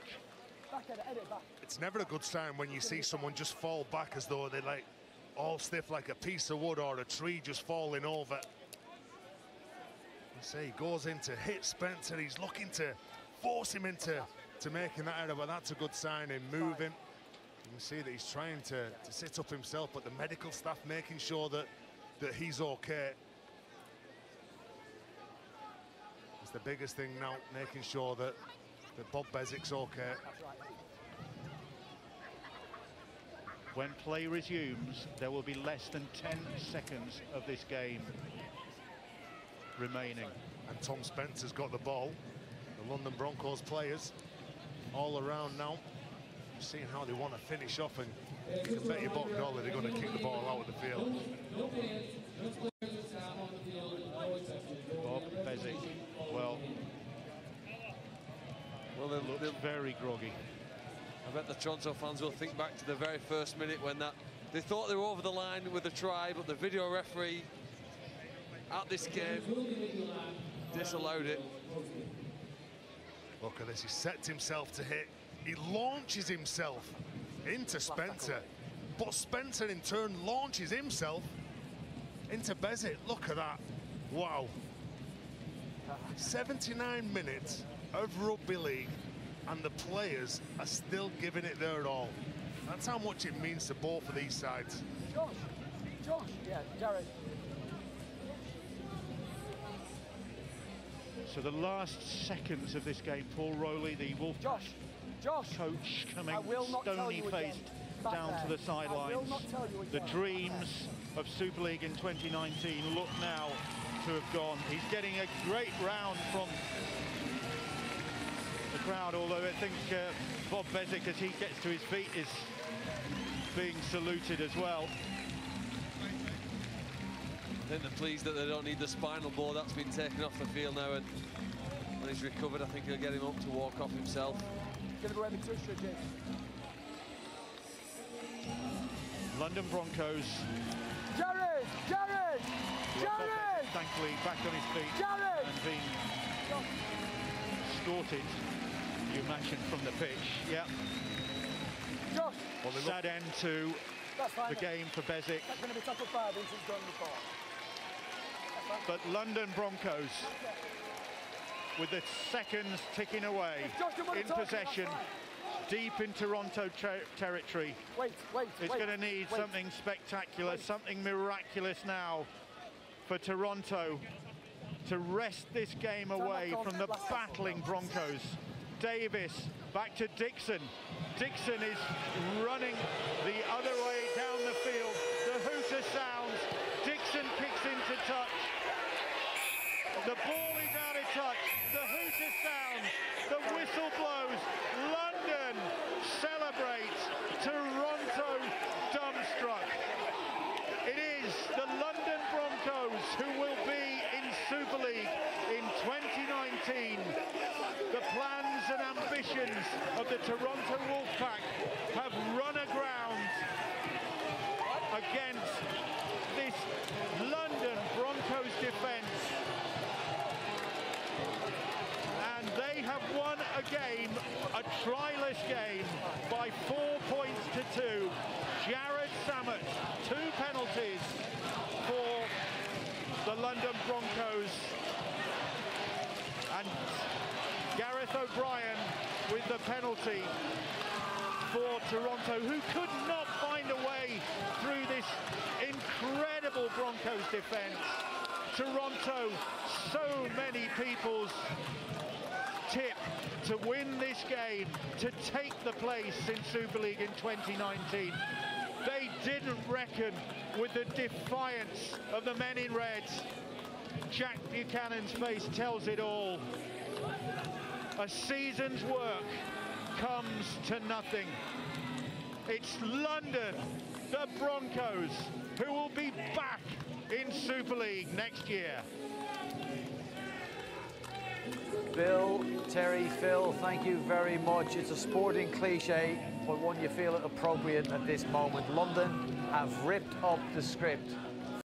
It's never a good sign when you see someone just fall back as though they're like all stiff like a piece of wood or a tree just falling over. You see, he goes in to hit Spencer. He's looking to force him into making that error, but that's a good sign in moving. You can see that he's trying to sit up himself, but the medical staff making sure that he's okay. It's the biggest thing now, making sure that Bob Bezic's okay. When play resumes, there will be less than 10 seconds of this game remaining. And Tom Spencer's got the ball. The London Broncos players all around now, seeing how they want to finish off, and you can bet your bottom dollar they're going to kick the ball out of the field. Bob Bezic, well, they look very groggy. I bet the Toronto fans will think back to the very first minute when they thought they were over the line with the try, but the video referee at this game disallowed it. Look at this, he sets himself to hit. He launches himself into Spencer. But Spencer in turn launches himself into Bezic. Look at that. Wow. 79 minutes of rugby league and the players are still giving it their all. That's how much it means to both of these sides. Josh, yeah, Jared. So the last seconds of this game, Paul Rowley, the Wolf Josh, coach, coming stony-faced down to the sidelines. The dreams of Super League in 2019 look now to have gone. He's getting a great round from the crowd, although I think Bob Bezic, as he gets to his feet, is being saluted as well. I think they're pleased that they don't need the spinal board. That's been taken off the field now, and when he's recovered, I think he'll get him up to walk off himself. London Broncos. Jared! Thankfully back on his feet and being escorted, you imagine, from the pitch. Yeah. Josh. Sad end to the game for Bezic. That's going to be top of 5 since he's gone before. But London Broncos, with the seconds ticking away, in possession, deep in Toronto territory. It's going to need something spectacular, something miraculous now for Toronto to wrest this game away from the battling Broncos. Davis back to Dixon. Dixon is running the other way down the field. The hooter sounds. Dixon kicks into touch. The ball is out of touch. The hooter sounds. The whistle blows. London celebrates. Toronto dumbstruck. It is the London Broncos who will be in Super League in 2019. The plans and ambitions of the Toronto Wolfpack have run aground against this London Broncos defence. And they have won a game, a tryless game, by 4 points to 2. Jared Samet, 2 penalties for the London Broncos. And Gareth O'Brien with the penalty for Toronto, who could not find a way through this incredible Broncos defence. Toronto, so many people's tip to win this game, to take the place in Super League in 2019. They didn't reckon with the defiance of the men in red. Jack Buchanan's face tells it all. A season's work comes to nothing. It's London, the Broncos, who will be back in Super League next year. Bill, Terry, Phil, thank you very much. It's a sporting cliche, but one you feel appropriate at this moment. London have ripped up the script